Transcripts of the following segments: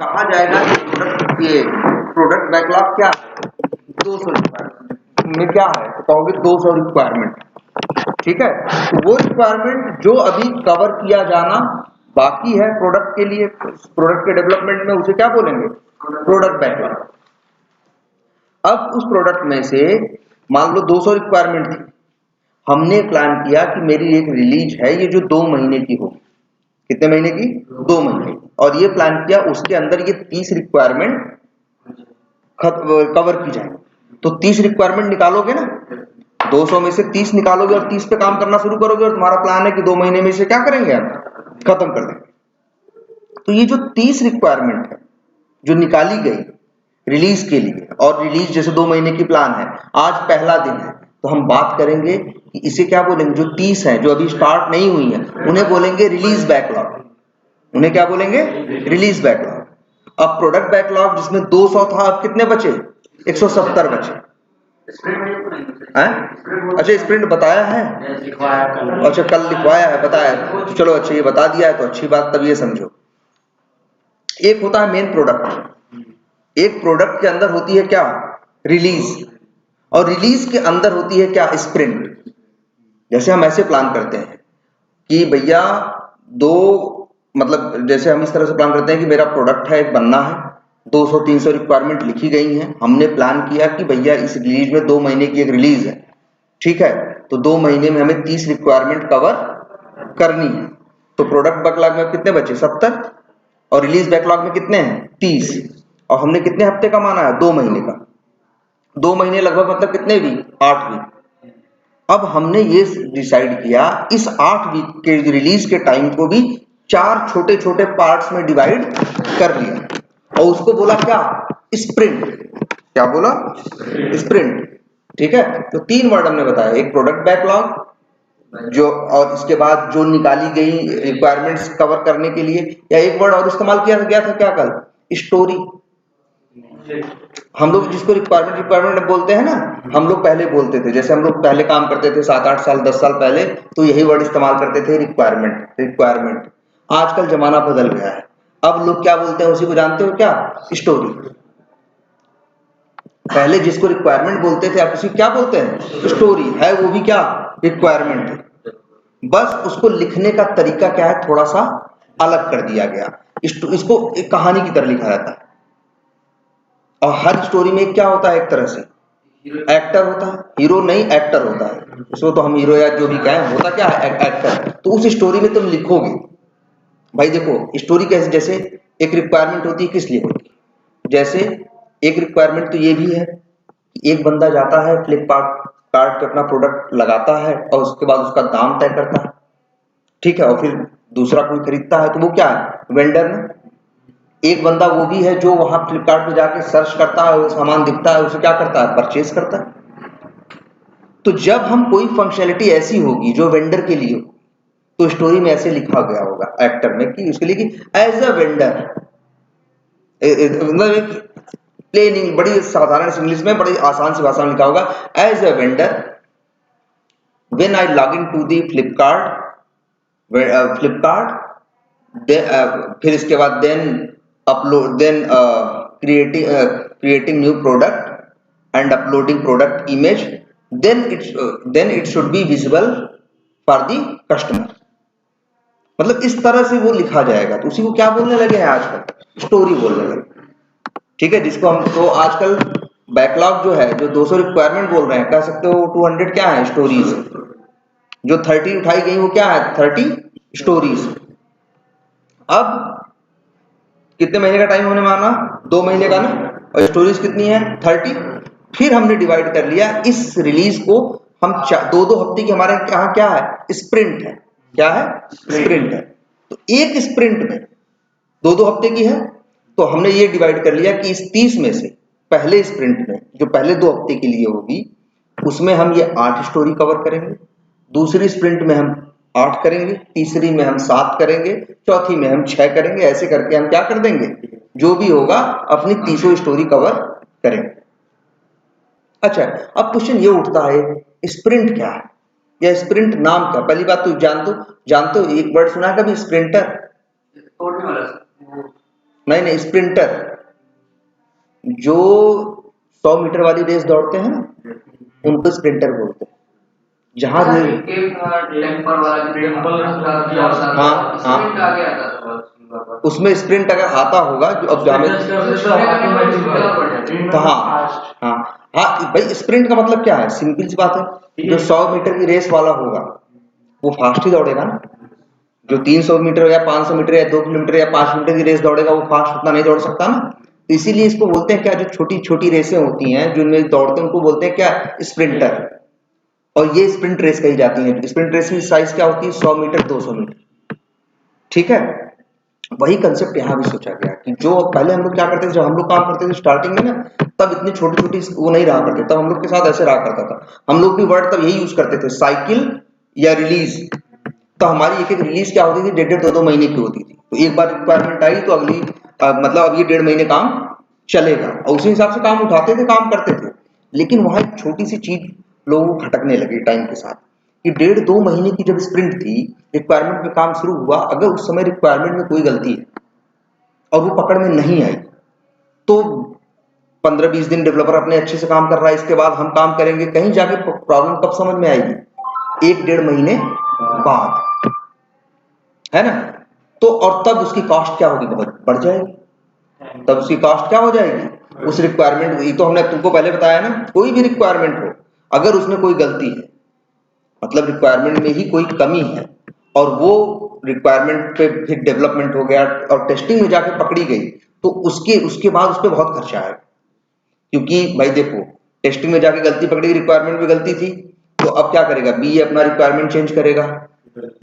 कहा जाएगा कि प्रोडक्ट बैकलॉग क्या है, 200 रिक्वायरमेंट में क्या है, तो कहोगे 200 रिक्वायरमेंट, ठीक है। तो वो रिक्वायरमेंट जो अभी कवर किया जाना बाकी है प्रोडक्ट के लिए, प्रोडक्ट के डेवलपमेंट में, उसे क्या बोलेंगे, प्रोडक्ट बैकलॉग। अब उस प्रोडक्ट में से मान लो 200 रिक्वायरमेंट थी, हमने प्लान किया कि मेरी एक रिलीज है ये जो 2 महीने की होगी। कितने महीने की, 2 महीने, और ये प्लान किया उसके अंदर ये 30 रिक्वायरमेंट कवर की जाए। तो 30 रिक्वायरमेंट निकालोगे ना, 200 में से 30 निकालोगे और 30 पे काम करना शुरू करोगे, और तुम्हारा प्लान है कि 2 महीने में से क्या करेंगे, हम खत्म कर देंगे। तो ये जो 30 रिक्वायरमेंट है जो निकाली गई रिलीज के लिए, और रिलीज जैसे 2 महीने की प्लान है, आज पहला दिन है, तो हम बात करेंगे कि इसे क्या बोलेंगे, जो 30 है जो अभी स्टार्ट नहीं हुई है उन्हें बोलेंगे रिलीज बैकलॉग। उन्हें क्या बोलेंगे, रिलीज बैकलॉग। अब प्रोडक्ट बैकलॉग जिसमें 200 था, अब कितने बचे, 170 बचे। अच्छा स्प्रिंट बताया है, अच्छा कल लिखवाया है, बताया, तो चलो अच्छा ये बता दिया है तो अच्छी बात। तब ये समझो, एक होता है मेन प्रोडक्ट, एक प्रोडक्ट के अंदर होती है क्या, रिलीज, और रिलीज के अंदर होती है क्या, स्प्रिंट। जैसे हम ऐसे प्लान करते हैं कि भैया मतलब जैसे हम इस तरह से प्लान करते हैं कि मेरा प्रोडक्ट है, एक बनना है, 200-300 रिक्वायरमेंट लिखी गई हैं, हमने प्लान किया कि भैया इस रिलीज में 2 महीने की एक रिलीज है, ठीक है, तो 2 महीने में हमें 30 रिक्वायरमेंट कवर करनी है। तो प्रोडक्ट बैकलॉग में कितने बचे, 70, और रिलीज बैकलॉग में कितने हैं, 30, और हमने कितने हफ्ते का माना है, 2 महीने का। 2 महीने लगभग मतलब कितने वीक, 8 वीक। अब हमने ये डिसाइड किया इस 8 वीक के रिलीज के टाइम को भी 4 छोटे छोटे पार्ट्स में डिवाइड कर लिया, और उसको बोला क्या, स्प्रिंट। क्या बोला, स्प्रिंट, ठीक है। तो 3 वर्ड हमने बताया, एक प्रोडक्ट बैकलॉग जो, और इसके बाद जो निकाली गई रिक्वायरमेंट्स कवर करने के लिए, या एक वर्ड और इस्तेमाल किया गया था क्या कल, स्टोरी। हम लोग जिसको रिक्वायरमेंट बोलते हैं ना, हम लोग पहले बोलते थे, जैसे हम लोग पहले काम करते थे 7-8 साल 10 साल पहले, तो यही वर्ड इस्तेमाल करते थे, रिक्वायरमेंट। आजकल जमाना बदल गया है, अब लोग क्या बोलते हैं उसी को जानते हो क्या, स्टोरी। पहले जिसको रिक्वायरमेंट बोलते थे, आप उसी क्या बोलते हैं, स्टोरी है, वो भी क्या, रिक्वायरमेंट है। बस उसको लिखने का तरीका क्या है, थोड़ा सा अलग कर दिया गया। इसको एक कहानी की तरह लिखा जाता है, और हर स्टोरी में क्या होता है, एक तरह से एक्टर होता है, हीरो नहीं एक्टर होता है, इसको तो हम हीरो या जो भी कहें, होता क्या है, एक्टर। तो उस स्टोरी में तुम लिखोगे, भाई देखो स्टोरी कैसे, जैसे एक रिक्वायरमेंट होती है, किस लिए होती है, जैसे एक रिक्वायरमेंट तो ये भी है कि एक बंदा जाता है फ्लिपकार्ट पे अपना प्रोडक्ट लगाता है, और उसके बाद उसका दाम तय करता है, ठीक है, और फिर दूसरा कोई खरीदता है, तो वो क्या है, वेंडर ना। एक बंदा वो भी है जो वहां फ्लिपकार्ट पे जाके सर्च करता है, वो सामान दिखता है, उसे क्या करता है, परचेज करता है। तो जब हम कोई फंक्शनलिटी ऐसी होगी जो वेंडर के लिए, तो स्टोरी में ऐसे लिखा गया होगा एक्टर में कि उसके लिए कि एज अ वेंडर, मतलब एक प्लेन बड़ी साधारण इंग्लिश में बड़ी आसान सी भाषा में लिखा होगा, as a vendor when I log in to the Flipkart, फिर इसके बाद then upload, then creating new product and uploading product image, then it should be visible for the customer। मतलब इस तरह से वो लिखा जाएगा, तो उसी को क्या बोलने लगे हैं आजकल, स्टोरी बोलने लगे, ठीक है। जिसको हम तो आजकल बैकलॉग जो है, जो 200 रिक्वायरमेंट बोल रहे हैं, कह सकते हो 200 क्या है, स्टोरीज। जो 30 उठाई गई वो क्या है, 30 स्टोरीज। अब कितने महीने का टाइम हमने माना, 2 महीने का ना, और स्टोरीज कितनी है, 30। फिर हमने डिवाइड कर लिया इस रिलीज को, हम 2-2 हफ्ते की हमारे यहाँ क्या है, स्प्रिंट है, क्या है, स्प्रिंट है। तो एक स्प्रिंट में 2-2 हफ्ते की है, तो हमने ये डिवाइड कर लिया कि इस 30 में से पहले स्प्रिंट में जो पहले 2 हफ्ते के लिए होगी, उसमें हम ये 8 स्टोरी कवर करेंगे, दूसरी स्प्रिंट में हम 8 करेंगे, तीसरी में हम 7 करेंगे, चौथी में हम 6 करेंगे, ऐसे करके हम क्या कर देंगे, जो भी होगा अपनी 300 स्टोरी कवर करेंगे। अच्छा, अब क्वेश्चन ये उठता है, स्प्रिंट क्या है, या स्प्रिंट नाम क्या। पहली बात तो जानते हो एक वर्ड सुना है कभी, स्प्रिंटर, नहीं, स्प्रिंटर जो 100 मीटर वाली रेस दौड़ते हैं ना, उनको स्प्रिंटर बोलते हैं। जहां उसमें स्प्रिंट अगर आता होगा जो अब हाँ भाई, स्प्रिंट का मतलब क्या है? सिंपल सी बात है, जो 100 मीटर की रेस वाला होगा वो फास्ट ही दौड़ेगा ना। जो 300 मीटर या 500 मीटर या 2 किलोमीटर या 5 मीटर की रेस दौड़ेगा वो फास्ट उतना नहीं दौड़ सकता ना। तो इसीलिए इसको बोलते हैं क्या, जो छोटी छोटी रेसें होती हैं जिनमें दौड़ते हैं उनको बोलते हैं क्या, स्प्रिंटर। और ये स्प्रिंट रेस कही जाती है। स्प्रिंट रेस की साइज क्या होती है? 100 मीटर 200 मीटर। ठीक है, वही कंसेप्ट यहाँ भी सोचा गया कि जो पहले हम लोग क्या करते थे, जब हम लोग काम करते थे स्टार्टिंग में ना, तब इतनी छोटी छोटी वो नहीं रहा करते, तब हम लोग के साथ ऐसे रहा करता था। हम लोग भी वर्ड तब यही यूज करते थे, साइकिल या रिलीज। तो हमारी एक एक रिलीज क्या होती थी, 1.5-2 महीने की होती थी। तो एक बार रिक्वायरमेंट आई तो अगली मतलब अब ये 1.5 महीने काम चलेगा, और उसी हिसाब से काम उठाते थे, काम करते थे। लेकिन वहां एक छोटी सी चीज लोगों को खटकने लगी टाइम के साथ, कि 1.5-2 महीने की जब स्प्रिंट थी, रिक्वायरमेंट में काम शुरू हुआ, अगर उस समय रिक्वायरमेंट में कोई गलती है और वो पकड़ में नहीं आई, तो 15-20 दिन डेवलपर अपने अच्छे से काम कर रहा है, इसके बाद हम काम करेंगे, कहीं जाके प्रॉब्लम कब समझ में आएगी? 1-1.5 महीने बाद, है ना। तो और तब उसकी कॉस्ट क्या होगी? बहुत बढ़ जाएगी। तब उसकी कॉस्ट क्या हो जाएगी? उस रिक्वायरमेंट, ये तो हमने तुमको पहले बताया ना, कोई भी रिक्वायरमेंट हो, अगर उसमें कोई गलती है, मतलब रिक्वायरमेंट में ही कोई कमी है, और वो रिक्वायरमेंट पे फिर डेवलपमेंट हो गया और टेस्टिंग में जाके पकड़ी गई, तो उसके बाद उस पर बहुत खर्चा आएगा। क्योंकि भाई देखो, टेस्टिंग में जाके गलती पकड़ी, रिक्वायरमेंट में गलती थी, तो अब क्या करेगा? बी अपना रिक्वायरमेंट चेंज करेगा,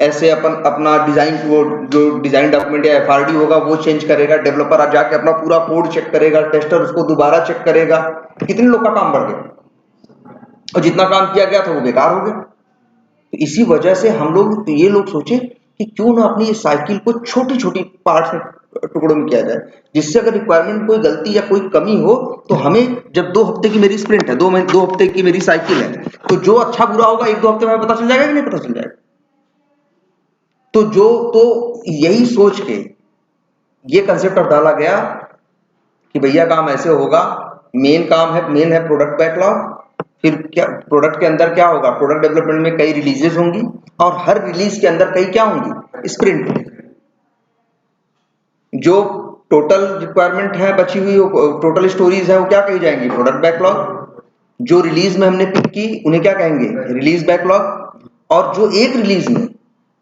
ऐसे अपना डिजाइन, वो जो डिजाइन डॉक्यूमेंट या एफआरडी होगा वो चेंज करेगा, डेवलपर आ जाके अपना पूरा कोड चेक करेगा, टेस्टर उसको दोबारा चेक करेगा। कितने लोग का काम बढ़ गया, और जितना काम किया गया था वो बेकार हो गया। तो इसी वजह से हम लोग, ये लोग सोचे कि क्यों ना अपनी इस साइकिल को छोटी छोटी पार्ट्स में, टुकड़ों में किया जाए, जिससे अगर रिक्वायरमेंट कोई गलती या कोई कमी हो तो हमें, जब 2 हफ्ते की मेरी स्प्रिंट है, 2 हफ्ते की मेरी साइकिल है, तो जो अच्छा बुरा होगा 1-2 हफ्ते में पता चल जाएगा कि नहीं पता चल जाएगा। तो यही सोच के ये कंसेप्ट अब डाला गया कि भैया काम ऐसे होगा, मेन है प्रोडक्ट बैकलॉग। फिर क्या प्रोडक्ट के अंदर क्या होगा? प्रोडक्ट डेवलपमेंट में कई रिलीजेस होंगी, और हर रिलीज के अंदर कई क्या होंगी? स्प्रिंट होंगी। जो टोटल रिक्वायरमेंट है बची हुई, टोटल स्टोरीज है, वो क्या कही जाएंगी? Product backlog. जो रिलीज में हमने पिक की उन्हें क्या कहेंगे? Release backlog. और जो एक रिलीज में,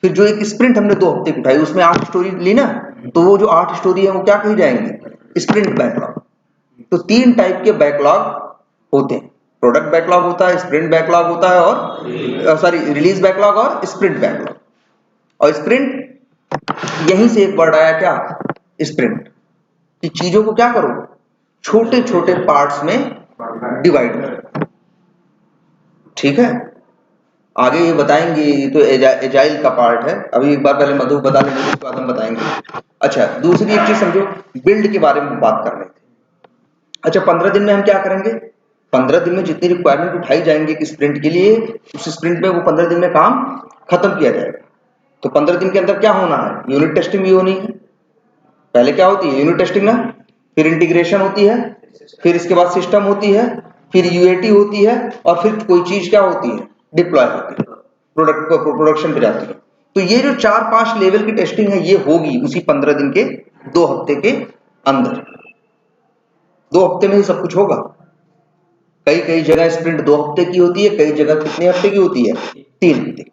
फिर जो एक स्प्रिंट हमने 2 हफ्ते की उठाई, उसमें 8 स्टोरी ली ना, तो वो जो 8 स्टोरी है वो क्या कही जाएंगी? Sprint backlog. तो 3 टाइप के बैकलॉग होते हैं, प्रोडक्ट बैकलॉग होता है, स्प्रिंट बैकलॉग होता है, और सॉरी रिलीज बैकलॉग और स्प्रिंट बैकलॉग। और स्प्रिंट, यहीं से एक वर्ड आया क्या? स्प्रिंट। कि चीजों को क्या करो? छोटे छोटे पार्ट्स में डिवाइड करो। ठीक है, आगे ये बताएंगे, ये तो एजाइल का पार्ट है। अभी एक बार पहले मधु बता लेंगे, उसके बाद हम बताएंगे। अच्छा, दूसरी एक चीज समझो, बिल्ड के बारे में बात कर रहे थे। अच्छा, 15 दिन में हम क्या करेंगे? 15 दिन में जितनी रिक्वायरमेंट उठाई जाएंगे एक स्प्रिंट के लिए, उस स्प्रिंट में वो 15 दिन में काम खत्म किया जाएगा। तो 15 दिन के अंदर क्या होना है? यूनिट टेस्टिंग भी होनी है। पहले क्या होती है? यूनिट टेस्टिंग ना, फिर इंटीग्रेशन होती है, फिर इसके बाद सिस्टम होती है, फिर यूएटी होती है, और फिर कोई चीज क्या होती है? डिप्लॉय होती है, प्रोडक्शन पे जाती है। तो ये जो 4-5 लेवल की टेस्टिंग है, ये होगी उसी 15 दिन के, 2 हफ्ते के अंदर। 2 हफ्ते में ही सब कुछ होगा। कई कई जगह स्प्रिंट 2 हफ्ते की होती है, कई जगह कितने हफ्ते की होती है? 3 हफ्ते की।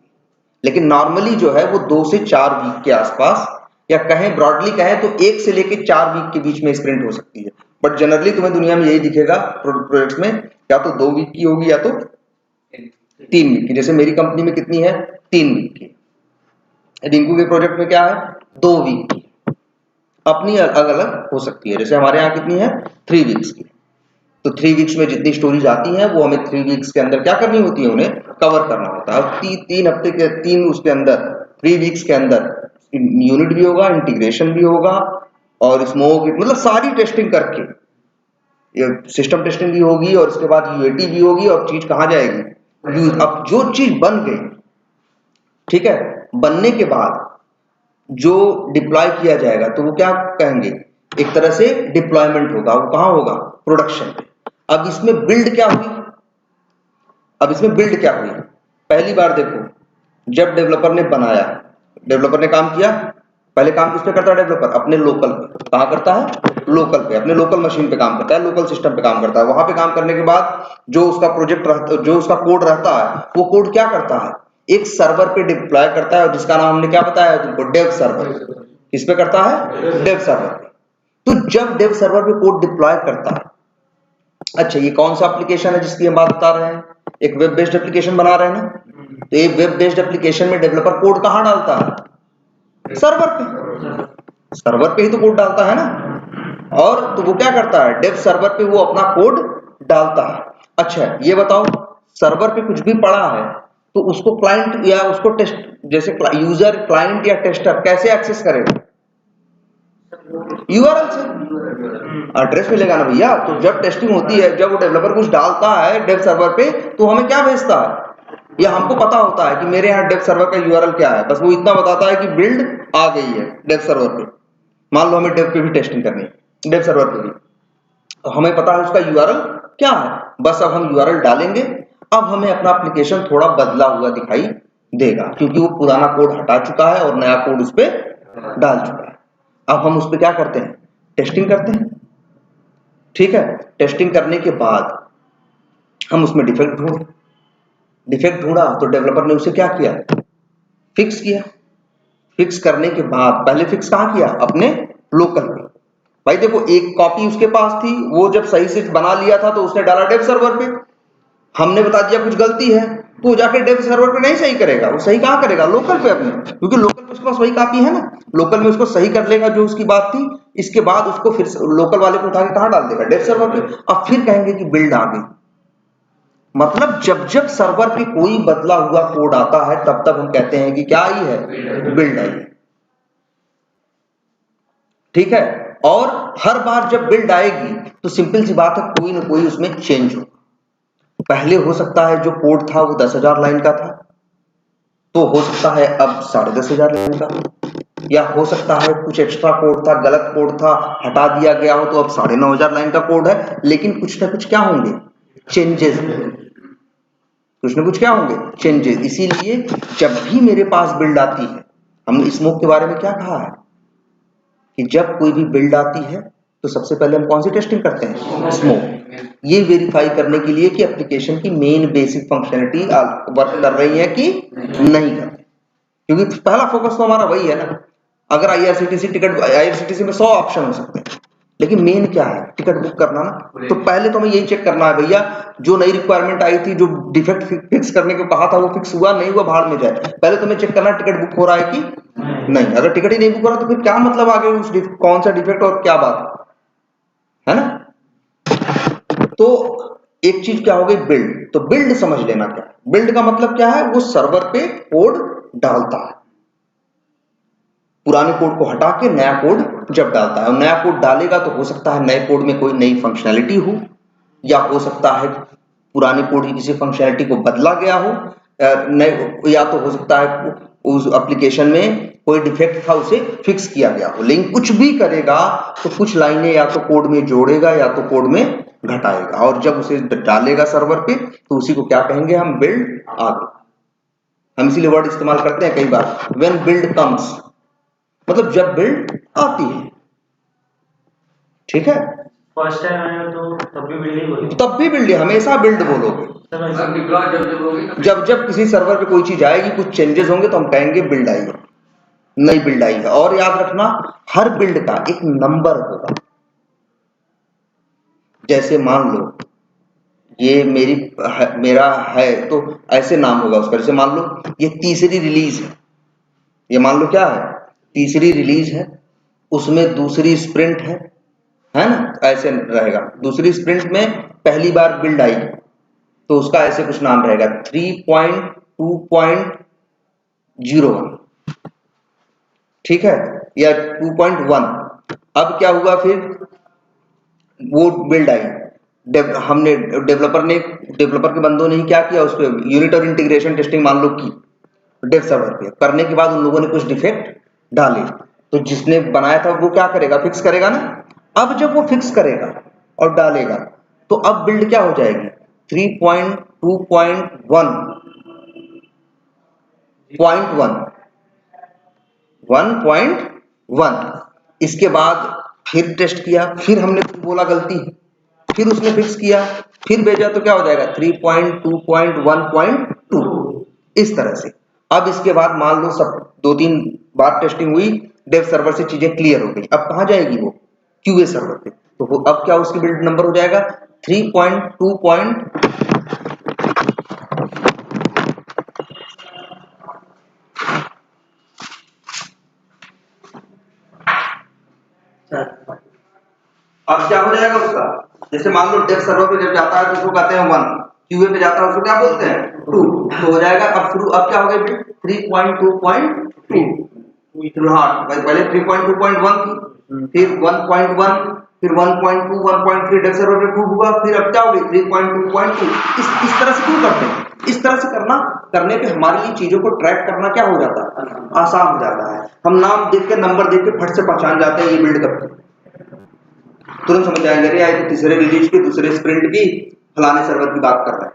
लेकिन नॉर्मली जो है वो 2 से 4 वीक के आसपास, या कहें ब्रॉडली कहें तो 1 से लेके 4 वीक के बीच में स्प्रिंट हो सकती है। बट जनरली तुम्हें दुनिया में यही दिखेगा प्रोजेक्ट्स में, या तो 2 वीक की होगी या तो 3 वीक की। जैसे मेरी कंपनी में कितनी है? 3 वीक की। रिंकू के प्रोजेक्ट में क्या है? 2 वीक की। अपनी अलग अलग हो सकती है, जैसे हमारे यहाँ कितनी है? 3 वीक्स की। तो 3 वीक्स में जितनी स्टोरीज आती हैं वो हमें 3 वीक्स के अंदर क्या करनी होती है? उन्हें कवर करना होता है। और 3 हफ्ते के 3 उसके अंदर, 3 वीक्स के अंदर यूनिट भी होगा, इंटीग्रेशन भी होगा, और स्मोक, मतलब सारी टेस्टिंग करके, सिस्टम टेस्टिंग भी होगी, और उसके बाद यूएटी भी होगी, और चीज कहाँ जाएगी? अब जो चीज बन गई, ठीक है, बनने के बाद जो डिप्लॉय किया जाएगा, तो वो क्या कहेंगे? एक तरह से डिप्लॉयमेंट होगा, वो कहां होगा? प्रोडक्शन पे। अब इसमें बिल्ड क्या हुई? पहली बार देखो, जब डेवलपर ने बनाया, डेवलपर ने काम किया, पहले काम किस पे करता है डेवलपर? अपने लोकल पे। कहां करता है? लोकल पे, अपने लोकल मशीन पे काम करता है, लोकल सिस्टम पे काम करता है। वहां पे काम करने के बाद जो उसका प्रोजेक्ट रहता, जो उसका कोड रहता है, वो कोड क्या करता है? एक सर्वर पे डिप्लॉय करता है, जिसका नाम हमने क्या बताया तुमको? Dev server. किस पे करता है? डेव सर्वर पे। तो जब डेव सर्वर पे कोड डिप्लॉय करता है, अच्छा ये कौन सा एप्लीकेशन है जिसकी हम बात बता रहे हैं? एक वेब बेस्ड एप्लीकेशन बना रहे हैं ना, तो ये वेब बेस्ड एप्लीकेशन में डेवलपर कोड कहां डालता है? सर्वर पे। सर्वर पे ही तो कोड डालता है ना। और तो वो क्या करता है? डेव सर्वर पे वो अपना कोड डालता है। अच्छा ये बताओ, सर्वर पे कुछ भी पड़ा है तो उसको क्लाइंट या उसको टेस्ट, जैसे यूजर क्लाइंट या टेस्टर कैसे एक्सेस करेगा? यूआरएल से एड्रेस मिलेगा ना भैया। तो जब टेस्टिंग होती है, जब वो डेवलपर कुछ डालता है डेव सर्वर पे, तो हमें क्या भेजता है? या हमको पता होता है कि मेरे यहाँ डेव सर्वर का यूआरएल क्या है, बस वो इतना बताता है कि बिल्ड आ गई है डेव सर्वर पे। मान लो हमें डेव पे भी टेस्टिंग करनी है, डेव सर्वर पे भी, तो हमें पता है उसका यूआरएल क्या है, बस अब हम यूआरएल डालेंगे। अब हमें अपना एप्लीकेशन थोड़ा बदला हुआ दिखाई देगा, क्योंकि वो पुराना कोड हटा चुका है और नया कोड उस पर डाल चुका है। अब हम उस पर क्या करते हैं? टेस्टिंग करते हैं। ठीक है, टेस्टिंग करने के बाद हम उसमें डिफेक्ट ढूंढा तो डेवलपर ने उसे क्या किया? फिक्स किया। फिक्स करने के बाद, पहले फिक्स कहां किया? अपने लोकल पे। भाई देखो, एक कॉपी उसके पास थी, वो जब सही से बना लिया था तो उसने डाला डेव सर्वर पे। हमने बता दिया कुछ गलती है, तो वो जाके डेव सर्वर पे नहीं सही करेगा, वो सही कहां करेगा? लोकल पे अपने, क्योंकि लोकल पे उसके पास वही कॉपी है ना। लोकल में उसको सही कर लेगा जो उसकी बात थी, इसके बाद उसको फिर लोकल वाले को उठा के कहां डाल देगा? डेव सर्वर पे। अब फिर कहेंगे कि बिल्ड आ गई। मतलब जब जब सर्वर पे कोई बदला हुआ कोड आता है, तब तब हम कहते हैं कि क्या आई है? बिल्ड आई है। ठीक है, और हर बार जब बिल्ड आएगी तो सिंपल सी बात है, कोई ना कोई उसमें चेंज हो। पहले हो सकता है जो कोड था वो 10,000 लाइन का था, तो हो सकता है अब 10,500 लाइन का, या हो सकता है कुछ एक्स्ट्रा कोड था, गलत कोड था, हटा दिया गया हो तो अब 9,500 लाइन का कोड है। लेकिन कुछ ना कुछ क्या होंगे? चेंजेस। कुछ ना कुछ क्या होंगे? चेंजेस। इसीलिए जब भी मेरे पास बिल्ड आती है, हमने स्मोक के बारे में क्या कहा है कि जब कोई भी बिल्ड आती है तो सबसे पहले हम कौन सी टेस्टिंग करते हैं? स्मोक। ये वेरीफाई करने के लिए कि एप्लीकेशन की मेन बेसिक फंक्शनलिटी वर्क कर रही है कि नहीं कर रही, क्योंकि पहला फोकस तो हमारा वही है ना। अगर आईआरसीटीसी टिकट, आईआरसीटीसी में 100 ऑप्शन हो सकते हैं, लेकिन मेन क्या है? टिकट बुक करना ना। तो पहले तो हमें यही चेक करना है भैया, जो नई रिक्वायरमेंट आई थी, जो डिफेक्ट फिक्स करने को कहा था, वो फिक्स हुआ नहीं हुआ, भाड़ में जाए। पहले तुम्हें चेक करना टिकट बुक हो रहा है कि नहीं। अगर टिकट ही नहीं बुक हो रहा तो फिर क्या मतलब आगे उस कौन सा डिफेक्ट और क्या बात है ना। तो एक चीज क्या हो गई? बिल्ड। तो बिल्ड समझ लेना क्या है। बिल्ड का मतलब क्या है? वो सर्वर पे कोड डालता है, पुराने कोड को हटा के नया कोड जब डालता है। और नया कोड डालेगा तो हो सकता है नए कोड में कोई नई फंक्शनैलिटी हो, या हो सकता है पुराने कोड की किसी फंक्शनैलिटी को बदला गया हो, नए, या तो हो सकता है उस एप्लीकेशन में कोई डिफेक्ट था उसे फिक्स किया गया हो। लेकिन कुछ भी करेगा तो कुछ लाइनें या तो कोड में जोड़ेगा या तो कोड में घटाएगा, और जब उसे डालेगा सर्वर पे तो उसी को क्या कहेंगे हम? बिल्ड आ गई। हम इसीलिए वर्ड इस्तेमाल करते हैं कई बार, व्हेन बिल्ड कम्स, मतलब जब बिल्ड आती है। ठीक है, फर्स्ट टाइम आया तो तब भी बिल्ड ही बोलोगे? तब भी बिल्ड, हमेशा बिल्ड बोलोगे। जब जब किसी सर्वर पे कोई चीज आएगी, कुछ चेंजेस होंगे, तो हम कहेंगे बिल्ड आई है, नई बिल्ड आई है। और याद रखना, हर बिल्ड का एक नंबर होगा। जैसे मान लो ये मेरा है तो ऐसे नाम होगा उसका। जैसे मान लो ये तीसरी रिलीज है, ये मान लो क्या है? तीसरी रिलीज है, उसमें दूसरी स्प्रिंट है ना, ऐसे रहेगा। दूसरी स्प्रिंट में पहली बार बिल्ड आई तो उसका ऐसे कुछ नाम रहेगा, 3.2.01, ठीक है, या 2.1। अब क्या हुआ फिर? वो बिल्ड आई, हमने डेवलपर के बंदों ने ही क्या किया? उस पर यूनिट और इंटीग्रेशन टेस्टिंग मान लो की डेव सर्वर पे। करने के बाद उन लोगों ने कुछ डिफेक्ट डाले, तो जिसने बनाया था वो क्या करेगा? फिक्स करेगा ना। अब जब वो फिक्स करेगा और डालेगा तो अब बिल्ड क्या हो जाएगी 1.1 इसके बाद फिर टेस्ट किया, फिर हमने बोला गलती, फिर उसने फिक्स किया, फिर भेजा तो क्या हो जाएगा 3.2.1.2 इस तरह से। अब इसके बाद मान लो सब 2-3 बार टेस्टिंग हुई, डेव सर्वर से चीजें क्लियर हो गई, अब कहां जाएगी वो क्यूए सर्वर पे, तो वो अब क्या उसकी बिल्ड नंबर हो जाएगा 3.2. अब क्या हो जाएगा उसका, जैसे मान लो डेव सर्वर पे जब जाता है तो उसको कहते हैं 1, क्यूए पे जाता है उसको क्या बोलते हैं 2, तो हो जाएगा अब शुरू, अब क्या हो गया 3.2.2, हाँ पहले 3.2.1 थी, फिर 1.1, फिर 1.2, 1.3 डेव सर्वर पे प्रूव हुआ, फिर अब क्या हो गई 3.2.2। इस तरह से क्यों करते हैं, इस तरह से करने पे हमारे लिए चीजों को ट्रैक करना क्या हो जाता है, आसान हो जाता है। हम नाम देख के नंबर देख के फट से पहचान जाते हैं ये बिल्ड कब, तुरंत समझ जाएंगे अरे यार तो तीसरे रिलीज की, दूसरे स्प्रिंट की, फलाने सर्वर की बात कर रहे हैं,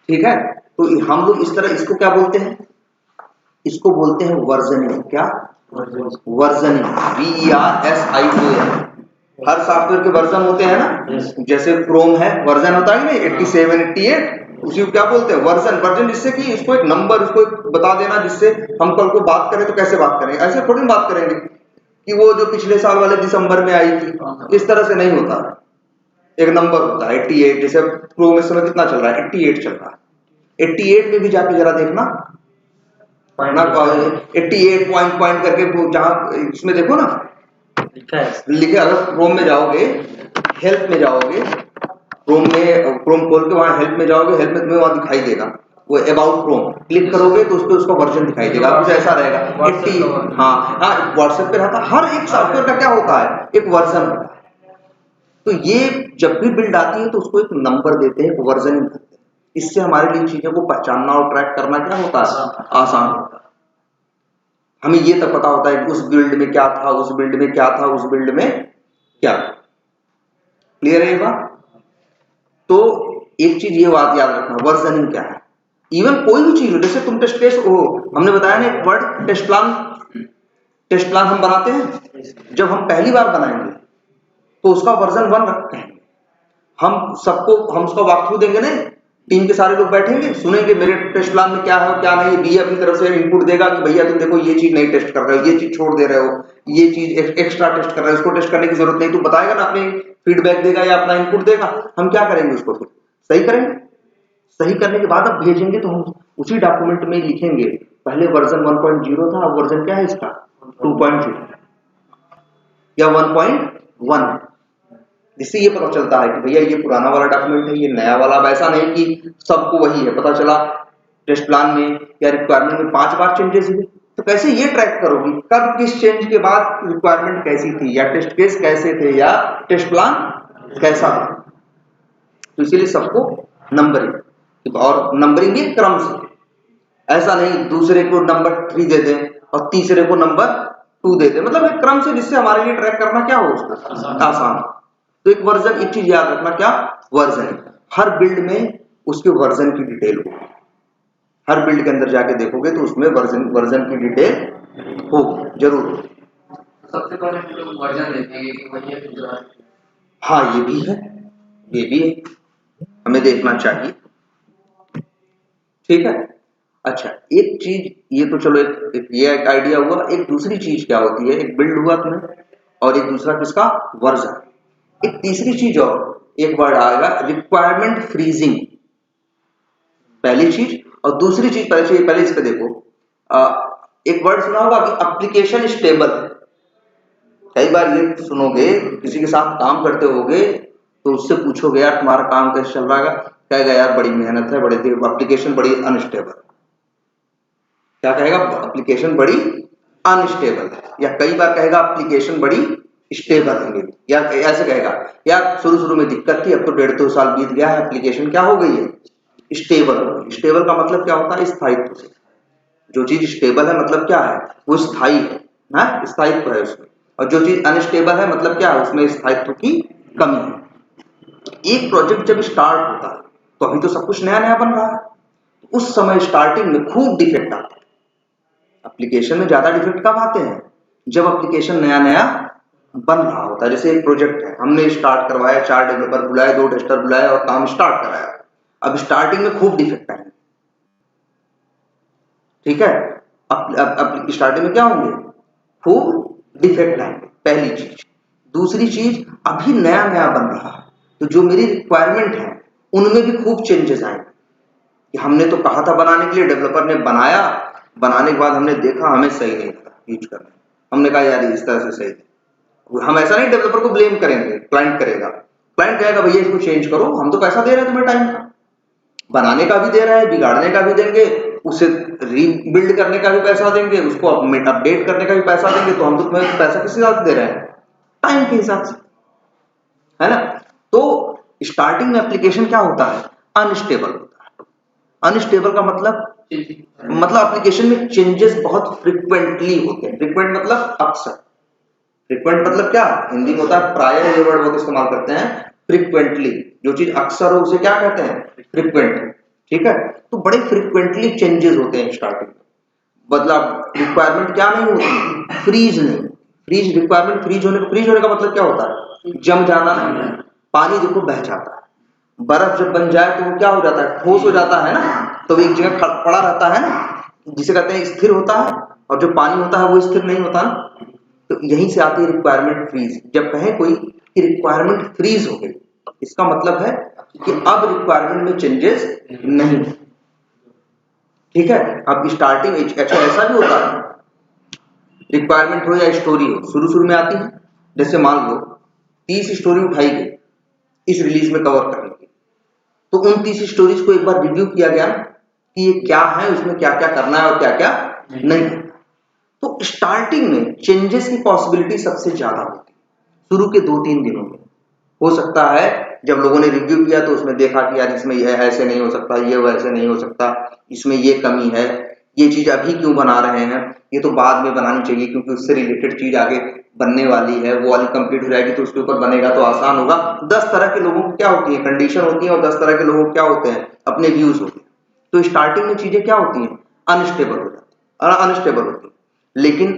ठीक है। तो हम लोग इस तरह इसको क्या बोलते हैं, इसको बोलते हैं वर्जनिंग। क्या वर्जनिंग, VERSION। हर सॉफ्टवेयर के वर्जन होते हैं ना, जैसे क्रोम है वर्जन होता है ना 87 88, उसी को क्या बोलते हैं वर्जन। वर्जन जिससे कि इसको एक नंबर, उसको एक बता देना जिससे हम कल को बात करें तो कैसे बात करेंगे, ऐसे थोड़ी बात करेंगे कि वो जो पिछले साल वाले दिसंबर में आई थी, इस तरह से नहीं होता, एक नंबर होता है 88। जैसे क्रोम इस समय कितना चल रहा है 88 चल रहा है, 88 में भी जाके जरा देखना ना 88 पॉइंट करके जहां इसमें देखो ना लिखे, अगर क्रोम में जाओगे हेल्प में जाओगे, क्रोम खोल के वहां हेल्प में जाओगे, हेल्प में तुम्हें वहां दिखाई देगा वो अबाउट क्रोम, क्लिक करोगे तो उस पर उसका वर्जन दिखाई देगा, कुछ ऐसा रहेगा 80। हाँ व्हाट्सएप पे रहता, हर एक सॉफ्टवेयर का क्या होता है एक वर्जन होता है। तो ये जब भी बिल्ड आती है तो उसको एक नंबर देते हैं, एक वर्जनिंग करते हैं, इससे हमारे लिए चीजों को पहचानना और ट्रैक करना क्या होता है आसान होता है। हमें ये तक पता होता है कि उस बिल्ड में क्या था, उस बिल्ड में क्या था, उस बिल्ड में क्या था। क्लियर है ये बात। तो एक चीज ये बात याद रखना, वर्जनिंग क्या है। इवन कोई भी चीज हो, जैसे तुम टेस्ट केस हो, हमने बताया ना एक वर्ड टेस्ट प्लान हम बनाते हैं, जब हम पहली बार बनाएंगे तो उसका वर्जन 1 रखते हैं, हम उसका वॉक थ्रू देंगे ना, टीम के सारे लोग बैठेंगे सुनेंगे मेरे टेस्ट प्लान में क्या है क्या नहीं, बी अपनी तरफ से इनपुट देगा कि भैया तुम देखो ये चीज नहीं टेस्ट कर रहे हो, ये चीज छोड़ दे रहे हो, ये चीज एक्स्ट्रा टेस्ट कर रहे हो, इसको टेस्ट करने की जरूरत नहीं, तू बताएगा ना, अपने फीडबैक देगा या अपना इनपुट देगा, हम क्या करेंगे उसको फिर सही करेंगे। सही करने के बाद अब भेजेंगे तो हम उसी डॉक्यूमेंट में लिखेंगे पहले वर्जन 1.0 था, अब वर्जन क्या है इसका 2.0 या 1.1 है, जिससे ये पता चलता है कि भैया ये पुराना वाला डॉक्यूमेंट है, ये नया वाला। अब ऐसा नहीं कि सबको वही है, पता चला टेस्ट प्लान में या रिक्वायरमेंट में 5 बार चेंजेस हुए, तो कैसे ये ट्रैक करोगी कब किस चेंज के बाद रिक्वायरमेंट कैसी थी, या टेस्ट केस कैसे थे, या टेस्ट प्लान कैसा था। तो इसीलिए सबको नंबरिंग, और नंबरिंग भी क्रम से, ऐसा नहीं दूसरे को नंबर 3 दे दें और तीसरे को नंबर 2 दे दें, मतलब एक क्रम से, जिससे हमारे लिए ट्रैक करना क्या हो उसका आसान। तो एक वर्जन, एक चीज याद रखना, क्या वर्जन, हर बिल्ड में उसके वर्जन की डिटेल हो, हर बिल्ड के अंदर जाके देखोगे तो उसमें वर्जन की डिटेल होगी जरूर। सबसे पहले हम लोग वर्जन देखेंगे कि वही है जो, हाँ ये भी है, ये भी है, हमें देखना चाहिए, ठीक है। अच्छा एक चीज ये तो चलो ये एक आइडिया हुआ, एक दूसरी चीज क्या होती है, एक बिल्ड हुआ तुम्हें और एक दूसरा किसका वर्जन, एक तीसरी चीज और एक वर्ड आएगा रिक्वायरमेंट फ्रीजिंग, पहली चीज। और दूसरी चीज पहले इस पे देखो, एक वर्ड सुना होगा कि एप्लीकेशन स्टेबल है। कई बार ये सुनोगे, किसी के साथ काम करते होगे तो उससे पूछोगे यार तुम्हारा काम कैसे चल रहा है, कहेगा यार बड़ी मेहनत है, बड़े देर एप्लीकेशन बड़ी अनस्टेबल। क्या कहेगा, एप्लीकेशन बड़ी अनस्टेबल है, या कई बार कहेगा एप्लीकेशन बड़ी स्टेबल है, या ऐसे कहेगा यार शुरू में दिक्कत थी, अब तो 1.5-2 साल बीत गया है, एप्लीकेशन क्या हो गई है स्टेबल हो गई। स्टेबल का मतलब क्या होता है, स्थायित्व। जो चीज स्टेबल है मतलब क्या है, वो स्थायी है, स्थायित्व है उसमें। और जो चीज अनस्टेबल है मतलब क्या है, उसमें स्थायित्व की कमी है। एक प्रोजेक्ट जब स्टार्ट होता है तो अभी तो सब कुछ नया नया बन रहा है, उस समय स्टार्टिंग में खूब डिफेक्ट आते हैं। एप्लीकेशन में ज्यादा डिफेक्ट कब आते हैं, जब एप्लीकेशन नया नया बन रहा होता है। जैसे एक प्रोजेक्ट है, हमने स्टार्ट करवाया, 4 डेवलपर बुलाए, 2 टेस्टर बुलाए और काम स्टार्ट कराया। अब स्टार्टिंग में खूब डिफेक्ट आएंगे, ठीक है। अब स्टार्टिंग में क्या होंगे, खूब डिफेक्ट आएंगे, पहली चीज। दूसरी चीज, अभी नया नया बन रहा है तो जो मेरी रिक्वायरमेंट है उनमें भी खूब चेंजेस आएंगे कि हमने तो कहा था बनाने के लिए, डेवलपर ने बनाया, बनाने के बाद हमने देखा हमें सही नहीं लगा यूज करना, हमने कहा यार इस तरह से सही नहीं। हम ऐसा नहीं डेवलपर को ब्लेम करेंगे, क्लाइंट करेगा। क्लाइंट कहेगा भैया इसको चेंज करो, हम तो पैसा दे रहे हैं तुम्हें, टाइम का बनाने का भी दे रहे हैं, बिगाड़ने का भी देंगे, उसे रीबिल्ड करने का भी पैसा देंगे, उसको अपडेट करने का भी पैसा देंगे, तो हम तो तुम्हें पैसा किस हिसाब से दे रहे हैं, टाइम के हिसाब से, है ना। तो स्टार्टिंग में एप्लीकेशन क्या होता है, अनस्टेबल होता है। अनस्टेबल का मतलब एप्लीकेशन में चेंजेस बहुत फ्रिक्वेंटली होते हैं। फ्रिक्वेंट मतलब अक्सर, फ्रिक्वेंट मतलब क्या, हिंदी में होता है प्राय, ये वर्ड बहुत इस्तेमाल करते हैं, फ्रिक्वेंटली। जो चीज अक्सर हो उसे क्या कहते हैं, फ्रिक्वेंट, ठीक है। तो बड़े फ्रिक्वेंटली चेंजेस होते हैं स्टार्टिंग में। मतलब रिक्वायरमेंट क्या नहीं होती, फ्रीज नहीं, फ्रीज रिक्वायरमेंट फ्रीज होने का मतलब क्या होता है, जम जाना नहीं। पानी देखो बह जाता है, बर्फ जब बन जाए तो वो क्या हो जाता है, ठोस हो जाता है ना, तो एक जगह पड़ा रहता है ना, जिसे कहते हैं स्थिर होता है। और जो पानी होता है वो स्थिर नहीं होता ना, तो यहीं से आती है रिक्वायरमेंट फ्रीज। जब कहे कोई कि रिक्वायरमेंट फ्रीज हो गई, इसका मतलब है कि अब रिक्वायरमेंट में चेंजेस नहीं, ठीक है। अब स्टार्टिंग अच्छा ऐसा भी होता है, रिक्वायरमेंट हो या स्टोरी हो, शुरू शुरू में आती है। जैसे मान लो 30 स्टोरी उठाई गई इस रिलीज में कवर करने की, तो उन 30 स्टोरीज को एक बार रिव्यू किया गया कि ये क्या है, उसमें क्या क्या करना है और क्या क्या नहीं करना। तो स्टार्टिंग में चेंजेस की पॉसिबिलिटी सबसे ज्यादा होती है शुरू के 2-3 दिनों में। हो सकता है जब लोगों ने रिव्यू किया तो उसमें देखा कि यार इसमें ये ऐसे नहीं हो सकता, ये वैसे नहीं हो सकता, इसमें ये कमी है, ये चीज अभी क्यों बना रहे हैं, ये तो बाद में बनानी चाहिए क्योंकि उससे रिलेटेड चीज आगे बनने वाली है, वो वाली कंप्लीट हो जाएगी तो उसके ऊपर बनेगा तो आसान होगा। 10 तरह के लोगों की क्या होती है, कंडीशन होती है, और 10 तरह के लोगों को क्या होते हैं, अपने व्यूज होते हैं। तो स्टार्टिंग में चीजें क्या होती हैं, अनस्टेबल हो जाती है, अनस्टेबल होती है। लेकिन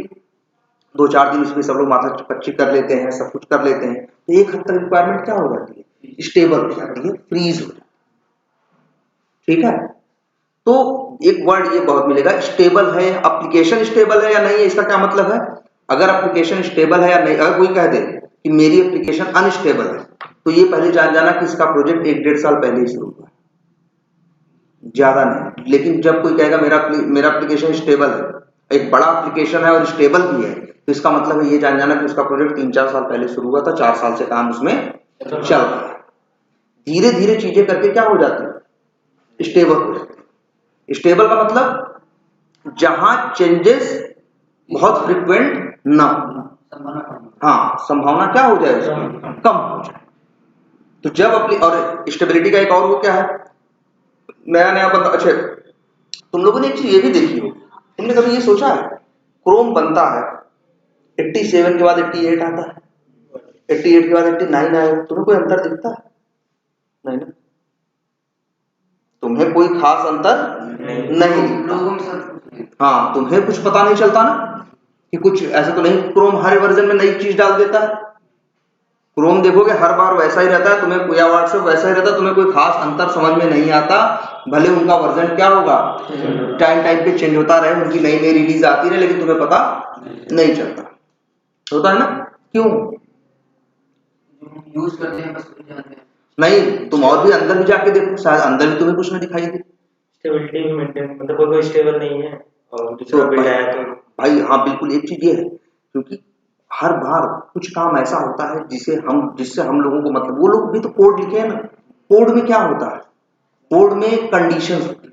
2-4 दिन उसमें सब लोग माथा पच्ची कर लेते हैं, सब कुछ कर लेते हैं, तो एक हद तक रिक्वायरमेंट क्या हो जाती है, स्टेबल हो जाती है, फ्रीज हो जाती है, ठीक है। तो एक वर्ड ये बहुत मिलेगा, स्टेबल है, एप्लीकेशन स्टेबल है या नहीं है, इसका क्या मतलब है। अगर एप्लीकेशन स्टेबल है या नहीं, अगर कोई कह दे कि मेरी एप्लीकेशन अनस्टेबल है, तो ये पहले जान जाना कि इसका प्रोजेक्ट 1-1.5 साल पहले ही शुरू हुआ है, ज्यादा नहीं। लेकिन जब कोई कहेगा मेरा एप्लीकेशन स्टेबल है, एक बड़ा एप्लीकेशन है और स्टेबल भी है, तो इसका मतलब है ये जान जाना कि उसका प्रोजेक्ट 3-4 साल पहले शुरू हुआ था, 4 साल से काम उसमें चल रहा है। धीरे धीरे चीजें करके क्या हो जाती है, स्टेबल हो जाती है। स्टेबल का मतलब जहां चेंजेस बहुत फ्रिक्वेंट ना हो, हाँ संभावना क्या हो जाए उसकी, कम हो जाए। तो जब अपनी, और स्टेबिलिटी का एक और वो क्या है, नया नया बंदा। अच्छा तुम लोगों ने एक चीज ये भी देखी हो, तुमने कभी ये सोचा है, क्रोम बनता है 87 के बाद 88 आता है, 88 के बाद 89 आएगा, तुम्हें कोई अंतर दिखता है, नहीं ना, तुम्हें कोई खास अंतर नहीं दिखता। हाँ तुम्हें कुछ पता नहीं चलता ना कि कुछ ऐसा तो नहीं, क्रोम हर वर्जन में नई चीज डाल देता है। क्रोम देखोगे हर बार वैसा ही रहता है, तुम्हें या व्हाट्सएप वैसा ही रहता है, तुम्हें कोई खास अंतर समझ में नहीं आता। भले उनका वर्जन क्या होगा, टाइम टाइम पे चेंज होता रहे, उनकी नई नई रिलीज आती रहे, लेकिन तुम्हें पता नहीं चलता, होता है ना। क्यों यूज करते हैं बस वही जानते हैं। नहीं, तुम और भी अंदर भी जाके देखो, शायद अंदर भी तुम्हें कुछ ना दिखाई दे। स्टेबिलिटी भी मेंटेन, मतलब कोई स्टेबल नहीं है और दूसरा बिल्ड आया तो भाई हाँ बिल्कुल, एक चीज ये है, क्योंकि हर बार कुछ काम ऐसा होता है जिससे हम लोगों को, मतलब वो लोग भी तो कोड लिखे हैं ना, कोड में क्या होता है, कोड में कंडीशंस होती है।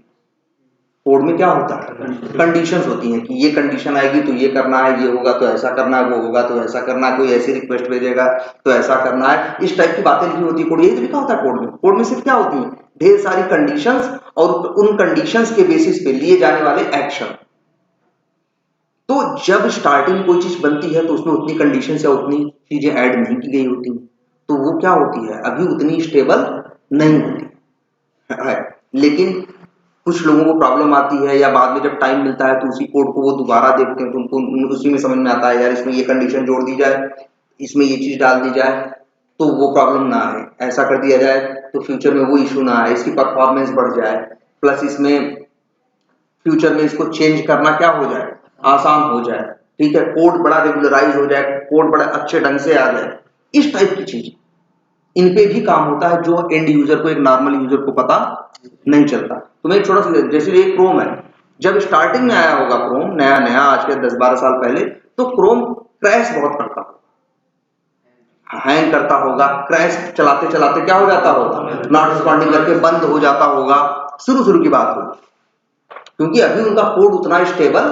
कोड में क्या होता है, कंडीशंस होती हैं कि ये कंडीशन आएगी तो ये करना है, ये होगा तो ऐसा करना है, वो होगा तो ऐसा करना है, कोई ऐसी रिक्वेस्ट भेजेगा तो ऐसा करना है, इस टाइप की बातें लिखी होती है कोड। यही तो लिखा होता है कोड में। कोड में सिर्फ क्या होती है, ढेर सारी कंडीशंस और उन कंडीशंस के बेसिस पे लिए जाने वाले एक्शन। तो जब स्टार्टिंग में कोई चीज बनती है तो उसमें उतनी कंडीशन या उतनी चीजें ऐड नहीं की गई होती, तो वो क्या होती है, अभी उतनी स्टेबल नहीं होती है। लेकिन कुछ लोगों को प्रॉब्लम आती है या बाद में जब टाइम मिलता है तो उसी कोड को वो दोबारा देखते हैं तो उनको उसी में समझ में आता है यार इसमें ये कंडीशन जोड़ दी जाए, इसमें ये चीज डाल दी जाए तो वो प्रॉब्लम ना आए, ऐसा कर दिया जाए तो फ्यूचर में वो इशू ना आए, इसकी परफॉर्मेंस बढ़ जाए, प्लस इसमें फ्यूचर में इसको चेंज करना क्या हो जाए, आसान हो जाए। ठीक है, कोड बड़ा रेगुलराइज हो जाए, कोड बड़ा अच्छे ढंग से आ जाए, इस टाइप की चीज इन पे भी काम होता है जो एंड यूजर को, एक नॉर्मल यूजर को पता नहीं चलता। तो मैं छोटा सा, जैसे ये क्रोम है, जब स्टार्टिंग में आया होगा क्रोम नया नया आज के 10-12 साल पहले, तो क्रोम क्रैश बहुत करता होगा, हैंग करता होगा, क्रैश चलाते चलाते क्या हो जाता होगा, नॉट रिस्पॉन्डिंग करके बंद हो जाता होगा, शुरू की बात होगी, क्योंकि अभी उनका कोड उतना स्टेबल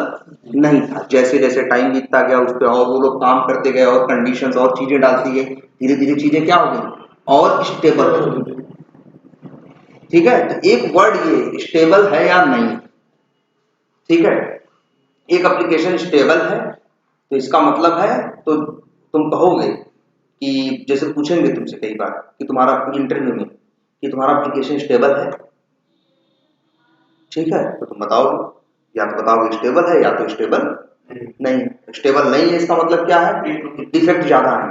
नहीं था। जैसे जैसे टाइम बीतता गया उस पर और वो लोग काम करते गए और कंडीशंस और चीजें डालती गई, धीरे धीरे चीजें क्या हो गई और स्टेबल हो गई। ठीक है, तो एक वर्ड ये स्टेबल है या नहीं, ठीक है, एक एप्लीकेशन स्टेबल है तो इसका मतलब है, तो तुम कहोगे कि जैसे पूछेंगे तुमसे कई बार कि तुम्हारा इंटरव्यू में कि तुम्हारा एप्लीकेशन स्टेबल है, ठीक है, तो तुम बताओगे, या तो बताओगे स्टेबल है या तो स्टेबल नहीं। स्टेबल नहीं है इसका मतलब क्या है, डिफेक्ट ज्यादा है,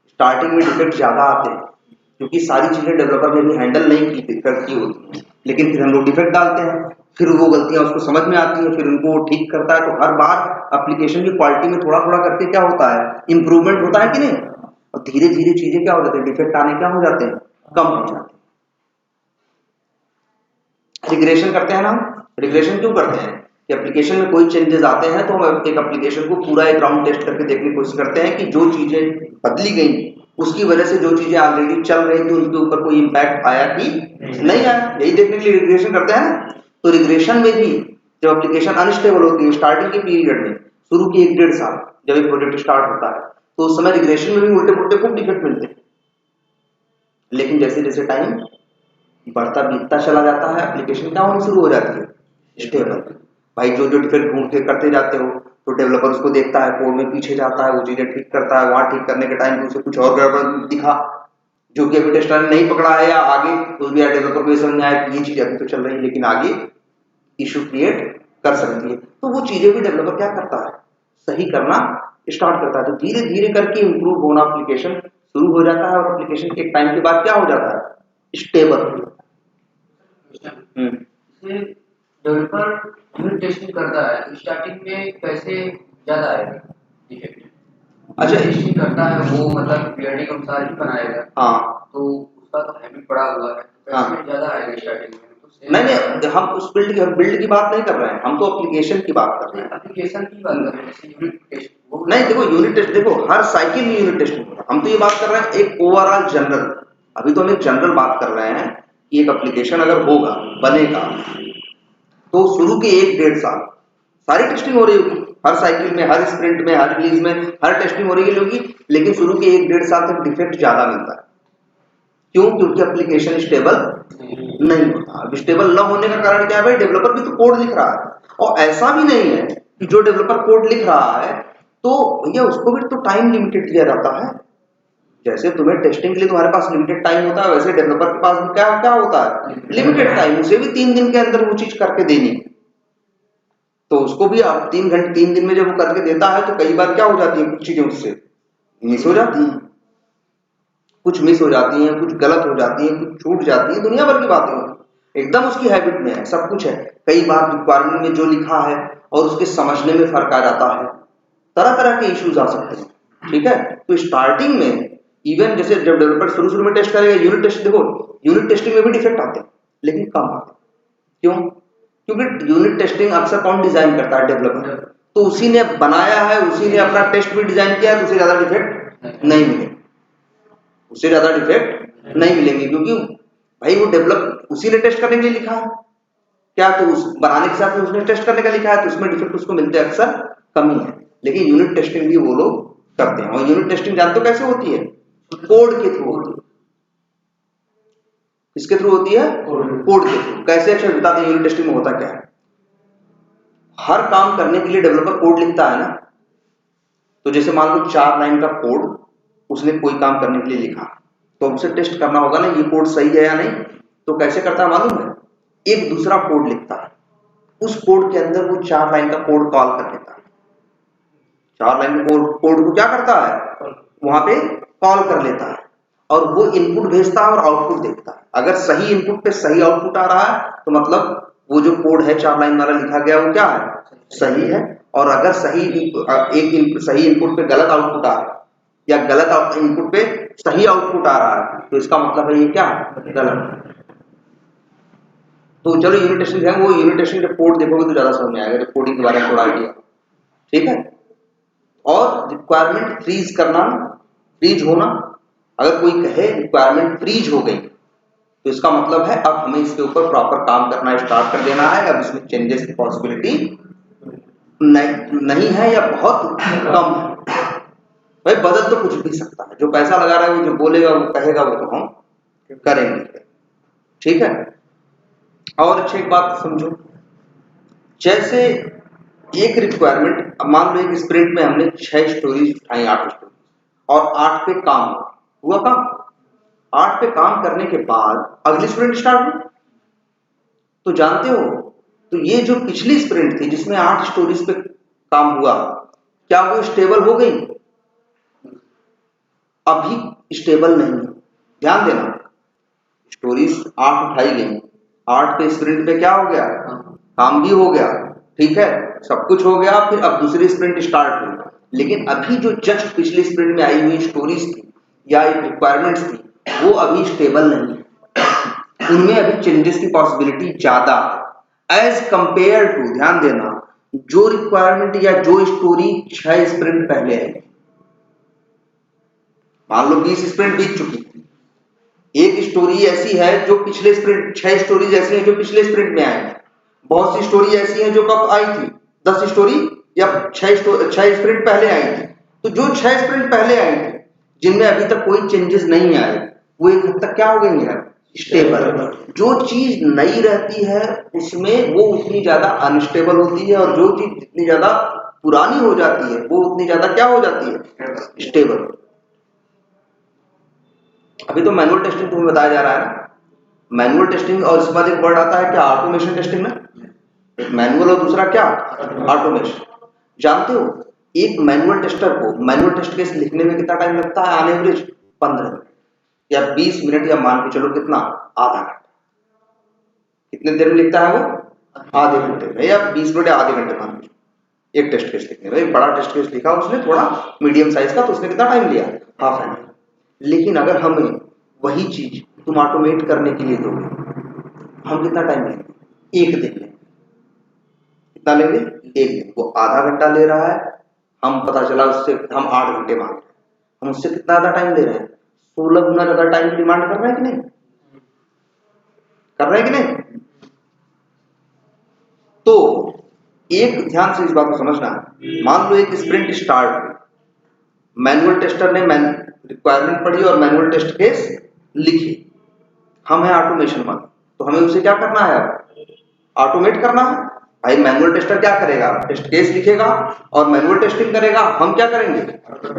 स्टार्टिंग में डिफेक्ट ज्यादा आते हैं क्योंकि सारी चीजें डेवलपर ने भी हैंडल नहीं की होती है, लेकिन फिर हम लोग डिफेक्ट डालते हैं, फिर वो गलतियां उसको समझ में आती है, फिर उनको ठीक करता है, तो हर बार एप्लीकेशन की क्वालिटी में थोड़ा थोड़ा करके क्या होता है, इंप्रूवमेंट होता है कि नहीं, और धीरे धीरे चीजें क्या हो जाती है, डिफेक्ट आने क्या हो जाते हैं, कम हो जाते हैं। रिग्रेशन करते हैं ना, रिग्रेशन क्यों करते हैं कि एप्लीकेशन में कोई चेंजेस आते हैं तो हम एक एप्लीकेशन को पूरा एक राउंड टेस्ट करके देखने की कोशिश करते हैं कि जो चीजें बदली गई उसकी वजह से जो चीजें ऑलरेडी चल रही थी उनके ऊपर कोई इंपैक्ट आया कि नहीं आया, यही देखने के लिए रिग्रेशन करते हैं ना। तो रिग्रेशन में भी जब एप्लीकेशन अनस्टेबल होती है स्टार्टिंग के पीरियड में, शुरू के 1-1.5 साल जब एक प्रोजेक्ट स्टार्ट होता है, तो उस समय रिग्रेशन में भी उल्टे पुल्टे खूब डिफेक्ट मिलते हैं, लेकिन जैसे जैसे टाइम बढ़ता बीतता चला जाता है एप्लीकेशन क्या होनी शुरू हो जाती है, स्टेबल। भाई जो जो डिफेक्ट ढूंढ के करते जाते हो तो डेवलपर उसको देखता है, कोड में पीछे जाता है, वो चीजें ठीक करता है, वहां ठीक करने के टाइम उसे कुछ और गड़बड़ दिखा जो कि अभी टेस्टर ने नहीं पकड़ा है, या आगे उस भी डेवलपर को समझ में आया कि ये चीज अभी तो चल रही है लेकिन आगे इशू क्रिएट कर सकती है, तो वो चीजें भी डेवलपर क्या करता है, सही करना स्टार्ट करता है। तो धीरे धीरे करके इंप्रूव होना एप्लीकेशन शुरू हो जाता है और एप्लीकेशन के एक टाइम के बाद क्या हो जाता है, स्टेबल हो जाता है। डेवलपर यूनिट टेस्टिंग करता है तो स्टार्टिंग में कैसे ज्यादा आएगा डिफेक्ट, अच्छा टेस्टिंग करता है वो मतलब पीआईडी के अनुसार ही बनाएगा, हाँ तो उसका तो हैबिट पड़ा हुआ है, तो हाँ, कैसे ज्यादा आएगा स्टार्टिंग में, तो नहीं हम उस बिल्ड की बात नहीं कर रहे हैं, हम तो एप्लीकेशन की बात कर रहे हैं, एप्लीकेशन की बात कर रहे हैं, जैसे यूनिट टेस्ट वो नहीं देखो यूनिट टेस्ट, देखो हर साइकिल में यूनिट टेस्टिंग होगा, हम तो ये बात कर रहे हैं एक ओवरऑल जनरल, अभी तो हम एक जनरल बात कर रहे हैं कि एक एप्लीकेशन अगर होगा बनेगा तो शुरू के 1-1.5 साल सारी टेस्टिंग हो रही होगी, हर साइकिल में, हर स्प्रिंट में, हर रिलीज में हर टेस्टिंग हो रही होगी, लेकिन शुरू के 1-1.5 साल तक डिफेक्ट ज्यादा मिलता है। क्यों, क्योंकि एप्लीकेशन स्टेबल नहीं होता। अब स्टेबल न होने का कारण क्या है, भाई डेवलपर भी तो कोड लिख रहा है, और ऐसा भी नहीं है कि जो डेवलपर कोड लिख रहा है तो भैया उसको भी तो टाइम लिमिटेड दिया जाता है, जैसे तुम्हें टेस्टिंग के लिए तुम्हारे पास लिमिटेड टाइम होता है वैसे डेवलपर के पास भी क्या क्या होता है, लिमिटेड टाइम, उसे भी 3 दिन के अंदर वो चीज करके देनी, तो उसको भी आप 3 दिन में जब वो करके देता है तो कई बार क्या हो जाती है, कुछ चीजें उससे मिस हो जाती हैं, कुछ मिस हो जाती हैं, कुछ गलत हो जाती हैं, कुछ छूट जाती है, दुनिया भर की बातें होती है, एकदम उसकी हैबिट में है, सब कुछ है, कई बार रिक्वायरमेंट में जो लिखा है और उसके समझने में फर्क आ जाता है, तरह तरह के इश्यूज आ सकते हैं। ठीक है, तो स्टार्टिंग में इवन जैसे जब डेवलपर शुरू में टेस्ट करेगा, यूनिट टेस्ट, देखो यूनिट टेस्टिंग में भी डिफेक्ट आते हैं लेकिन कम आते हैं, क्यों, क्योंकि यूनिट टेस्टिंग अक्सर कौन डिजाइन करता है, डेवलपर, तो उसी ने बनाया है, उसी ने अपना टेस्ट भी डिजाइन किया है, तो उसे ज्यादा डिफेक्ट नहीं मिलेंगे, उससे ज्यादा डिफेक्ट नहीं मिलेंगे, क्योंकि भाई वो डेवलप उसी ने टेस्ट करने के लिए लिखा है, क्या तो उस बनाने के साथ उसने टेस्ट करने का लिखा है, तो उसमें डिफेक्ट उसको मिलते हैं अक्सर कम ही है, लेकिन यूनिट टेस्टिंग भी वो लोग करते हैं। और यूनिट टेस्टिंग जानते हो कैसे होती है, कोड के थ्रू होती है, किसके थ्रू होती है, कोड के थ्रू। कैसे, अच्छा बताते हैं यूनिट टेस्टिंग में होता क्या है, हर काम करने के लिए डेवलपर कोड लिखता है ना। तो जैसे मान लो 4 लाइन का कोड उसने कोई काम करने के लिए लिखा, तो उसे टेस्ट करना होगा ना ये कोड सही है या नहीं। तो कैसे करता है मालूम है, एक दूसरा कोड लिखता है, उस कोड के अंदर वो 4 लाइन का कोड कॉल कर लेता है। 4 लाइन के कोड को क्या करता है, वहां पे कॉल कर लेता है और वो इनपुट भेजता है और आउटपुट देखता है। अगर सही इनपुट पे सही आउटपुट आ रहा है तो मतलब वो जो कोड है 4 लाइन वाला लिखा गया वो क्या है, सही है। और अगर सही इनपुट पे गलत आउटपुट आ रहा है या गलत इनपुट पे सही आउटपुट आ रहा है तो इसका मतलब है ये क्या है, गलत। तो चलो यूनिट टेस्टिंग है, वो यूनिट टेस्टिंग जब कोड देखोगे तो ज्यादा समझ में आएगा, जब कोडिंग के बारे में थोड़ा आइडिया, ठीक है। और रिक्वायरमेंट फ्रीज करना, फ्रीज होना, अगर कोई कहे रिक्वायरमेंट फ्रीज हो गई तो इसका मतलब है अब हमें इसके ऊपर प्रॉपर काम करना स्टार्ट कर देना है, अब इसमें चेंजेस की पॉसिबिलिटी नहीं है या बहुत कम है। भाई बदल तो कुछ भी सकता है, जो पैसा लगा रहा है वो जो बोलेगा वो कहेगा वो तो हम करेंगे, ठीक है। और अच्छी एक बात समझो, जैसे एक रिक्वायरमेंट, मान लो एक स्प्रिंट में हमने 6 स्टोरीज उठाई, 8 स्टोरीज, और 8 पे काम हुआ काम। 8 पे काम करने के बाद अगली स्प्रिंट स्टार्ट हुई, तो जानते हो तो ये जो पिछली स्प्रिंट थी जिसमें 8 स्टोरीज पे काम हुआ, क्या वो स्टेबल हो गई? अभी स्टेबल नहीं। ध्यान देना, स्टोरीज 8 उठाई गई, 8 पे स्प्रिंट पे क्या हो गया, काम भी हो गया, ठीक है, सब कुछ हो गया। फिर अब दूसरी स्प्रिंट स्टार्ट हुई, लेकिन अभी जो जस्ट पिछली स्प्रिंट में आई हुई स्टोरीज थी या रिक्वायरमेंट्स थी वो अभी स्टेबल नहीं, उनमें अभी चेंजेस की पॉसिबिलिटी ज्यादा है एज कंपेयर टू, ध्यान देना, जो रिक्वायरमेंट या जो स्टोरी 6 स्प्रिंट पहले आई। मान लो 20 स्प्रिंट बीत चुकी, एक स्टोरी ऐसी है जो पिछले स्प्रिंट, 6 स्टोरीज ऐसी हैं जो पिछले स्प्रिंट में आई, बहुत सी स्टोरी ऐसी हैं जो कब आई थी, 10 स्टोरी या 6 स्प्रिंट पहले आई थी। तो जो 6 स्प्रिंट पहले आई थी जिनमें अभी तक कोई चेंजेस नहीं आए, वो एक हद तक क्या हो गई है, स्टेबल। जो चीज नई रहती है उसमें वो उतनी ज्यादा अनस्टेबल होती है, और जो चीज जितनी ज्यादा पुरानी हो जाती है वो उतनी ज्यादा क्या हो जाती है, स्टेबल। अभी तो मैनुअल टेस्टिंग तुम्हें बताया जा रहा है ना, मैनुअल टेस्टिंग, और इसके बाद एक वर्ड आता है क्या, ऑटोमेशन टेस्टिंग ना। एक मैनुअल और दूसरा क्या, ऑटोमेशन। जानते हो एक मैनुअल टेस्टर को मैनुअल टेस्ट केस लिखने में कितना टाइम लगता है, ऑन एवरेज 15 मिनट या 20 मिनट, या मान के चलो कितना, आधा घंटा। कितने देर में लिखता है वो, आधे घंटे में, या 20 मिनट या आधे घंटे मान के एक टेस्ट केस लिखने में। एक बड़ा टेस्ट केस लिखा उसने, थोड़ा मीडियम साइज का, तो उसने कितना टाइम लिया, हाफ एन आवर। लेकिन अगर हमें वही चीज तुम ऑटोमेट करने के लिए दोगे, हम कितना टाइम लेंगे, एक दिन लेंगे। कितना लेंगे, एक दिन। वो आधा घंटा ले रहा है, हम पता चला उससे हम 8 घंटे मांग रहे हैं, हम उससे कितना ज्यादा टाइम ले रहे हैं, 16 गुना ज्यादा टाइम की डिमांड कर रहे हैं कि नहीं, कर रहे हैं कि नहीं। तो एक ध्यान से इस बात को समझना, मान लो एक स्प्रिंट स्टार्ट, मैनुअल टेस्टर ने रिक्वायरमेंट पढ़ी और मैनुअल टेस्ट केस लिखी, हम है ऑटोमेशन वाले, तो हमें उसे क्या करना है, ऑटोमेट करना है। भाई मैनुअल टेस्टर क्या करेगा, टेस्ट केस लिखेगा और मैनुअल टेस्टिंग करेगा, हम क्या करेंगे,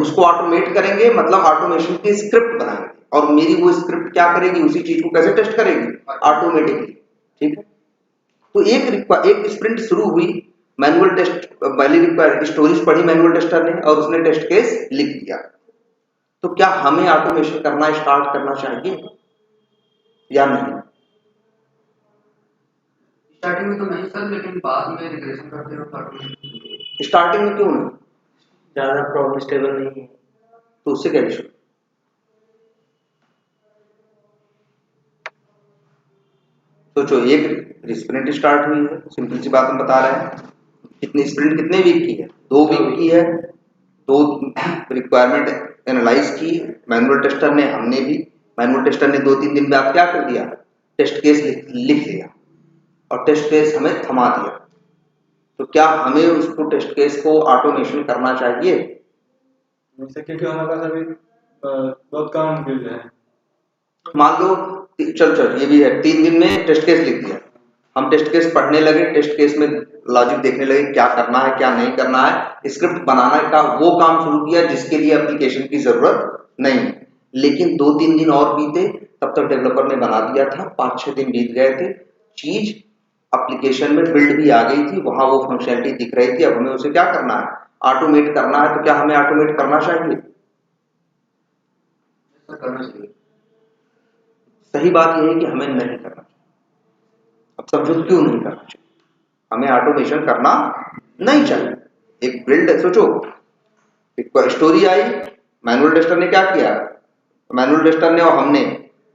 उसको ऑटोमेट करेंगे, मतलब ऑटोमेशन की स्क्रिप्ट बनाएंगे, और मेरी वो स्क्रिप्ट क्या करेगी, उसी चीज को कैसे टेस्ट करेगी, ऑटोमेटिकली, ठीक है। तो एक स्प्रिंट शुरू हुई, मैनुअल टेस्ट पहली स्टोरीज पढ़ी मैनुअल टेस्टर ने और उसने टेस्ट केस लिख दिया, तो क्या हमें ऑटोमेशन करना स्टार्ट करना चाहिए या नहीं? स्टार्टिंग में तो नहीं सर, लेकिन बाद में रिग्रेशन करते हो। स्टार्टिंग में क्यों नहीं, ज्यादा प्रॉब्लम स्टेबल नहीं है तो उससे क्या इशू। सोचो एक स्प्रिंट स्टार्ट हुई है, सिंपल सी बात हम बता रहे हैं, कितनी स्प्रिंट कितने वीक की है, 2 वीक की है, 2 रिक्वायरमेंट एनालाइज की मैनुअल टेस्टर ने, हमने भी, मैनुअल टेस्टर ने 2-3 दिन बाद क्या कर दिया, टेस्ट केस लिख लिया और टेस्ट केस हमें थमा दिया। तो क्या हमें उसको टेस्ट केस को ऑटोमेशन करना चाहिए? क्योंकि हमारे पास अभी बहुत कम बिल है। मान लो चल ये भी है, 3 दिन में टेस्ट केस लिख दिया, हम टेस्ट केस पढ़ने लगे, टेस्ट केस में लॉजिक देखने लगे, क्या करना है क्या नहीं करना है, स्क्रिप्ट बनाने का वो काम शुरू किया जिसके लिए एप्लीकेशन की जरूरत नहीं। लेकिन 2-3 दिन और बीते, तब तक डेवलपर ने बना दिया था, 5-6 दिन बीत गए थे, चीज एप्लीकेशन में बिल्ड भी आ गई थी, वहां वो फंक्शनैलिटी दिख रही थी। अब हमें उसे क्या करना है, ऑटोमेट करना है। तो क्या हमें ऑटोमेट करना चाहिए? करना चाहिए। सही बात यह है कि हमें नहीं करना चाहिए। अब समझो क्यों नहीं करना चाहिए। हमें ऑटोमेशन करना नहीं चाहिए। एक बिल्ड सोचो, एक स्टोरी आई, मैनुअल टेस्टर ने क्या किया, मैनुअल टेस्टर ने और हमने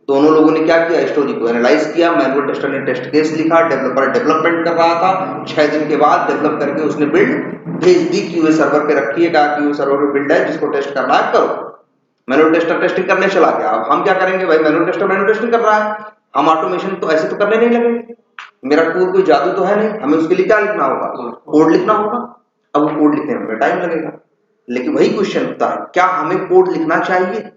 दोनों लोगों ने क्या किया, स्टोरी को एनालाइज किया। मैनुअल टेस्टर ने टेस्ट केस लिखा, डेवलपर डेवलपमेंट कर रहा था, 6 दिन के बाद डेवलप करके उसने बिल्ड भेज दी, क्यूए सर्वर पे रखी है, कहा क्यूए सर्वर पे बिल्ड है, जिसको टेस्ट करना है करो। मैनुअल टेस्टर टेस्टिंग करने चला गया। अब हम क्या करेंगे भाई, मैनुअल टेस्टर मैनुअल टेस्टिंग कर रहा है, हम ऑटोमेशन तो ऐसे तो करने नहीं लगेंगे। मेरा कोई जादू तो है नहीं, हमें उसके लिए क्या लिखना होगा, कोड लिखना होगा। अब वो कोड लिखने में टाइम लगेगा। लेकिन वही क्वेश्चन होता है, क्या हमें कोड लिखना चाहिए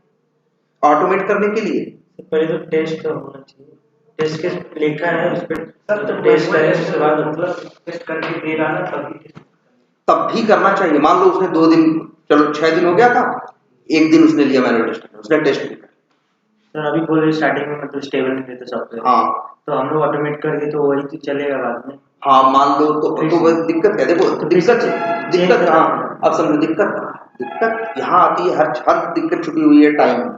ऑटोमेट करने के लिए? पहले तो टेस्ट होना चाहिए, टेस्ट केस लिखा है उस पर तो टेस्ट करें, उसके बाद मतलब टेस्ट करके दे रहा है तब भी करना चाहिए। मान लो उसने 2 दिन, चलो 6 दिन हो गया था, 1 दिन उसने लिया मैनुअल टेस्ट, उसने टेस्ट लिखा। तो अभी बोल रहे स्टार्टिंग में मतलब स्टेबल नहीं रहता सॉफ्टवेयर, हाँ तो हम लोग ऑटोमेट कर दे तो वही तो चलेगा बाद में। हाँ मान लो तो वो दिक्कत है, देखो दिक्कत हाँ, अब समझो दिक्कत यहाँ आती है, हर दिक्कत छुपी हुई है टाइम।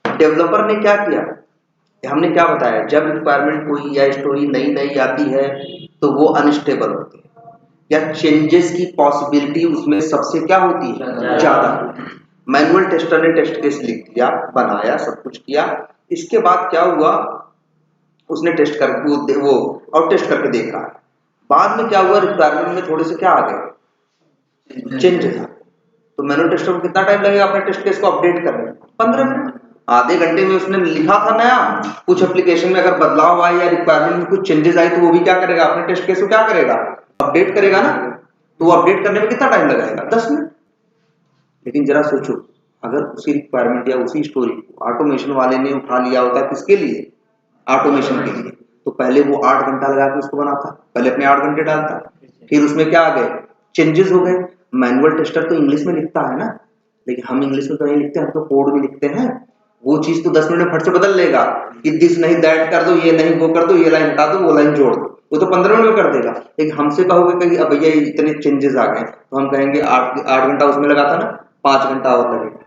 डेवलपर ने क्या किया, हमने क्या बताया, जब रिक्वायरमेंट कोई या स्टोरी नई आती है तो वो अनस्टेबल होती है, या चेंजेस की पॉसिबिलिटी उसमें सबसे क्या होती है, ज्यादा। मैनुअल टेस्टर ने टेस्ट केस लिख दिया, बनाया, सब कुछ किया, इसके बाद क्या हुआ, उसने टेस्ट करके वो और टेस्ट करके देखा। बाद में क्या हुआ, रिक्वायरमेंट में थोड़े से क्या आ गए, चेंजेस। तो मैनुअल टेस्टर को कितना टाइम लगेगा अपने टेस्ट केस को अपडेट करने में? 15 मिनट। आधे घंटे में उसने लिखा था नया, कुछ एप्लीकेशन में अगर बदलाव आए या रिक्वायरमेंट में कुछ चेंजेस आए तो वो भी क्या करेगा, अपने टेस्ट केस को क्या करेगा, अपडेट करेगा ना। तो वो अपडेट करने में कितना टाइम लगाएगा, 10 मिनट। लेकिन जरा सोचो, अगर उसी रिक्वायरमेंट या उसी स्टोरी को ऑटोमेशन वाले ने उठा लिया होता, किसके लिए, ऑटोमेशन के लिए, तो पहले वो 8 घंटा लगा के उसको बनाता, पहले अपने 8 घंटे डालता, फिर उसमें क्या आ गए, चेंजेस हो गए। मैनुअल टेस्टर तो इंग्लिश में लिखता है ना, लेकिन हम इंग्लिश में तो नहीं लिखते, हम तो कोड में लिखते हैं। वो चीज तो 10 मिनट में फट से बदल लेगा कि दिस नहीं दैट कर दो, ये नहीं वो कर दो, ये लाइन हटा दो, वो लाइन जोड़ दो, वो तो 15 मिनट में कर देगा। लेकिन हमसे कहोगे कि अब भैया इतने चेंजेस आ गए, तो हम कहेंगे 8 घंटा उसमें लगा था ना, 5 घंटा और लगेगा।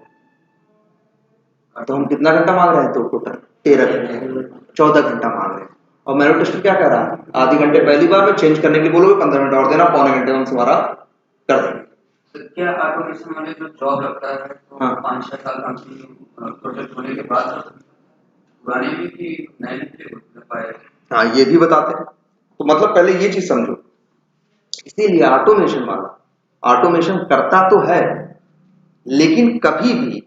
तो हम कितना घंटा मांग रहे हैं, तो टोटल 13 घंटे, 14 घंटा मांग रहे हैं। और मैनुअल टेस्टर क्या कह रहा है, आधे घंटे पहली बार में चेंज करने के लिए बोलोगे 15 मिनट और देना, पौने घंटे में तुम्हारा कर देंगे। क्या ऑटोमेशन वाले जो जॉब लगता है तो 5-6 साल प्रोजेक्ट होने के बाद पुराने भी कि नए भी हो पाए? हाँ ये भी बताते हैं। तो मतलब पहले ये चीज समझो, इसीलिए ऑटोमेशन वाला ऑटोमेशन करता तो है, लेकिन कभी भी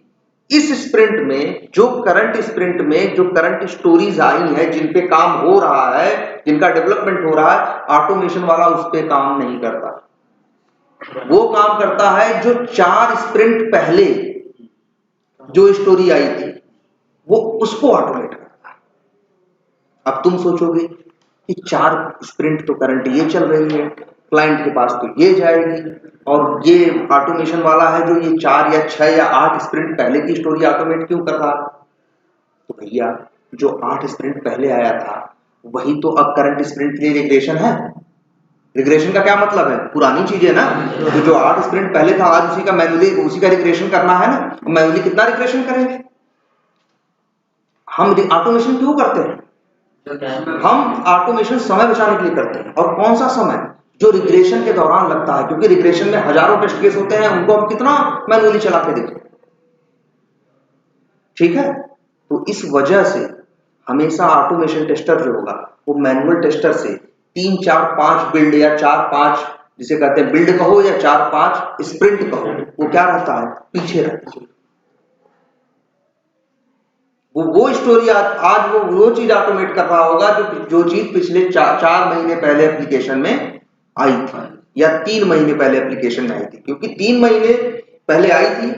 इस स्प्रिंट में, जो करंट स्प्रिंट में जो करंट स्टोरीज आई हैं, जिन पे काम हो रहा है, जिनका डेवलपमेंट हो रहा है, ऑटोमेशन वाला उस पे काम नहीं करता। वो काम करता है जो 4 स्प्रिंट पहले जो स्टोरी आई थी, वो उसको ऑटोमेट करता है। अब तुम सोचोगे कि 4 स्प्रिंट तो करंट ये चल रही है, क्लाइंट के पास तो ये जाएगी, और ये ऑटोमेशन वाला है जो ये 4 या 6 या 8 स्प्रिंट पहले की स्टोरी ऑटोमेट क्यों कर रहा है? तो भैया जो 8 स्प्रिंट पहले आया था वही तो अब करंट स्प्रिंट के लिए रिग्रेशन है। रिग्रेशन का क्या मतलब है, पुरानी चीज है ना, तो जो 8 स्प्रिंट पहले था आज उसी का मैन्युअली उसी का रिग्रेशन करना है ना। मैन्युअली कितना रिग्रेशन करेंगे? हम ऑटोमेशन क्यों करते हैं? हम ऑटोमेशन समय बचाने के लिए करते हैं। और कौन सा समय? जो रिग्रेशन के दौरान लगता है, क्योंकि रिग्रेशन में हजारों टेस्ट केस होते हैं, उनको हम कितना मैन्युअली चला के देखें। ठीक है, तो इस वजह से हमेशा ऑटोमेशन टेस्टर जो होगा वो मैनुअल टेस्टर से 3, 4, 5 बिल्ड या 4, 5 जिसे कहते हैं बिल्ड कहो या 4, 5 स्प्रिंट कहो, वो क्या रहता है, पीछे रहता है। वो स्टोरी आज वो चीज ऑटोमेट कर रहा होगा जो चीज पिछले 4 महीने पहले एप्लीकेशन में आई थी, या 3 महीने पहले एप्लीकेशन में आई थी। क्योंकि 3 महीने पहले आई थी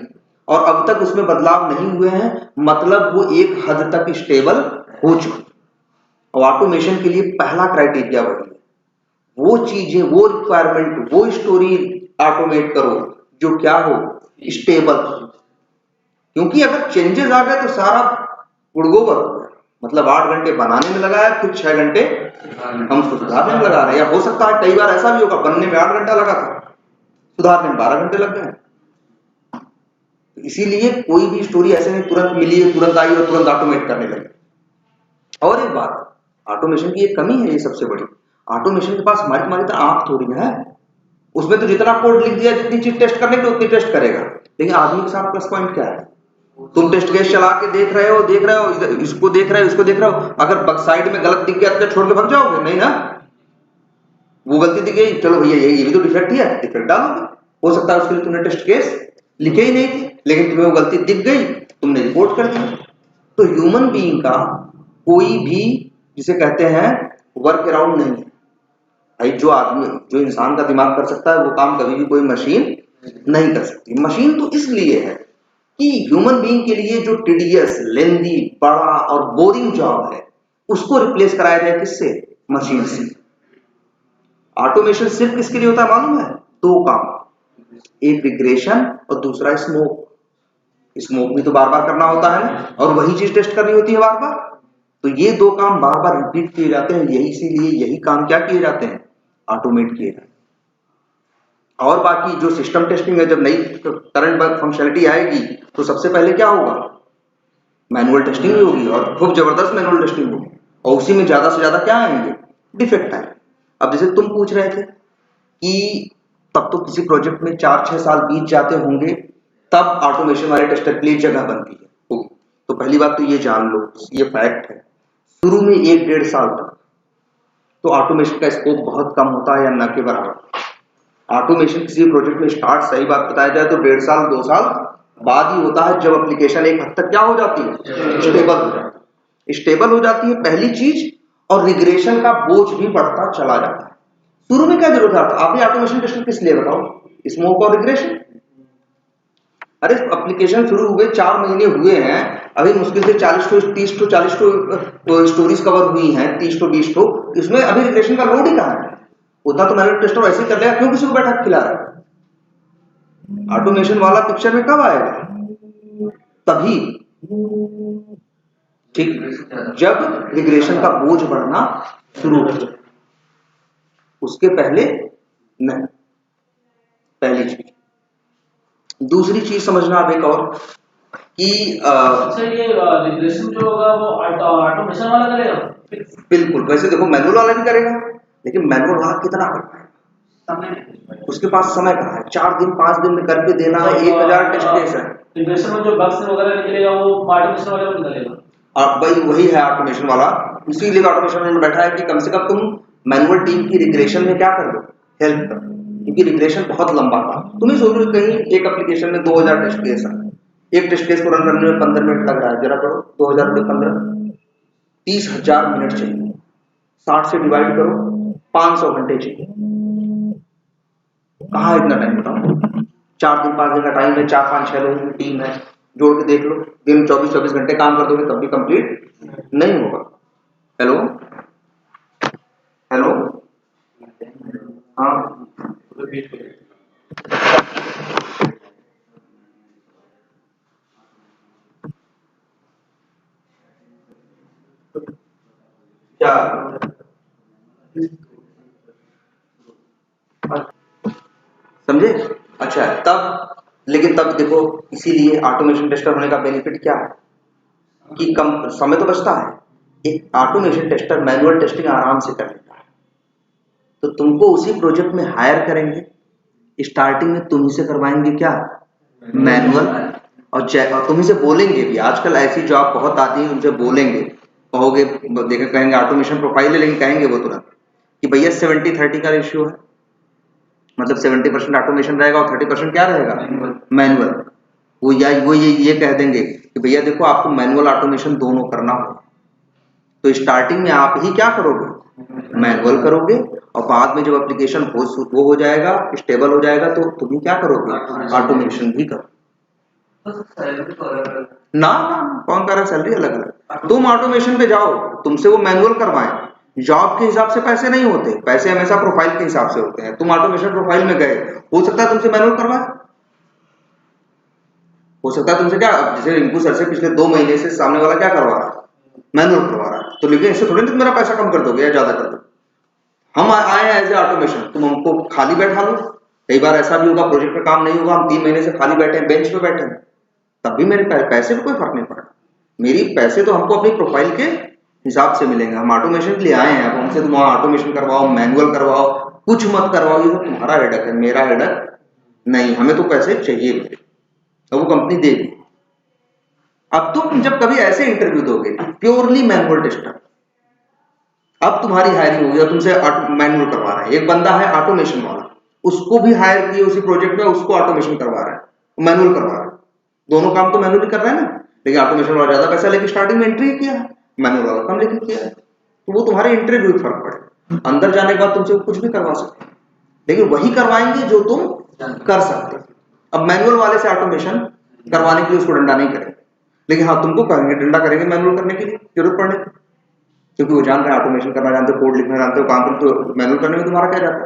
और अब तक उसमें बदलाव नहीं हुए हैं, मतलब वो एक हद तक स्टेबल हो चुकी। और ऑटोमेशन के लिए पहला क्राइटेरिया वही है, वो चीजें, वो रिक्वायरमेंट, वो स्टोरी ऑटोमेट करो जो क्या हो, स्टेबल। क्योंकि अगर चेंजेस आ गए तो सारा गुड़गोबर हो गया। मतलब 8 घंटे बनाने में लगाया, फिर 6 घंटे हम उसको सुधारने में लगा रहे हैं। या हो सकता है कई बार ऐसा भी होगा, बनने में 8 घंटा लगा था, सुधारने में 12 घंटे लग गए। इसीलिए कोई भी स्टोरी ऐसे नहीं तुरंत मिली है, तुरंत आई और तुरंत ऑटोमेट करने लगे। और एक बात, ऑटोमेशन की एक कमी है ये सबसे बड़ी, ऑटोमेशन के पास हमारी तरह आंख थोड़ी ना है। उसमें तो जितना कोड लिख दिया, जितनी चीज टेस्ट करने की उतनी टेस्ट करेगा। लेकिन आदमी के साथ प्लस पॉइंट क्या है, तुम टेस्ट केस चला के देख रहे हो, इसको देख रहे हो, इसको देख रहे हो, अगर बग साइड में गलत दिख गया तो छोड़ के भाग जाओगे? नहीं ना, वो गलती दिख गई, चलो भैया ये भी तो डिफेक्ट ही है, डिफेक्ट डालोगे। हो सकता है उसके लिए तुमने टेस्ट केस लिखे ही नहीं थे, लेकिन तुम्हें वो गलती दिख गई, तुमने रिपोर्ट कर दी। तो ह्यूमन बीइंग का कोई भी, जिसे कहते हैं, वर्क अराउंड नहीं है भाई। जो इंसान का दिमाग कर सकता है वो काम कभी भी कोई मशीन नहीं कर सकती। मशीन तो इसलिए है कि ह्यूमन बीइंग के लिए जो टीडियस, लेंदी, बड़ा और बोरिंग जॉब है उसको रिप्लेस कराया जाए किससे? मशीन से। ऑटोमेशन सिर्फ किसके लिए होता है मालूम है? 2 काम, एक रिग्रेशन और दूसरा स्मोक। स्मोक भी तो बार बार करना होता है ना, और वही चीज टेस्ट करनी होती है बार बार। तो ये 2 काम बार बार रिपीट किए जाते हैं, यही इसीलिए यही काम क्या किए जाते हैं? ऑटोमेट किए जाते हैं। और बाकी जो सिस्टम टेस्टिंग है, जब नई करंट फंक्शनलिटी आएगी तो सबसे पहले क्या होगा? मैनुअल टेस्टिंग भी होगी, और खूब जबरदस्त मैनुअल टेस्टिंग होगी, और उसी में ज्यादा से ज्यादा क्या आएंगे? डिफेक्ट आएंगे। अब जैसे तुम पूछ रहे थे कि तब तो किसी प्रोजेक्ट में 4-6 साल बीत जाते होंगे, तब ऑटोमेशन वाले टेस्टर के लिए जगह बनती है। तो पहली बात तो ये जान लो, ये फैक्ट है, शुरू में 1-1.5 साल तक तो ऑटोमेशन का स्कोप बहुत कम होता है या न के बराबर। ऑटोमेशन किसी प्रोजेक्ट में स्टार्ट, सही बात बताया जाए तो 1.5 साल 2 साल बाद ही होता है, जब एप्लीकेशन एक हद तक क्या हो जाती है? स्टेबल हो जाती है। स्टेबल हो जाती है पहली चीज, और रिग्रेशन का बोझ भी बढ़ता चला जाता है। शुरू में क्या जरूरत है? आपने ऑटोमेशन टेस्टर किस लिए बताओ? स्मोक और रिग्रेशन। अरे एप्लीकेशन शुरू हुए 4 महीने हुए हैं, अभी मुश्किल से 30 to 40 स्टोरीज कवर हुई हैं, 30 to 20 तो इसमें अभी रिग्रेशन का लोड ही कहां है? उतना तो मैनुअल टेस्टर ऐसे ही कर लेगा, क्यों किसी को बैठा के खिला रहा है? ऑटोमेशन वाला पिक्चर में कब आएगा? तभी, ठीक, जब रिग्रेशन का बोझ बढ़ना शुरू हो जाए, उसके पहले नहीं। पहली चीज। दूसरी चीज समझना अब एक और कि ये रिग्रेशन जो होगा वो ऑटोमेशन वाला करेगा? बिल्कुल। वैसे देखो मैनुअल वाला भी करेगा, लेकिन मैनुअल वाला कितना कर पाएगा? उसके पास समय कहाँ है? 4 दिन 5 दिन में करके देना है, 1000 टेस्ट केस है। रिग्रेशन में जो बग्स वगैरह निकलेगा वो ऑटोमेशन वाला में निकलेगा। और वही है ऑटोमेशन वाला, इसीलिए ऑटोमेशन में बैठा है कि कम से कम तुम मैनुअल टीम की रिग्रेशन में क्या कर दो? हेल्प कर। क्योंकि रिग्रेशन बहुत लंबा था। तुम ही सोच लो कहीं एक एप्लीकेशन में 2000 टेस्ट केस है, एक टेस्ट केस को रन करने में 15 मिनट लग रहा है। जरा करो 2000 × 15, 30,000 मिनट चाहिए। 60 से डिवाइड करो, 500 घंटे चाहिए। कहाँ इतना टाइम बताओ? 4 दिन 5 दिन का टाइम है, 4-5-6 लोगों की टीम है, जोड़ के देख लो, दिन 24-24 घंटे काम कर दोगे तब भी कंप्लीट नहीं होगा। हेलो हेलो, हाँ क्या समझे? अच्छा, तब लेकिन तब देखो, इसीलिए ऑटोमेशन टेस्टर होने का बेनिफिट क्या है कि कम समय तो बचता है। एक ऑटोमेशन टेस्टर मैनुअल टेस्टिंग आराम से कर लेता है। तो तुमको उसी प्रोजेक्ट में हायर करेंगे, स्टार्टिंग में तुम ही से करवाएंगे क्या? मैनुअल, और तुम ही से बोलेंगे भी। आजकल ऐसी जॉब बहुत आती है, तुमसे बोलेंगे, कहोगे, देखा कहेंगे ऑटोमेशन प्रोफाइल है, लेकिन कहेंगे वो तुरंत कि भैया 70-30 का रेशियो है। मतलब 70% ऑटोमेशन रहेगा और 30% क्या रहेगा? मैनुअल। वो ये कह देंगे कि भैया देखो आपको मैनुअल ऑटोमेशन दोनों करना होगा। तो स्टार्टिंग में आप ही क्या करोगे? मैनुअल करोगे, और बाद में जब एप्लीकेशन वो हो जाएगा, स्टेबल हो जाएगा, तो तुम ही क्या करोगे? ऑटोमेशन भी करो। सैलरी तो अलग अलग ना ना, कौन कह रहा है सैलरी अलग अलग? तुम ऑटोमेशन पे जाओ, तुमसे वो मैनुअल करवाएं। जॉब के हिसाब से पैसे नहीं होते, पैसे हमेशा प्रोफाइल के हिसाब से होते हैं। तुम ऑटोमेशन प्रोफाइल में गए, हो सकता है तुमसे मैनुअल करवाए, हो सकता है तुमसे क्या, जैसे रिंकू सर से पिछले 2 महीने से सामने वाला क्या करवा रहा है, मैनुअल करवा रहा है, तो लेकिन इससे थोड़ी ना मेरा पैसा कम कर दोगे या ज्यादा कर दोगे। हम आए हैं एज ए ऑटोमेशन, तुम हमको खाली बैठा लो। कई बार ऐसा भी होगा प्रोजेक्ट में काम नहीं होगा, हम 3 महीने से खाली बैठे हैं, बेंच पे बैठे हैं, तब भी मेरे पैसे पे कोई फर्क नहीं पड़ा। मेरी पैसे तो हमको अपनी प्रोफाइल के हिसाब से मिलेंगे। हम ऑटोमेशन के लिए आए हैं, अब हमसे तुम ऑटोमेशन करवाओ, मैनुअल करवाओ, कुछ मत करवाओ, ये तो तुम्हारा हेडक है, मेरा हेडक नहीं। हमें तो पैसे चाहिए तो वो कंपनी देगी। अब तुम जब कभी ऐसे इंटरव्यू दोगे प्योरली मैनुअल टेस्टर, अब तुम्हारी हायरिंग होगी, तुमसे मैनुअल करवा रहा है। एक बंदा है ऑटोमेशन वाला, उसको भी हायर किए उसी प्रोजेक्ट में, उसको ऑटोमेशन करवा रहा है, मैनुअल करवा रहा है। दोनों काम तो मैनुअली कर रहा है ना, लेकिन ऑटोमेशन वाला ज्यादा पैसा लेके स्टार्टिंग में एंट्री किया है, मैनुअल वाला कम लेके किया है। तो वो तुम्हारे इंटरव्यू में फर्क पड़े। अंदर जाने के बाद तुमसे कुछ भी करवा सकते, लेकिन वही करवाएंगे जो तुम कर सकते। अब मैनुअल वाले से ऑटोमेशन करवाने के लिए उसको डंडा नहीं करेंगे, लेकिन हाँ तुमको कहेंगे, डंडा करेंगे मैनुअल करने के लिए जरूरत पड़ने, क्योंकि वो जान रहे हैं ऑटोमेशन करना जानते हो, कोड लिखना जानते हो, काम करते हो, मैनुअल करने में तुम्हारा क्या जाता है।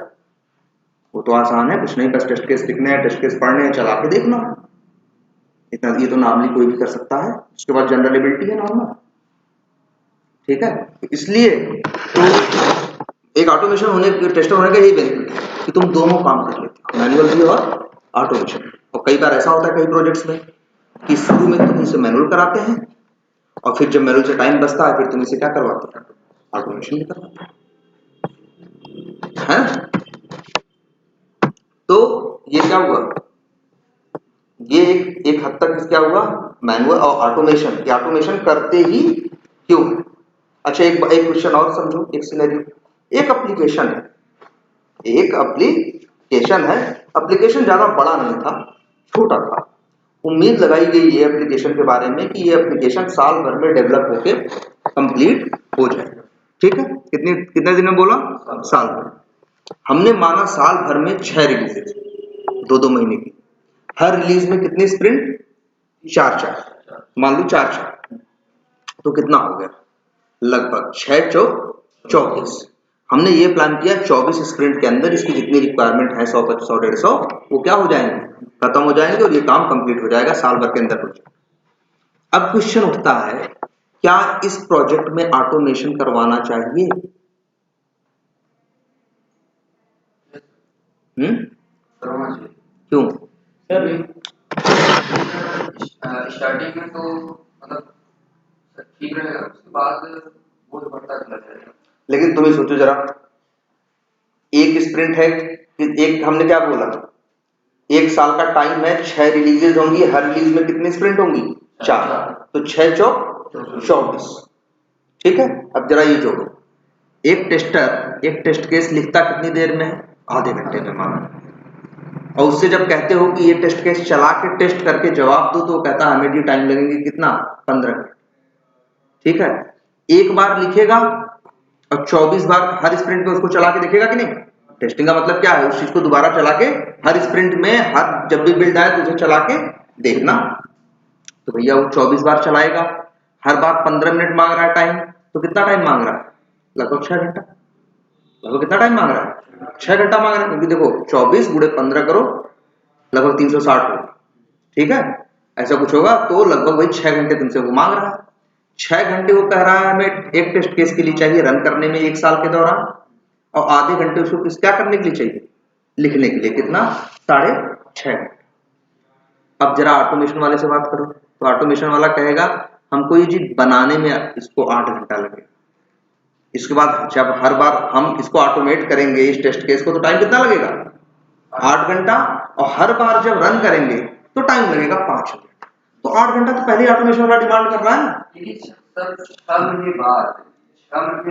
वो तो आसान है, कुछ नहीं, बस टेस्ट केस लिखने हैं, टेस्ट केस पढ़ने हैं, चला के देखना, इतना। ये तो नॉर्मली कोई भी कर सकता है। उसके बाद जनरलेबिलिटी है नॉर्मल, ठीक है। इसलिए तो एक ऑटोमेशन होने, टेस्टर होने का यही बेनिफिट है कि तुम दोनों काम कर लेते हो, मैनुअल भी और ऑटोमेशन। और कई बार ऐसा होता है कई प्रोजेक्ट्स में कि शुरू में तुम इसे मैनुअल कराते हैं, और फिर जब मैनुअल से टाइम बचता है, फिर तुम इसे क्या करवाते हैं, ऑटोमेशन भी करवाते हैं। तो ये क्या हुआ, ये एक हद तक क्या हुआ, मैनुअल और ऑटोमेशन। ये ऑटोमेशन करते ही क्यों। अच्छा एक क्वेश्चन और समझो, एक सिनेरियो। एक एप्लीकेशन है, एक एप्लीकेशन है, एप्लीकेशन ज्यादा बड़ा नहीं था, छोटा था। उम्मीद लगाई गई ये एप्लीकेशन के बारे में कि ये एप्लीकेशन साल भर में डेवलप होके कंप्लीट हो जाएगा, ठीक है। कितने दिन में बोला, साल भर। हमने माना साल भर में 6 रिलीजेस, 2-2 महीने की। हर रिलीज में कितनी स्प्रिंट, 4-4, मान लो 4-4, तो कितना हो गया, लगभग 6-4-24। हमने ये प्लान किया 24 स्प्रिंट के अंदर इसकी जितनी रिक्वायरमेंट है 100-150 वो क्या हो जाएंगे, खत्म हो जाएंगे, और ये काम कंप्लीट हो जाएगा साल भर के अंदर हो जाएगा। अब क्वेश्चन उठता है, क्या इस प्रोजेक्ट में ऑटोमेशन करवाना चाहिए? करवाना चाहिए। क्यों? स्टार्टिंग में तो मतलब ठीक रहेगा, उसके बाद वो बढ़ता चला जाएगा। लेकिन तुम्हें सोचो जरा, एक स्प्रिंट है, एक हमने क्या बोला, 1 साल का टाइम है, 6 रिलीजेज होंगी, हर रिलीज में कितनी स्प्रिंट होंगी, 4, तो 6-4-24, ठीक है। अब जरा ये जोड़ो, एक टेस्टर एक टेस्ट केस लिखता कितनी देर में, आधे घंटे में माना, और उससे जब कहते हो कि ये टेस्ट केस चला के टेस्ट करके जवाब दो, तो कहता है हमें भी टाइम लगेंगे कितना, 15 मिनट, ठीक है। एक बार लिखेगा और 24 बार हर स्प्रिंट में उसको चला के देखेगा कि नहीं। टेस्टिंग का मतलब क्या है, उस चीज को दोबारा चला के हर स्प्रिंट में, हर जब भी बिल्ड आए तो उसे चला के देखना। तो भैया वो 24 बार चलाएगा, हर बार 15 मिनट मांग रहा है टाइम, तो कितना टाइम मांग रहा है, लगभग 6 घंटा। लगभग कितना टाइम मांग रहा है, 6 घंटा मांग रहा है, क्योंकि देखो 24 गुणे 15 करो, लगभग 360 होगा, ठीक है, ऐसा कुछ होगा। तो लगभग वही 6 घंटे तुमसे वो मांग रहा है। 6 घंटे वो कह रहा है हमें एक टेस्ट केस के लिए चाहिए रन करने में 1 साल के दौरान, और आधे घंटे उसको क्या करने के लिए चाहिए, लिखने के लिए, कितना, 6.5 घंटे। अब जरा ऑटोमेशन वाले से बात करो, तो ऑटोमेशन वाला कहेगा हमको ये चीज बनाने में इसको 8 घंटा लगेगा। इसके बाद जब हर बार हम इसको ऑटोमेट करेंगे इस टेस्ट केस को, तो टाइम कितना लगेगा, 8 घंटा, और हर बार जब रन करेंगे तो टाइम लगेगा 5 घंटे। तो 8 घंटा तो पहले ऑटोमेशन वाला डिमांड कर रहा है ना। सर 6 महीने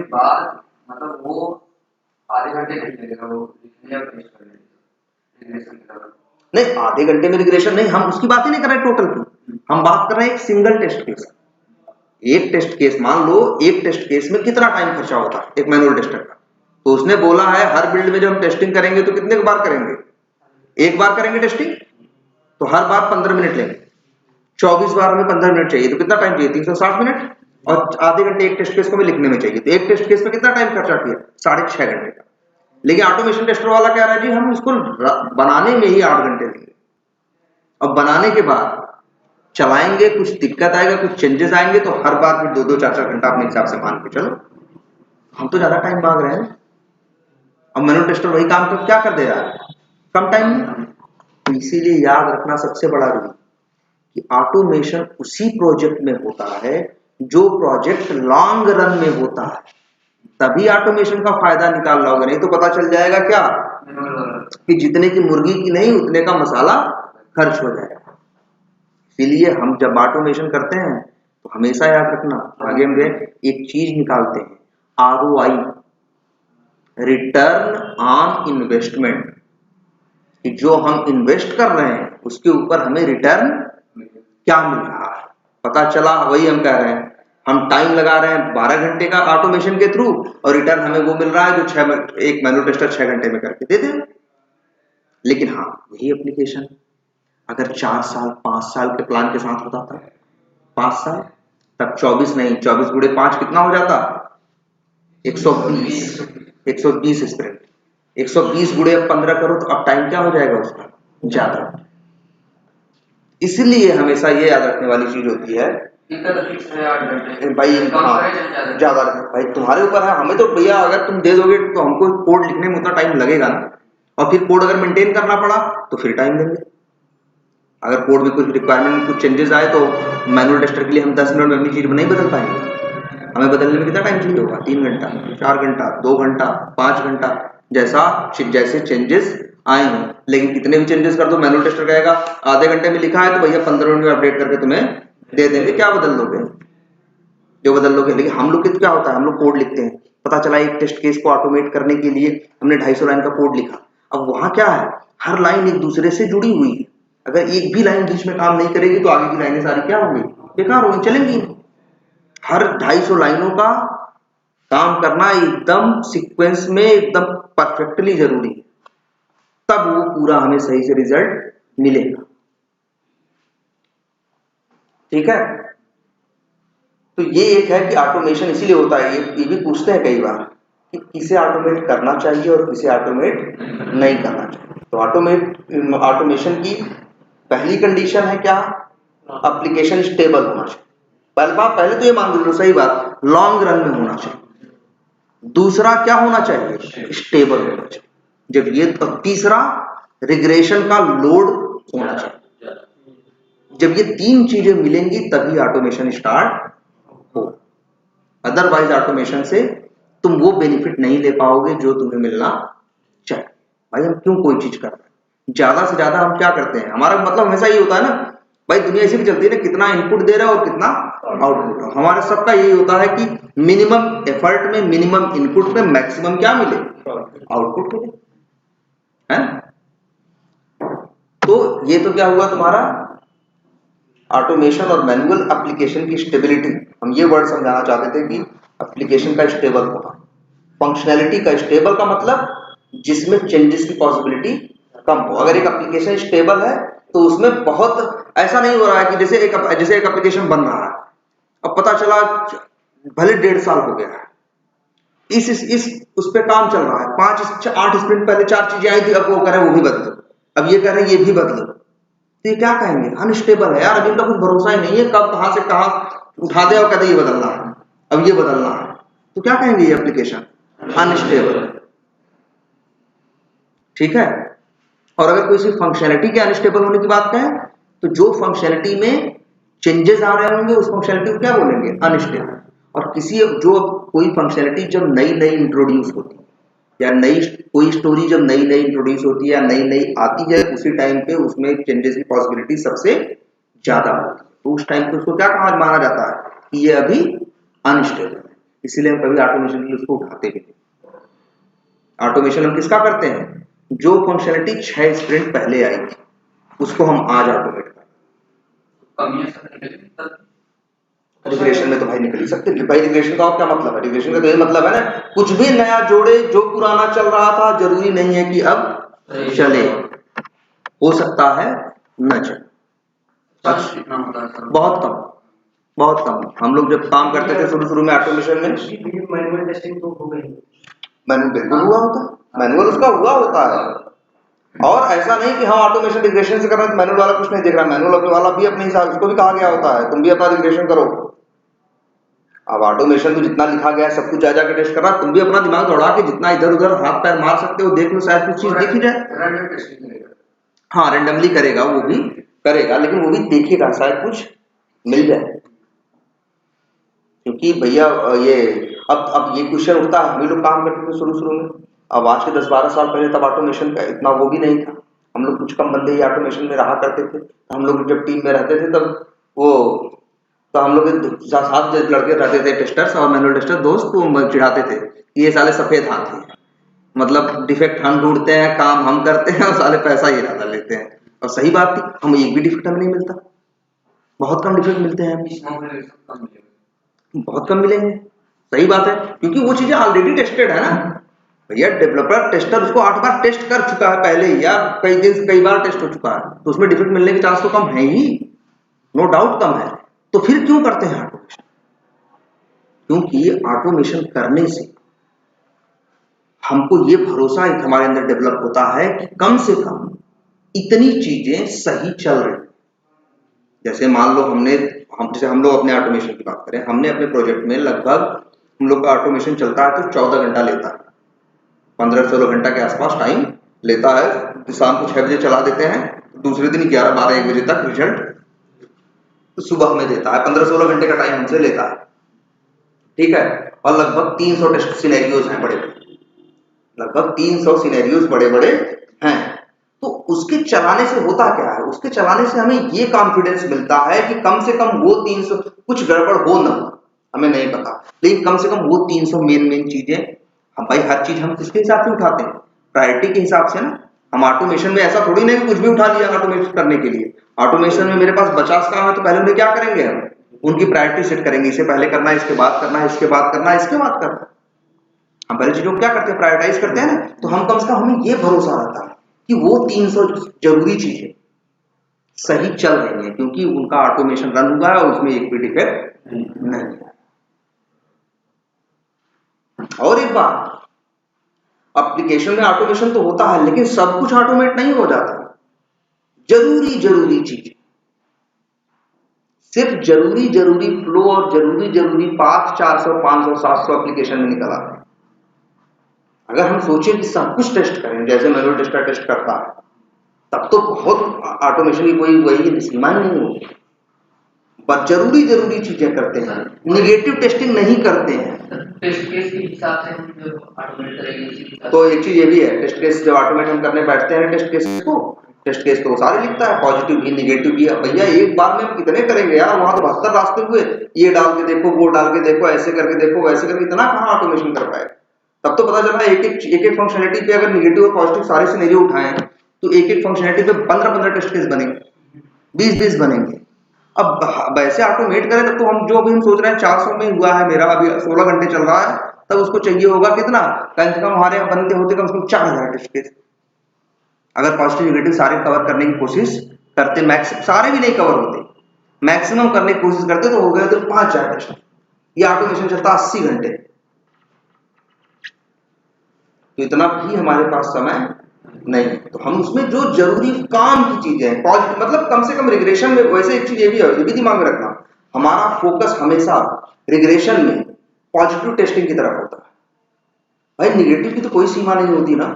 बाद मतलब वो आधे घंटे नहीं लगेगा वो लिखने या टेस्ट करने में। नहीं, आधे घंटे में रिग्रेशन नहीं, हम उसकी बात ही नहीं कर रहे टोटल की, हम बात कर रहे हैं एक सिंगल टेस्ट केस। एक टेस्ट केस, मान लो एक टेस्ट केस में कितना टाइम खर्चा होता है एक मैनुअल टेस्टर का, तो उसने बोला है हर बिल्ड में जब हम टेस्टिंग करेंगे तो कितने बार करेंगे, 1 बार करेंगे टेस्टिंग, तो हर बार 15 मिनट लेंगे, 24 बार हमें 15 मिनट चाहिए, तो कितना टाइम चाहिए? 360 मिनट, और आधे घंटे एक टेस्ट केस को हमें लिखने में चाहिए, तो एक टेस्ट केस में कितना टाइम खर्चा किया? 6.5 घंटे का। लेकिन ऑटोमेशन टेस्टर वाला कह रहा है जी हम इसको बनाने में ही 8 घंटे लेंगे, और बनाने के बाद चलाएंगे, कुछ दिक्कत आएगा, कुछ चेंजेस आएंगे, तो हर बार फिर 2-2 4-4 घंटा अपने हिसाब से मान के चलो। हम तो ज्यादा टाइम मांग रहे हैं, और मैनुअल टेस्टर वही काम कर क्या कर दे रहा है? कम टाइम में। तो इसीलिए याद रखना सबसे बड़ा रूल कि ऑटोमेशन उसी प्रोजेक्ट में होता है जो प्रोजेक्ट लॉन्ग रन में होता है, तभी ऑटोमेशन का फायदा निकाल लोगे, नहीं तो पता चल जाएगा क्या कि जितने की मुर्गी की नहीं उतने का मसाला खर्च हो जाएगा। इसीलिए हम जब ऑटोमेशन करते हैं तो हमेशा याद रखना, आगे हम एक चीज निकालते हैं, ROI, रिटर्न ऑन इन्वेस्टमेंट, कि जो हम इन्वेस्ट कर रहे हैं उसके ऊपर हमें रिटर्न क्या मिल रहा है। पता चला, वही हम कह रहे हैं, हम टाइम लगा रहे हैं 12 घंटे का ऑटोमेशन के थ्रू, और रिटर्न हमें वो मिल रहा है जो एक मैनुअल टेस्टर 6 घंटे में करके दे दे। लेकिन हाँ, यही एप्लीकेशन अगर 4 साल 5 साल के प्लान के साथ होता था, 5 साल, तब 24 नहीं, 24 गुणे 5 कितना हो जाता? 120 स्प्रिंट। 120 गुणे अब 15 करो तो अब टाइम क्या हो जाएगा उसका? ज्यादा। इसलिए हमेशा ये याद रखने वाली चीज होती है भाई, हाँ ज्यादा भाई तुम्हारे ऊपर है, हमें तो भैया अगर तुम दे दोगे तो हमको कोड लिखने में उतना टाइम लगेगा ना, और फिर कोड अगर मेंटेन करना पड़ा तो फिर टाइम देंगे। अगर कोड में कुछ रिक्वायरमेंट में कुछ चेंजेस आए तो मैनुअल टेस्टर के लिए हम 10 मिनट में अपनी चीज नहीं बदल पाएंगे, हमें बदलने में कितना टाइम चाहिए होगा? 3 घंटा, 4 घंटा, 2 घंटा, 5 घंटा, जैसे चेंजेस आए हैं। लेकिन कितने भी चेंजेस कर दो, मैनुअल टेस्टर कहेगा आधे घंटे में लिखा है तो भैया 15 मिनट में अपडेट करके तुम्हें दे देंगे, क्या बदल लोगे? जो बदल लोगे। लेकिन हम लोग क्या होता है, हम लोग कोड लिखते हैं, पता चला एक टेस्ट केस को ऑटोमेट करने के लिए हमने 250 लाइन का कोड लिखा। अब वहां क्या है, हर लाइन एक दूसरे से जुड़ी हुई है, अगर एक भी लाइन बीच में काम नहीं करेगी तो आगे की लाइनें सारी क्या होंगी? बेकार होंगी, चलेंगी। हर 250 लाइनों का काम करना एकदम सीक्वेंस में एकदम परफेक्टली जरूरी है, तब वो पूरा हमें सही से रिजल्ट मिलेगा। ठीक है, तो ये एक है कि ऑटोमेशन इसीलिए होता है, ये भी पूछते हैं कई बार कि किसे ऑटोमेट करना चाहिए और किसे ऑटोमेट नहीं करना चाहिए। तो ऑटोमेशन की पहली कंडीशन है क्या? एप्लीकेशन स्टेबल होना चाहिए। पहले तो ये मान लो, सही बात, लॉन्ग रन में होना चाहिए। दूसरा क्या होना चाहिए? स्टेबल होना चाहिए। जब ये, तब तीसरा रिग्रेशन का लोड होना चाहिए। जब ये 3 चीजें मिलेंगी तभी ऑटोमेशन स्टार्ट हो, अदरवाइज ऑटोमेशन से तुम वो बेनिफिट नहीं ले पाओगे जो तुम्हें मिलना चाहिए। भाई हम क्यों कोई चीज कर रहे हैं? ज्यादा से ज्यादा हम क्या करते हैं, हमारा मतलब हमेशा ये होता है ना भाई, दुनिया ऐसी भी चलती है ना, कितना इनपुट दे रहा है और कितना आउटपुट। हमारे सबका यही होता है कि मिनिमम एफर्ट में, मिनिमम इनपुट में मैक्सिमम क्या मिले? आउटपुट मिले, है। तो ये तो क्या हुआ तुम्हारा ऑटोमेशन और मैनुअल एप्लीकेशन की स्टेबिलिटी। हम ये वर्ड समझाना चाहते थे कि एप्लीकेशन का स्टेबल होना, फंक्शनैलिटी का स्टेबल का मतलब जिसमें चेंजेस की पॉसिबिलिटी कम हो। अगर एक एप्लीकेशन स्टेबल है तो उसमें बहुत ऐसा नहीं हो रहा है कि जैसे एक एप्लीकेशन बन रहा है, अब पता चला भले 1.5 साल हो गया है, इस उस पे काम चल रहा है, 5-8 स्प्रिंट पहले 4 चीजें आई थी, अब वो कह रहे वो भी बदलो, अब ये कह रहे ये भी बदलो, तो ये क्या कहेंगे? अनस्टेबल है यार, अभी इनका कुछ भरोसा ही नहीं है, कब कहां से कहां उठा दे और कहते ये बदलना है, अब ये बदलना है, तो क्या कहेंगे? ये एप्लीकेशन अनस्टेबल। ठीक है। और अगर कोई सिर्फ फंक्शनैलिटी के अनस्टेबल होने की बात कहें तो जो फंक्शनैलिटी में चेंजेस आ रहे होंगे उस फंक्शनैलिटी को क्या बोलेंगे? अनस्टेबल। और कोई फंक्शनैलिटी जब नई इंट्रोड्यूस होती है, या कोई स्टोरी जब नई इंट्रोड्यूस होती है या नई आती है, उसी टाइम पे उसमें चेंजेस की पॉसिबिलिटी सबसे ज्यादा होती है, तो उस टाइम पे उसको क्या कहा माना जाता है कि ये अभी अनस्टेबल है। इसीलिए हम कभी ऑटोमेशन के लिए उसको उठाते भी नहीं। ऑटोमेशन हम किसका करते हैं? जो फंक्शनैलिटी 6 स्प्रिंट पहले आई थी उसको हम आज ऑटोमेट करते हैं। रिग्रेशन में तो भाई निकल ही सकते हैं। भाई रिग्रेशन का क्या मतलब है? रिग्रेशन का तो ये मतलब है ना, कुछ भी नया जोड़े, जो पुराना चल रहा था जरूरी नहीं है कि अब चले, हो सकता है न चले। सर्च कितना होता है सर? बहुत कम, बहुत कम। हम लोग जब काम करते थे शुरू में ऑटोमेशन में, मैनुअल टेस्टिंग तो हो गई, मैनुअल बिल्कुल हुआ होता है, मैनुअल उसका हुआ होता है। और ऐसा नहीं कि हम ऑटोमेशन रिग्रेशन से कर रहे हैं तो मैनुअल वाला कुछ नहीं देख रहा, मैनुअल वाला भी अपने हिसाब, उसको भी कहा गया होता है तुम भी अपना रिग्रेशन करो। अब ऑटोमेशन तो जितना लिखा गया है सब कुछ जा जाके टेस्ट कर रहा, तुम भी अपना दिमाग दौड़ा के जितना इधर उधर हाथ पैर मार सकते हो देख लो, शायद कुछ चीज देखी जाए। रैंडम टेस्टिंग करेगा। हाँ रेंडमली करेगा, वो भी करेगा, लेकिन वो भी देखेगा शायद कुछ मिल जाए। क्योंकि भैया ये अब ये क्वेश्चन उठता है, हम लोग काम करते थे शुरू में, अब आज के 10-12 साल पहले तब ऑटोमेशन का इतना वो भी नहीं था, हम लोग कुछ कम बंदे ही ऑटोमेशन में रहा करते थे। हम लोग जब टीम में रहते थे तब वो तो हम लोग 7 लड़के रहते थे टेस्टर्स और मैनुअल टेस्टर दोस्त, तो चिढ़ाते थे ये साले सफेद हाथ हैं, मतलब डिफेक्ट हम ढूंढते हैं, काम हम करते हैं और साले पैसा ही ज्यादा लेते हैं। और सही बात थी, हम एक भी डिफेक्ट हमें नहीं मिलता, बहुत कम डिफेक्ट मिलते हैं हमें, बहुत कम मिलेंगे। सही बात है, क्योंकि वो चीजें ऑलरेडी टेस्टेड है ना भैया, डेवलपर टेस्टर उसको 8 बार टेस्ट कर चुका है पहले, या कई बार टेस्ट हो चुका है, तो उसमें डिफेक्ट मिलने के चांस तो कम है ही, नो डाउट कम है। तो फिर क्यों करते हैं ऑटोमेशन? क्योंकि ऑटोमेशन करने से हमको ये भरोसा हमारे अंदर डेवलप होता है कि कम से कम इतनी चीजें सही चल रही। जैसे मान लो जैसे हम लोग अपने ऑटोमेशन की बात करें, हमने अपने प्रोजेक्ट में लगभग हम लोग का ऑटोमेशन चलता है तो 14 घंटा लेता है, 15-16 घंटा के आसपास टाइम लेता है। तो शाम को 6 बजे चला देते हैं, दूसरे दिन 11-12-1 बजे तक रिजल्ट सुबह में देता है, 15-16 घंटे का टाइम हमसे लेता है, ठीक है। और लगभग 300 टेस्ट सिनेरियोज हैं बड़े, लगभग 300 सिनेरियोज बड़े बड़े हैं। तो उसके चलाने से होता क्या है, उसके चलाने से हमें ये कॉन्फिडेंस मिलता है कि कम से कम वो 300 कुछ गड़बड़ हो ना, हमें नहीं पता, लेकिन कम से कम वो 300 मेन चीजें हम भाई हर चीज हम किसके हिसाब से उठाते हैं, प्रायोरिटी के हिसाब से ना। हम ऑटोमेशन में ऐसा थोड़ी नहीं कुछ भी उठा लिया ऑटोमेशन करने के लिए। ऑटोमेशन में मेरे पास 50 काम है तो पहले उन्हें क्या करेंगे, हम उनकी प्रायोरिटी सेट करेंगे, इसे पहले करना है, इसके बाद करना है, इसके बाद करना है, इसके बाद करना है। हम पहले चीजों को क्या करते हैं, प्रायोरिटाइज करते हैं ना। तो हम कम से कम हमें ये भरोसा रहता है कि वो 300 जरूरी चीजें सही चल रही हैं, क्योंकि उनका ऑटोमेशन रन हुआ है और उसमें एक भी डिफेक्ट नहीं है। और एक बात, एप्लीकेशन में ऑटोमेशन तो होता है, लेकिन सब कुछ ऑटोमेट नहीं हो जाता। जरूरी चीजें, सिर्फ जरूरी फ्लो और जरूरी पाथ 400, 500, 700 एप्लीकेशन में निकल आते हैं। अगर हम सोचें कि सब कुछ टेस्ट करें जैसे मैनुअल टेस्टर टेस्ट करता है, तब तो बहुत ऑटोमेशन की कोई वही सीमा नहीं होगी। बस जरूरी चीजें करते हैं, निगेटिव टेस्टिंग नहीं करते हैं। टेस्ट केस के हिसाब से हम जो ऑटोमेट करेंगे। तो एक चीज ये भी है, टेस्ट केस जब ऑटोमेट हम करने बैठते हैं टेस्ट केस तो सारे लिखता है, पॉजिटिव भी नेगेटिव भी। भैया एक बार में हम कितने करेंगे यार, वहां तो 72 रास्ते हुए, ये डाल के देखो, वो डाल के देखो, ऐसे करके देखो, वैसे करके, इतना कहाँ ऑटोमेशन कर पाए। तब तो पता चला एक फंक्शनलिटी पे अगर नेगेटिव और पॉजिटिव सारे सिनेरियो उठाएं तो एक फंक्शनलिटी पे 15 टेस्ट केस बनेंगे, 20 बनेंगे। अब वैसे ऑटोमेट करें तब तो हम जो अभी हम सोच रहे हैं 400 में हुआ है मेरा, अभी 16 घंटे चल रहा है, तब उसको चाहिए होगा कितना, कम से कम हमारे यहाँ बनते होते कम से कम 4000 टेस्ट केस। अगर पॉजिटिव नेगेटिव सारे कवर करने की कोशिश करते, मैक्सिमम सारे भी नहीं कवर होते, मैक्सिमम करने की कोशिश करते तो हो गए तो 5000 टेस्ट। ये ऑटोमेशन चलता 80 घंटे, तो इतना भी हमारे पास समय नहीं। तो हम उसमें जो जरूरी काम की चीजें हैं, पॉजिटिव मतलब कम से कम रिग्रेशन में, वैसे एक चीज ये भी है, ये भी दिमाग में रखना, हमारा फोकस हमेशा रिग्रेशन में पॉजिटिव टेस्टिंग की तरफ होता है। भाई निगेटिव की तो कोई सीमा नहीं होती ना,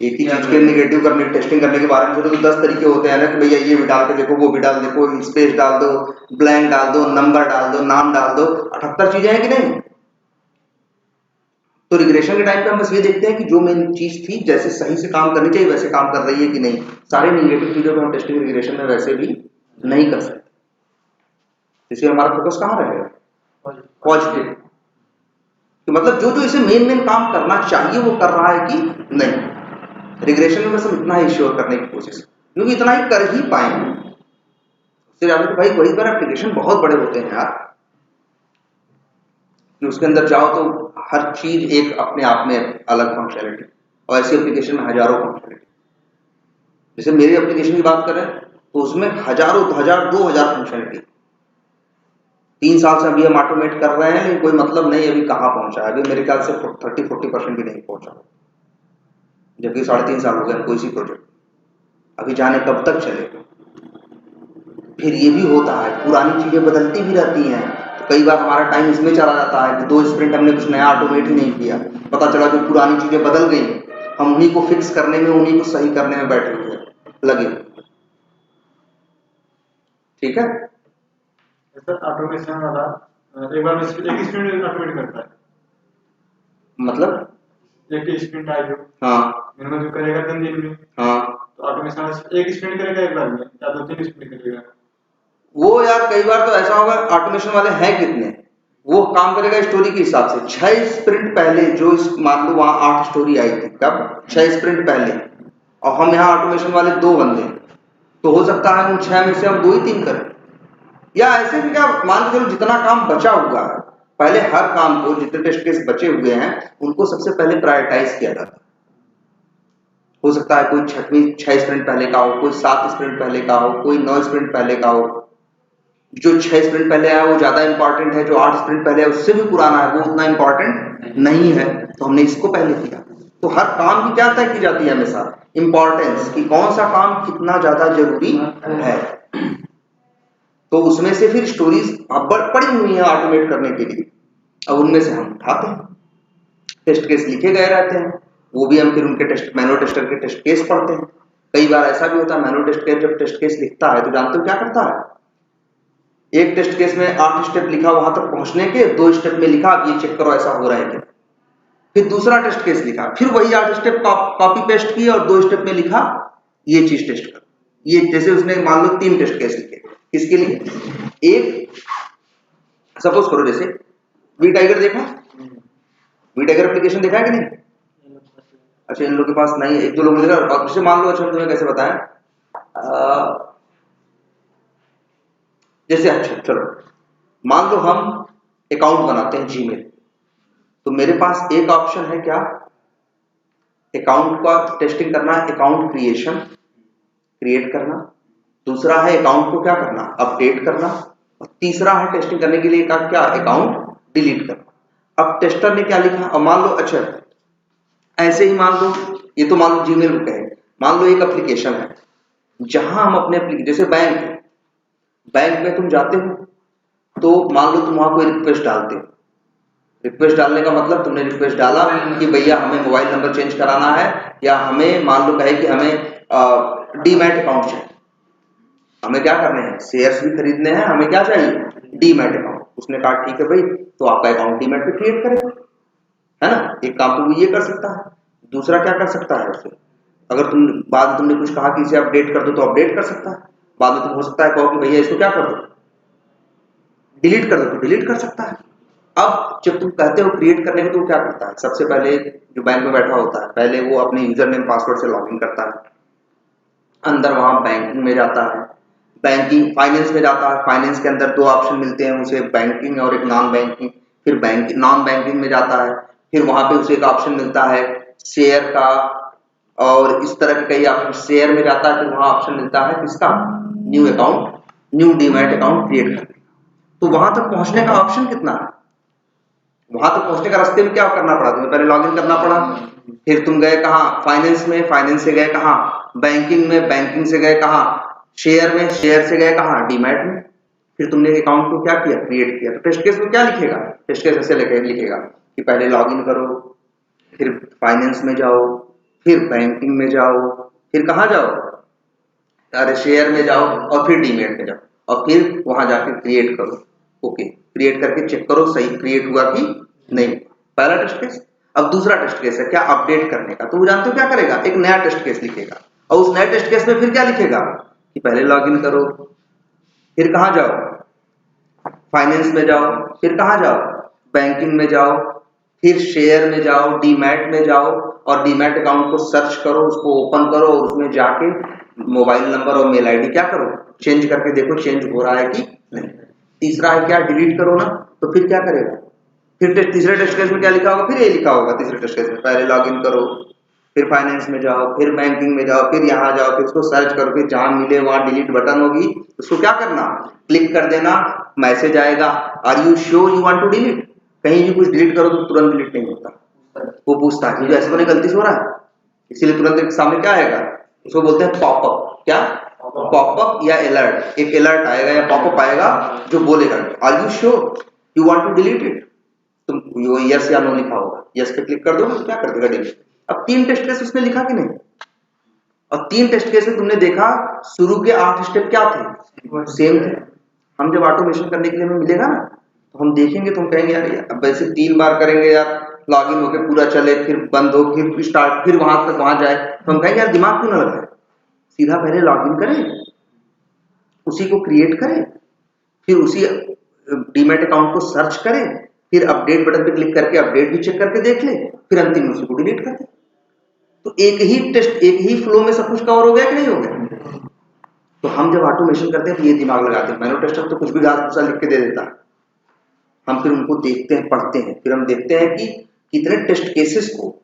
एक ही चीज के निगेटिव करने टेस्टिंग करने के बारे में तो 10 तरीके होते हैं ना, कि भैया ये भी डाल के देखो, वो भी डाल देखो, स्पेस डाल दो, ब्लैंक डाल दो, नंबर डाल दो, नाम डाल दो, 78 चीजें हैं कि नहीं। तो रिग्रेशन के टाइम पे हम बस ये देखते हैं कि जो मेन चीज थी जैसे सही से काम करनी चाहिए वैसे काम कर रही है कि नहीं। सारे निगेटिव चीजों को हम टेस्टिंग रिग्रेशन में वैसे भी नहीं कर सकते, इसलिए हमारा फोकस कहाँ रहेगा, पॉजिटिव। तो मतलब जो इसे मेन काम करना चाहिए वो कर रहा है कि नहीं। रिग्रेशन में बस हम इतना ही श्योर करने की कोशिश, क्योंकि इतना ही कर ही पाएंगे, उससे ज्यादा तो भाई कोई बार एप्लीकेशन बहुत बड़े होते हैं यार, कि उसके अंदर जाओ तो हर चीज एक अपने आप में अलग फंक्शनलिटी, और ऐसी एप्लीकेशन में हजारों फंक्शनलिटी। जैसे मेरी एप्लीकेशन की बात करें तो उसमें हजारों हजार 2000 फंक्शनलिटी 3 साल से अभी हम ऑटोमेट कर रहे हैं, लेकिन कोई मतलब नहीं अभी कहाँ पहुंचा है। अभी मेरे ख्याल से 30-40% भी नहीं पहुंचा, जबकि 3.5 साल हो गए कोई सी प्रोजेक्ट, अभी जाने कब तक चलेगा। फिर ये भी होता है पुरानी चीजें बदलती भी रहती हैं, तो कई बार हमारा टाइम इसमें चला जाता है कि 2 स्प्रिंट हमने कुछ नया ऑटोमेट ही नहीं किया, पता चला जो पुरानी चीजें बदल गई, हम उन्हीं को फिक्स करने में, उन्हीं को सही करने में बैठे हुए लगे। ठीक है सर ऑटोमेशन वाला एक बार में एक स्प्रिंट ऑटोमेट करता है, मतलब एक स्प्रिंट आए जो हाँ मिनिमम जो करेगा 3 दिन में, हाँ तो ऑटोमेशन एक स्प्रिंट करेगा एक बार में या 2-3 स्प्रिंट करेगा? वो यार कई बार तो ऐसा होगा, ऑटोमेशन वाले हैं कितने, वो काम करेगा स्टोरी के हिसाब से। 6 स्प्रिंट पहले जो मान लो वहां 8 स्टोरी आई थी, कब 6 स्प्रिंट पहले, और हम यहाँ ऑटोमेशन वाले 2 बंदे, तो हो सकता है उन 6 में से हम 2 ही 3 करें, या ऐसे भी क्या मान के चलो जितना काम बचा हुआ है, पहले हर काम को जितने टेस्ट केस बचे हुए हैं उनको सबसे पहले प्रायोरिटाइज किया जाता है। हो सकता है कोई 6 स्प्रिंट पहले का हो, कोई 7 स्प्रिंट पहले का हो, कोई 9 स्प्रिंट पहले का हो। जो 6 स्प्रिंट पहले आया वो ज्यादा इंपॉर्टेंट है, जो 8 स्प्रिंट पहले है उससे भी पुराना है वो उतना इंपॉर्टेंट नहीं है, तो हमने इसको पहले किया। तो हर काम की क्या तय की जाती है हमेशा, इंपॉर्टेंस कि कौन सा काम कितना ज्यादा जरूरी है, तो उसमें से फिर स्टोरीज अब पड़ी हुई है ऑटोमेट करने के लिए, अब उनमें से हम उठाते हैं, टेस्ट केस लिखे गए रहते हैं, वो भी हम फिर उनके मैनुअल टेस्टर के टेस्ट केस पढ़ते हैं। कई बार ऐसा भी होता है मैनुअल टेस्ट केस जब टेस्ट केस लिखता है तो जानते हो क्या करता है, एक टेस्ट केस में 8 स्टेप लिखा, वहां तक पहुंचने के 2 स्टेप में लिखा ये चेक करो ऐसा हो रहा है क्या, फिर दूसरा टेस्ट केस लिखा, फिर वही 8 स्टेप कॉपी पेस्ट किया और 2 स्टेप में लिखा ये चीज टेस्ट कर। ये जैसे उसने मान लो 3 टेस्ट केस लिखे, किसके लिए, एक सपोज करो जैसे वी टाइगर देखा, वी टाइगर एप्लीकेशन देखा है कि नहीं, अच्छा इन लोगों के पास नहीं है, 1-2 लोग देखा, और दूसरे मान लो, अच्छा तुम्हें कैसे बताएं, जैसे अच्छा चलो मान लो हम अकाउंट बनाते हैं जीमेल, तो मेरे पास एक ऑप्शन है क्या, अकाउंट का टेस्टिंग करना, अकाउंट क्रिएट करना, दूसरा है अकाउंट को क्या करना, अपडेट करना, और तीसरा है टेस्टिंग करने के लिए क्या, अकाउंट डिलीट करना। अब टेस्टर ने क्या लिखा, अब मान लो अच्छा ऐसे ही मान लो, ये तो मान लो जीमेल का है, मान लो एक एप्लीकेशन है जहां हम अपने जैसे बैंक में तुम जाते हो तो मान लो तुम वहां कोई रिक्वेस्ट डालते हो, रिक्वेस्ट डालने का मतलब तुमने रिक्वेस्ट डाला कि भैया हमें मोबाइल नंबर चेंज कराना है, या हमें मान लो कहे कि हमें डीमैट अकाउंट चाहिए, हमें क्या करने हैं, शेयर्स भी खरीदने हैं, हमें क्या चाहिए, डीमैट अकाउंट। उसने कहा ठीक है भाई, तो आपका अकाउंट डीमैट पे क्रिएट करेगा, है ना, एक काम तो वो ये कर सकता है। दूसरा क्या कर सकता है, उसे अगर बाद में तुमने कुछ कहा कि इसे अपडेट कर दो तो अपडेट कर सकता है, बाद में तुम हो सकता है कहो कि भैया इसको क्या कर दो, डिलीट कर दो तो डिलीट कर सकता है। अब जब तुम कहते हो क्रिएट करने को, तो क्या करता है, सबसे पहले जो बैंक में बैठा होता है पहले वो अपने यूजर नेम पासवर्ड से लॉगिन करता है, अंदर वहां बैंकिंग में जाता है, बैंकिंग फाइनेंस में जाता है, फाइनेंस के अंदर 2 ऑप्शन मिलते हैं उसे, बैंकिंग और एक नॉन बैंकिंग, फिर नॉन बैंकिंग में जाता है, फिर वहां पे उसे एक ऑप्शन मिलता है शेयर का, और इस तरह के कई ऑप्शन, शेयर में जाता है, फिर वहां ऑप्शन मिलता है किसका, new account, new demat account create करने का। तो वहां तक पहुंचने का ऑप्शन कितना है, वहां तक पहुंचने का रास्ते में क्या करना पड़ा तुम्हें, पहले लॉगिन करना पड़ा, फिर तुम गए कहां, फाइनेंस में, फाइनेंस से गए कहां, बैंकिंग में, बैंकिंग से गए कहां, शेयर में, शेयर से गए कहां, डीमैट में, फिर तुमने अकाउंट को क्या किया, क्रिएट किया। तो टेस्ट केस में क्या लिखेगा, टेस्ट केस ऐसे लिखेगा कि पहले लॉगिन करो, फिर फाइनेंस में जाओ, फिर बैंकिंग में जाओ, फिर कहां जाओ, अरे शेयर में जाओ, और फिर डीमैट में जाओ, और फिर वहां जाकर क्रिएट करो। ओके, क्रिएट करके चेक करो सही क्रिएट हुआ कि नहीं, पहला टेस्ट केस। अब दूसरा टेस्ट केस है क्या, अपडेट करने का, तो वो जानते हो क्या करेगा, एक नया टेस्ट केस लिखेगा, और उस नए टेस्ट केस में फिर क्या लिखेगा कि पहले लॉगिन करो, फिर कहां जाओ, फाइनेंस में जाओ, फिर कहां जाओ, बैंकिंग में जाओ, फिर शेयर में जाओ, डीमैट में जाओ, और डीमैट अकाउंट को सर्च करो, उसको ओपन करो, और उसमें जाके मोबाइल नंबर और मेल आईडी क्या करो, चेंज करके देखो चेंज हो रहा है कि नहीं। तीसरा है क्या, डिलीट करो ना, तो फिर क्या करेगा, फिर तीसरे टेस्ट केस में क्या लिखा होगा, फिर ये लिखा होगा तीसरे टेस्ट केस में, पहले लॉगिन करो, फिर फाइनेंस में जाओ, फिर बैंकिंग में जाओ, फिर यहाँ जाओ, फिर उसको सर्च करो, फिर जहां मिले वहां डिलीट बटन होगी, उसको क्या करना, क्लिक कर देना, मैसेज आएगा, are you sure you want to delete. कहीं भी कुछ डिलीट करो तो तुरंत डिलीट नहीं होता, वो पूछता है ऐसा तो नहीं गलती से हो रहा है, इसीलिए तुरंत एक सामने क्या आएगा, उसको बोलते हैं पॉपअप। क्या पॉपअप या अलर्ट, एक अलर्ट आएगा या पॉपअप आएगा जो बोलेगा are you sure you want to delete it, तुम यस या नो लिखा होगा, यस पे क्लिक कर दो तो क्या कर देगा डिलीट। अब 3 टेस्ट केस उसने लिखा कि नहीं, और 3 टेस्ट केस में तुमने देखा शुरू के 8 स्टेप क्या थे, सेम थे। हम जब ऑटोमेशन करने के लिए हमें मिलेगा ना तो हम देखेंगे, तुम कहेंगे यार अब वैसे 3 बार करेंगे यार, लॉगिन होके पूरा चले, फिर बंद हो, फिर स्टार्ट, फिर वहां तक वहां जाए, तो हम कहेंगे यार दिमाग क्यों ना लगाए, सीधा पहले लॉगिन करें, उसी को क्रिएट करें, फिर उसी डीमैट अकाउंट को सर्च करें, फिर अपडेट बटन पे क्लिक करके अपडेट भी चेक करके देख ले, फिर अंतिम में उसको डिलीट कर दे। तो एक ही टेस्ट, एक ही फ्लो में सब कुछ कवर हो गया कि नहीं हो गया। तो हम जब ऑटोमेशन करते हैं तो ये दिमाग लगाते हैं, मैनुअल टेस्टर तो कुछ भी घास भूसा लिख के दे देता है, हम फिर उनको देखते हैं, पढ़ते हैं, फिर हम देखते हैं कि कितने टेस्ट केसेस को,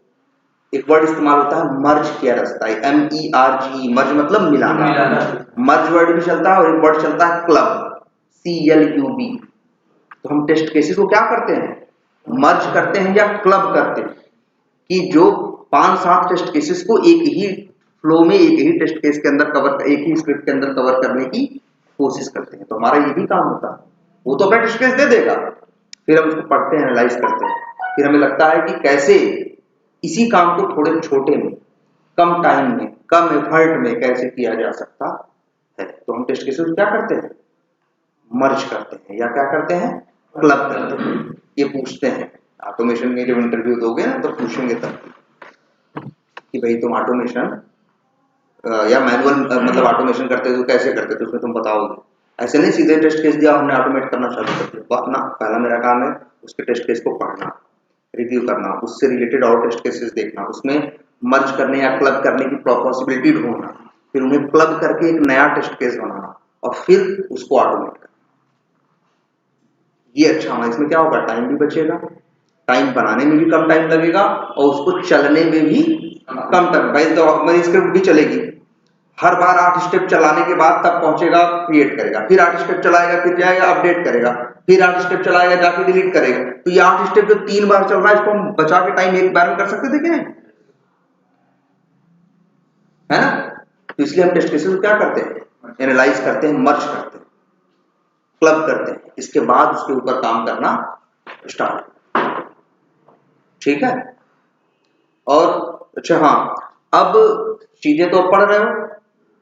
एक वर्ड इस्तेमाल होता है मर्ज किया जाता है, MERGE, मर्ज मतलब मिलाना, मर्ज वर्ड भी चलता है, और एक वर्ड चलता है क्लब, CLUB। तो हम टेस्ट केसेस को क्या करते हैं, मर्ज करते हैं या क्लब करते हैं, कि जो 5-7 टेस्ट केसेस को एक ही फ्लो में, एक ही टेस्ट केस के अंदर कवर, एक ही स्क्रिप्ट के अंदर कवर करने की कोशिश करते हैं। तो हमारा ये भी काम होता है, वो तो अपना टेस्ट केस दे देगा, फिर हम उसको पढ़ते हैं, एनालाइज करते हैं, फिर हमें लगता है कि कैसे इसी काम को थोड़े छोटे में, कम टाइम में, कम एफर्ट में कैसे किया जा सकता है। तो हम टेस्ट केसेस क्या करते हैं, मर्ज करते हैं, या क्या करते हैं, क्लब करते हैं। ये पूछते हैं ऑटोमेशन में, जब इंटरव्यू दोगे ना तो पूछेंगे तब कि भाई तुम ऑटोमेशन या मैनुअल मतलब ऑटोमेशन करते हो तो कैसे करते हो, उसमें तुम बताओगे। ऐसे नहीं सीधे टेस्ट केस दिया हमने ऑटोमेट करना चालू कर दिया ना, पहला मेरा काम है उसके टेस्ट केस को पढ़ना, रिव्यू करना, उससे रिलेटेड और टेस्ट केसेस देखना, उसमें मर्ज करने या क्लब करने की पॉसिबिलिटी ढूंढना, फिर उन्हें क्लब करके एक नया टेस्ट केस बनाना, और फिर उसको ऑटोमेट करना। ये अच्छा होना, इसमें क्या होगा, टाइम भी बचेगा, टाइम बनाने में भी कम टाइम लगेगा, और उसको चलने में भी कम टाइम, भाई तो हमारी स्क्रिप्ट भी चलेगी, हर बार 8 स्टेप चलाने के बाद तब पहुंचेगा, क्रिएट करेगा, फिर 8 स्टेप चलाएगा, फिर जाएगा अपडेट करेगा, फिर 8 स्टेप चलाएगा, जाके डिलीट करेगा। तो ये 8 स्टेप जो 3 बार चल रहा है, इसको हम बचा के टाइम एक बार में कर सकते थे क्या, है ना। तो इसलिए हम टेस्ट केसेस को क्या करते हैं, एनालाइज करते हैं, मर्ज करते हैं, क्लब करते हैं, इसके बाद उसके ऊपर काम करना स्टार्ट, ठीक है। और अच्छा हाँ, अब चीजें तो पढ़ रहे हो,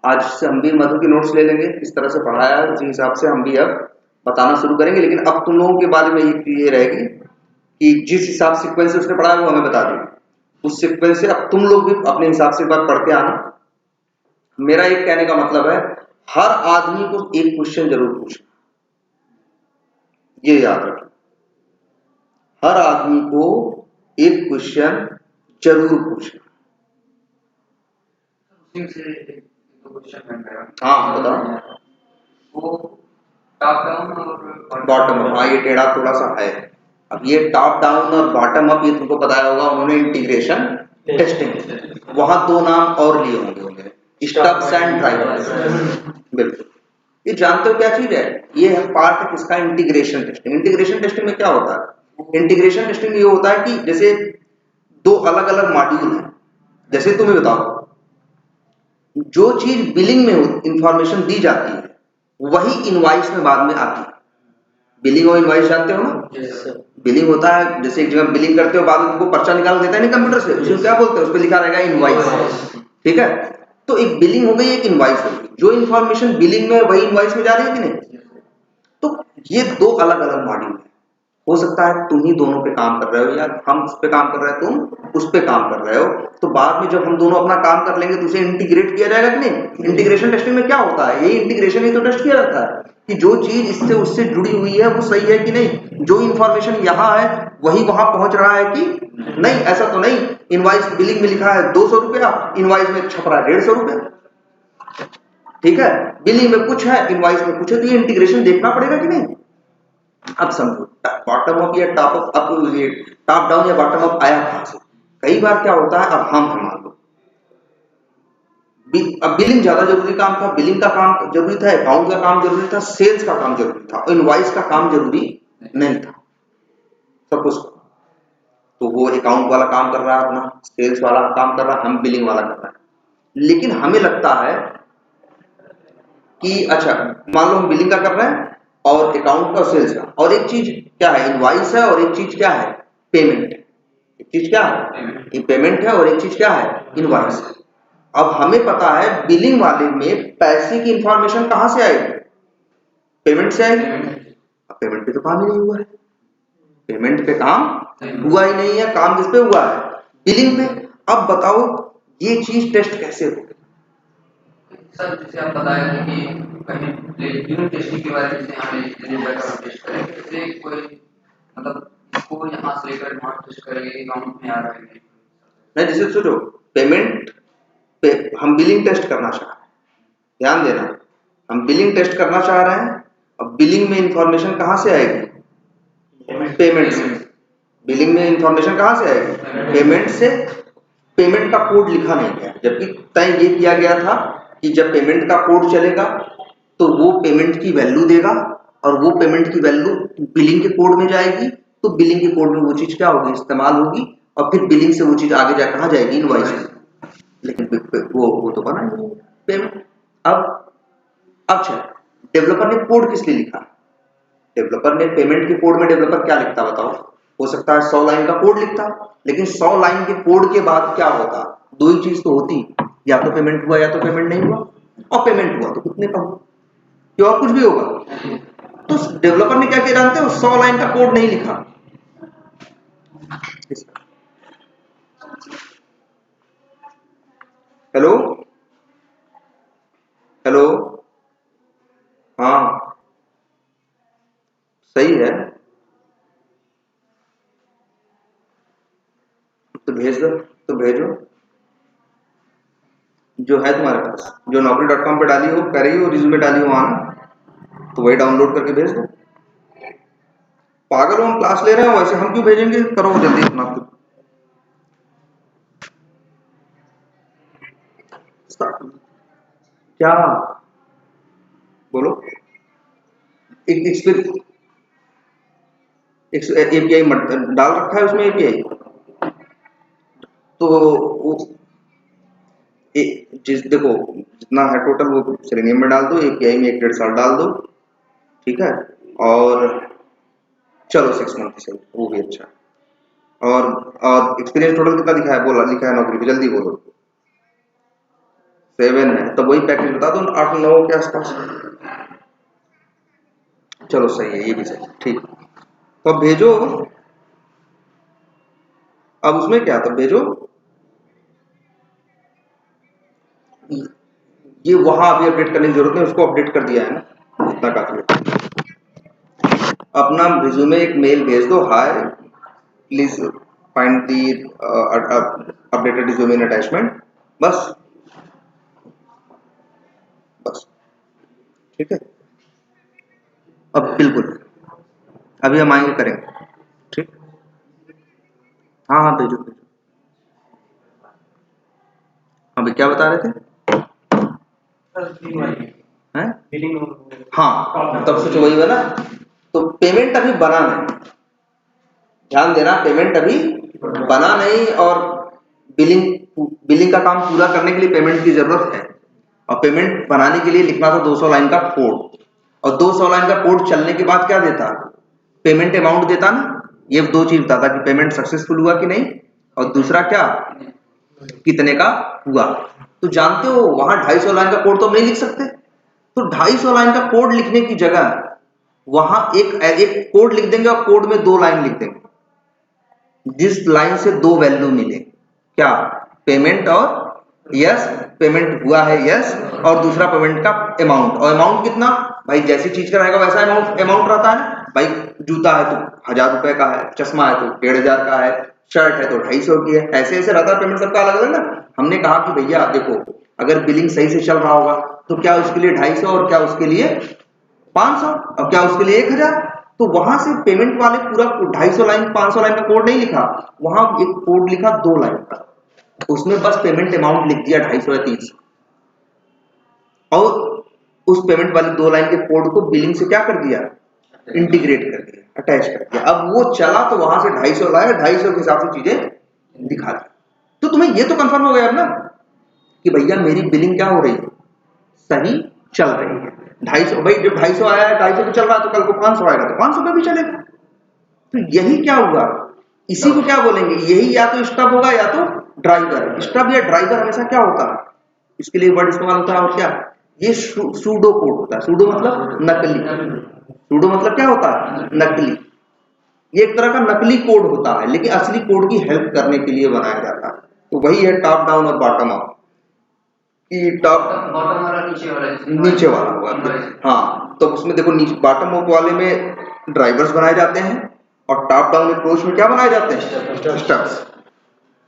आज से हम भी मधु की नोट्स ले लेंगे, किस तरह से पढ़ाया है उसी हिसाब से हम भी अब बताना शुरू करेंगे। लेकिन अब तुम लोगों के बारे में ये रहेगी कि जिस हिसाब सीक्वेंस से उसने पढ़ाया वो हमें बता दें, उस सीक्वेंस से अब तुम लोग भी अपने हिसाब से एक बार पढ़ के आना। मेरा एक कहने का मतलब है, हर आदमी को एक क्वेश्चन जरूर पूछना, ये याद रखना, हर आदमी को एक क्वेश्चन जरूर पूछना। हाँ बताओ, वो टॉप डाउन और बॉटम अप, हाँ ये टेढ़ा थोड़ा सा है। अब ये टॉप डाउन और बॉटम अप ये तुमको बताया होगा उन्होंने, इंटीग्रेशन टेस्टिंग, वहां 2 नाम और लिए होंगे, स्टब्स एंड ड्राइवर्स। बिल्कुल, ये जानते हो क्या चीज है, ये है पार्ट किसका, इंटीग्रेशन टेस्टिंग। इंटीग्रेशन टेस्टिंग में क्या होता है, इंटीग्रेशन टेस्टिंग ये होता है कि जैसे 2 अलग अलग मॉड्यूल हैं, जैसे तुम्हें बताओ, जो चीज बिलिंग में इंफॉर्मेशन दी जाती है वही इनवॉइस में बाद में आती है। बिलिंग और इनवॉइस जानते हो ना, बिलिंग होता है जैसे एक जगह बिलिंग करते हो, बाद में तुमको पर्चा निकाल देता है नहीं कंप्यूटर से, उसको क्या बोलते हैं, उस पर लिखा रहेगा इनवॉइस, ठीक है। तो एक बिलिंग हो गई, एक इनवॉइस हो गई, जो इन्फॉर्मेशन बिलिंग में वही इनवॉइस में जा रही है कि नहीं। तो ये 2 अलग अलग मॉड्यूल है, हो सकता है तुम ही दोनों पे काम कर रहे हो, या हम उस पे काम कर रहे हैं, तुम उस पे काम कर रहे हो, तो बाद में जब हम दोनों अपना काम कर लेंगे तो उसे इंटीग्रेट किया जाएगा कि नहीं। इंटीग्रेशन टेस्टिंग में क्या होता है, यही इंटीग्रेशन ही तो टेस्ट किया जाता है कि जो चीज इससे उससे जुड़ी हुई है वो सही है कि नहीं, जो इन्फॉर्मेशन यहाँ है वही वहां पहुंच रहा है कि नहीं। ऐसा तो नहीं, इनवॉइस बिलिंग में लिखा है 200 रुपया, इनवॉइस में छप रहा है 150 रुपया, ठीक है, बिलिंग में कुछ है, इनवॉइस में कुछ है, तो ये इंटीग्रेशन देखना पड़ेगा कि नहीं। अब समझो, बॉटम अप या टॉप डाउन या बॉटम अप आया कहां से। कई बार क्या होता है, अब हम मान लो अब बिलिंग ज्यादा जरूरी काम था, बिलिंग का काम जरूरी था, अकाउंट का काम जरूरी था, सेल्स का काम जरूरी था, इनवॉइस का काम जरूरी नहीं था। सब कुछ तो वो अकाउंट वाला काम कर रहा है अपना, सेल्स वाला काम कर रहा है, हम बिलिंग वाला कर रहे हैं। लेकिन हमें लगता है कि अच्छा मान लो हम बिलिंग का कर रहे हैं और अकाउंट का और सेल्स का, और एक चीज क्या है इनवॉइस है, और एक चीज क्या है पेमेंट। एक चीज क्या है पेमेंट है, और एक चीज क्या है इनवॉइस है। अब हमें पता है बिलिंग वाले में पैसे की इंफॉर्मेशन कहां से आएगी, पेमेंट से आएगी। अब पेमेंट पे तो काम ही नहीं हुआ है, पेमेंट पे काम हुआ ही नहीं है, काम किस पे हुआ है बिलिंग पे। अब बताओ ये चीज टेस्ट कैसे होगी। सर जैसे आप बताए थे कि कहीं यूनिट टेस्टिंग के बारे में जैसे हमें जाकर टेस्ट करें, जैसे कोई मतलब इसको यहाँ से लेकर वहाँ टेस्ट करेंगे अकाउंट में आ रहा है नहीं, जैसे सोचो पेमेंट पे हम बिलिंग टेस्ट करना चाह रहे हैं, ध्यान देना, हम बिलिंग टेस्ट करना चाह रहे हैं। अब बिलिंग में इंफॉर्मेशन कहां से आएगी, पेमेंट से। बिलिंग में इंफॉर्मेशन कहां से आएगी, पेमेंट से। पेमेंट का कोड लिखा नहीं गया, जबकि तय ये किया गया था कि जब पेमेंट का कोड चलेगा तो वो पेमेंट की वैल्यू देगा, और वो पेमेंट की वैल्यू बिलिंग के कोड में जाएगी, तो बिलिंग के कोड में वो चीज क्या होगी, इस्तेमाल होगी, और फिर बिलिंग से वो चीज आगे जा कहां जाएगी, इनवॉइस में। लेकिन वो तो बना नहीं पेमेंट। अब अच्छा डेवलपर ने कोड किस लिए लिखा, डेवलपर ने पेमेंट के कोड में डेवलपर क्या लिखता बताओ, हो सकता है 100 लाइन का कोड लिखता, लेकिन 100 लाइन के कोड के बाद क्या होता, दो ही चीज तो होती, या तो पेमेंट हुआ या तो पेमेंट नहीं हुआ, और पेमेंट हुआ तो कितने का हुआ, क्या और कुछ भी होगा। तो डेवलपर ने क्या किया जानते हो, 100 लाइन का कोड नहीं लिखा। हेलो हेलो, हाँ सही है, तो भेज दो, तो भेजो जो है तुम्हारे पास, जो naukri.com पे डाली हो, कर रही हो रिज्यूमे डाली हो वहां ना, तो वही डाउनलोड करके भेज दो। पागल हो, हम क्लास ले रहे हो, वैसे हम क्यों भेजेंगे, करो जल्दी अपना खुद। क्या बोलो, एक एपीआई डाल रखा है उसमें, एपीआई तो देखो जितना है टोटल वो सेलेनियम में डाल दो, एपीआई में 1.5 साल डाल दो, ठीक है, और चलो 6 मंथ से वो भी अच्छा। और एक्सपीरियंस टोटल कितना लिखा है, बोला लिखा है नौकरी पे, जल्दी बोलो। 7 है, तो वही पैकेज बता दो 8-9 के आसपास। चलो सही है, ये भी सही, ठीक। तो अब भेजो, अब उसमें क्या, तो भेजो ये, वहां अभी अपडेट करने की जरूरत नहीं, उसको अपडेट कर दिया है ना, इतना काफी है। अपना रिज्यूमे एक मेल भेज दो, हाय please find the updated resume in attachment, बस बस, ठीक है। अब बिल्कुल अभी हम आएंगे करेंगे, ठीक। हाँ हाँ भेजो भेजो। अभी क्या बता रहे थे हैं, हाँ तब से वही है ना, तो पेमेंट अभी बना नहीं, ध्यान देना, पेमेंट अभी बना नहीं, और बिलिंग का काम पूरा करने के लिए पेमेंट की जरूरत है, और पेमेंट बनाने के लिए लिखना था 200 लाइन का कोड, और 200 लाइन का कोड चलने के बाद क्या देता, पेमेंट अमाउंट देता ना। ये दो चीज बताता कि पेमेंट सक्सेसफुल हुआ कि नहीं, और दूसरा क्या कितने का हुआ। तो जानते हो वहां 250 लाइन का कोड तो हम नहीं लिख सकते, तो 250 लाइन का कोड लिखने की जगह वहां एक कोड लिख देंगे, और कोड में 2 लाइन लिख देंगे, जिस लाइन से 2 वैल्यू मिले, क्या पेमेंट और यस, पेमेंट हुआ है यस, और दूसरा पेमेंट का अमाउंट, और अमाउंट कितना भाई, जैसी चीज का रहेगा वैसा अमाउंट रहता है भाई। जूता है तो 1000 रुपए का है, चश्मा है तो 1500 का है, शर्ट है तो 250 की है, ऐसे ऐसे रहता है पेमेंट सबका अलग अलग ना। हमने कहा कि भैया देखो अगर बिलिंग सही से चल रहा होगा तो क्या उसके लिए 250, और क्या उसके लिए 500, और क्या उसके लिए 1000। तो वहां से पेमेंट वाले पूरा 250 लाइन 500 लाइन का कोड नहीं लिखा, वहां एक कोड लिखा 2 लाइन का, उसमें बस पेमेंट अमाउंट लिख दिया 250 या 300, और उस पेमेंट वाली 2 लाइन के कोड को बिलिंग से क्या कर दिया, इंटीग्रेट कर दिया, अटैच कर दिया। अब वो चला तो वहां से 250 लाया, 250 के हिसाब से चीजें दिखा दी। तो तुम्हें ये तो कंफर्म हो गया ना कि भैया मेरी बिलिंग क्या हो रही है, सही चल रही है। 250 भाई जब 250 आया है, 250 पे चल रहा है, तो कल को 500 आएगा तो 500 पे भी चलेगा। तो यही क्या हुआ, इसी को क्या बोलेंगे, यही या तो स्टब होगा या तो ड्राइवर। स्टब या ड्राइवर हमेशा क्या होता है, इसके लिए वर्ड इस्तेमाल होता है, और क्या, ये सूडो कोड होता है। सूडो मतलब नकली, सूडो मतलब क्या होता है, नकली। ये एक तरह का नकली कोड होता है, लेकिन असली कोड की हेल्प करने के लिए बनाया जाता है। तो वही है टॉप डाउन और बॉटम अप। कि टॉप बॉटम वाला नीचे वाला होगा, हाँ। तो उसमें देखो नीचे बॉटम अप वाले में ड्राइवर्स बनाए जाते हैं, और टॉप डाउन अप्रोच में क्या बनाए जाते हैं, स्टब्स।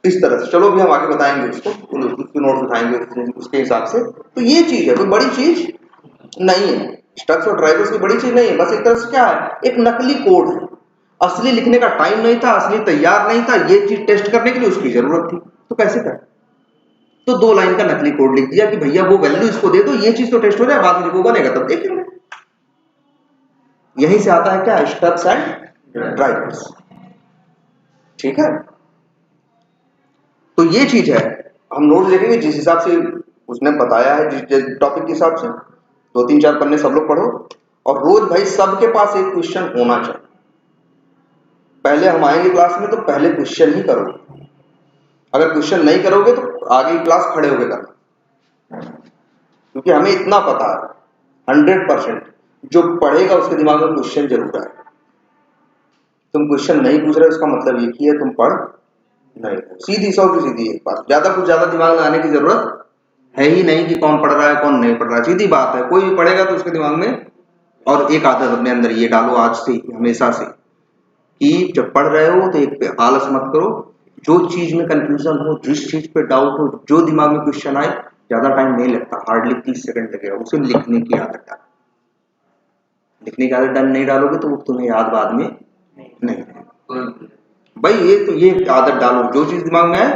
इस तरह से चलो भी हम आगे बताएंगे उसको, उसके नोट्स उठाएंगे उसके हिसाब से। तो ये चीज है, कोई बड़ी चीज नहीं है। स्टब्स और ड्राइवर्स की बड़ी चीज नहीं है, बस एक तरह से क्या है, एक नकली कोड है। असली लिखने का टाइम नहीं था, असली तैयार नहीं था, ये चीज टेस्ट करने के लिए उसकी जरूरत थी, तो कैसे कर, तो 2 लाइन का नकली कोड लिख दिया कि भैया वो वैल्यू इसको दे दो, ये चीज तो टेस्ट हो जाए, बाद में जब वो बनेगा तब देखेंगे। यहीं से आता है क्या, स्टब्स एंड ड्राइवर्स। ठीक है, तो ये चीज है। हम नोट देखेंगे जिस हिसाब से उसने बताया है, जिस टॉपिक के हिसाब से 2-3-4 पन्ने सब लोग पढ़ो, और रोज भाई सबके पास एक क्वेश्चन होना चाहिए। पहले हम आएंगे क्लास में तो पहले क्वेश्चन ही करो, अगर क्वेश्चन नहीं करोगे तो आगे क्लास खड़े होकर करना, क्योंकि हमें इतना पता है 100% जो पढ़ेगा उसके दिमाग में क्वेश्चन जरूर आएगा। तुम क्वेश्चन नहीं पूछ रहे उसका मतलब ये ही है तुम पढ़ नहीं, सीधी सौ की सीधी एक बात, कुछ ज्यादा दिमाग में आने की जरूरत है ही नहीं कि कौन पढ़ रहा है कौन नहीं पढ़ रहा है, सीधी बात है। कोई भी पढ़ेगा तो उसके दिमाग में, और एक आदत अपने अंदर ये डालो आज से, हमेशा से, कि जब पढ़ रहे हो तो एक पे आलस मत करो। जो चीज में कंफ्यूजन हो, जिस चीज पे डाउट हो, जो दिमाग में क्वेश्चन आए, ज्यादा टाइम नहीं लगता, हार्डली 30 सेकंड लगेगा, उसे लिखने की आदत डालो। लिखने की आदत नहीं डालोगे तो वो तुम्हें याद बाद में नहीं। भाई ये आदत डालो, जो चीज दिमाग में है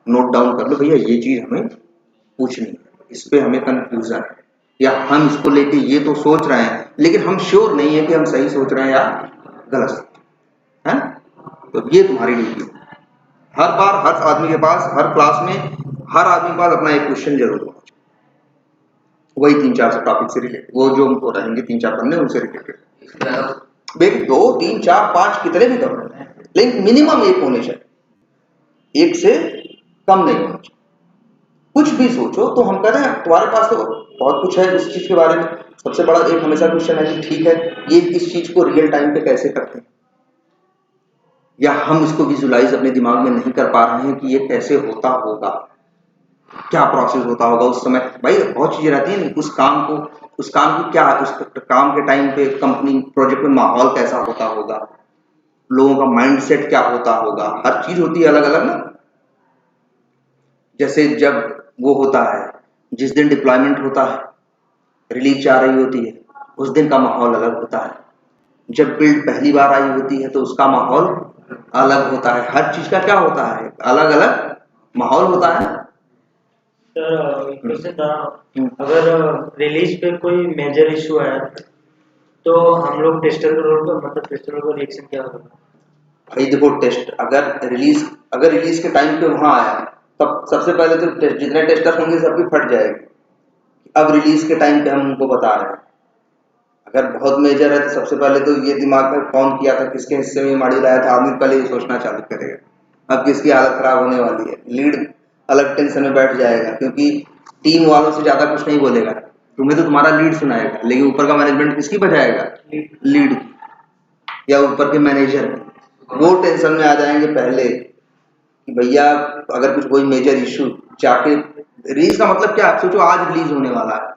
नोट डाउन कर लो, भैया ये चीज हमें पूछनी है, इस पे हमें कंफ्यूजन है, या हम इसको लेके ये तो सोच रहे हैं लेकिन हम श्योर नहीं है कि हम सही सोच रहे हैं या गलत है। तो ये तुम्हारी ड्यूटी है। हर बार हर आदमी के पास, हर क्लास में हर आदमी के पास अपना एक क्वेश्चन जरूर होना चाहिए, वही 3-4 टॉपिक से रिलेटेड, वो जो हमको रहेंगे 3-4 पन्ने उनसे रिलेटेड। 2, 3, 4, 5 कितने भी करो, लेकिन मिनिमम एक होने चाहिए, एक से कम नहीं होना चाहिए। कुछ भी सोचो तो हम कह रहे हैं तुम्हारे पास तो बहुत कुछ है इस चीज के बारे में। सबसे बड़ा एक हमेशा क्वेश्चन है कि ठीक है ये इस चीज को रियल टाइम पे कैसे करते हैं, या हम इसको विजुलाइज अपने दिमाग में नहीं कर पा रहे हैं कि ये कैसे होता होगा, क्या प्रोसेस होता होगा उस समय। भाई बहुत चीजें रहती हैं, उस काम की क्या, उस काम के टाइम पे कंपनी प्रोजेक्ट में माहौल कैसा होता होगा, लोगों का माइंडसेट क्या होता होगा, हर चीज होती है अलग अलग ना। जैसे जब वो होता है, जिस दिन डिप्लॉयमेंट होता है, रिलीज आ रही होती है, उस दिन का माहौल अलग होता है। जब बिल्ड पहली बार आई होती है तो उसका माहौल अलग होता है। हर चीज का क्या होता है, अलग अलग माहौल होता है। सर अगर रिलीज पे कोई मेजर इशू आया तो हम लोग टेस्टर का रोल, मतलब टेस्टर का रिएक्शन क्या होगा? भाई देखो, टेस्ट अगर रिलीज के टाइम पे वहां आया तब सबसे पहले तो जितने टेस्टर होंगे सबकी फट जाएगी। अब रिलीज के टाइम पे हम उनको बता रहे हैं, अगर बहुत मेजर है तो सबसे पहले तो ये दिमाग में कौन किया था, किसके हिस्से में मॉड्यूल आया था, आदमी पहले ये सोचना चालू करेगा अब किसकी हालत खराब होने वाली है। लीड अलग टेंशन में बैठ जाएगा, क्योंकि टीम वालों से ज्यादा कुछ नहीं बोलेगा, तुम्हें तो तुम्हारा लीड सुनाएगा, लेकिन ऊपर का मैनेजमेंट किसकी बजाएगा, लीड की, या ऊपर के मैनेजर की। वो टेंशन में आ जाएंगे पहले कि भैया अगर कुछ कोई मेजर इशू जाके, रिलीज का मतलब क्या, आप सोचो आज रिलीज होने वाला है।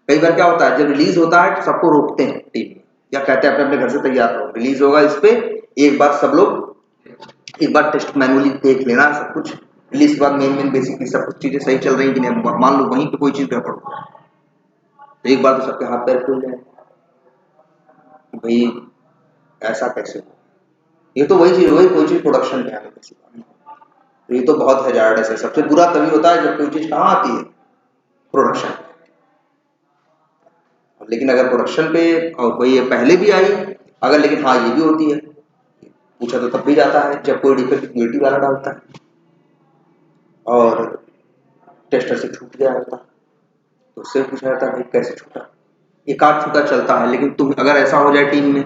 कई बार क्या होता है, जब रिलीज होता है तो सबको रोकते हैं टीम में, या कहते हैं अपने अपने घर से तैयार हो, रिलीज होगा इस पे, एक बार सब लोग एक बार टेस्ट मैनुअली देख लेना सब कुछ, रिलीज के बाद मेन बेसिकली सब कुछ चीजें सही चल रही कि नहीं। मान लो वहीं पे कोई चीज गड़बड़ हो तो एक बार तो सबके हाथ पैर खुल जाए, भाई ऐसा कैसे हो। ये तो वही चीज हो गई, कोई चीज प्रोडक्शन में आने कैसे, ये तो बहुत हजार्डस है। सबसे बुरा तभी होता है जब कोई चीज कहाँ आती है, प्रोडक्शन। लेकिन अगर प्रोडक्शन पे और कोई पहले भी आई अगर, लेकिन हाँ ये भी होती है, पूछा तो तब भी जाता है जब कोई डिफेक्ट यूएटी वाला डालता है और टेस्टर से छूट गया होता है तो उससे पूछा जाता है भाई कैसे छूटा। एक आध छूटा चलता है, लेकिन तुम अगर ऐसा हो जाए टीम में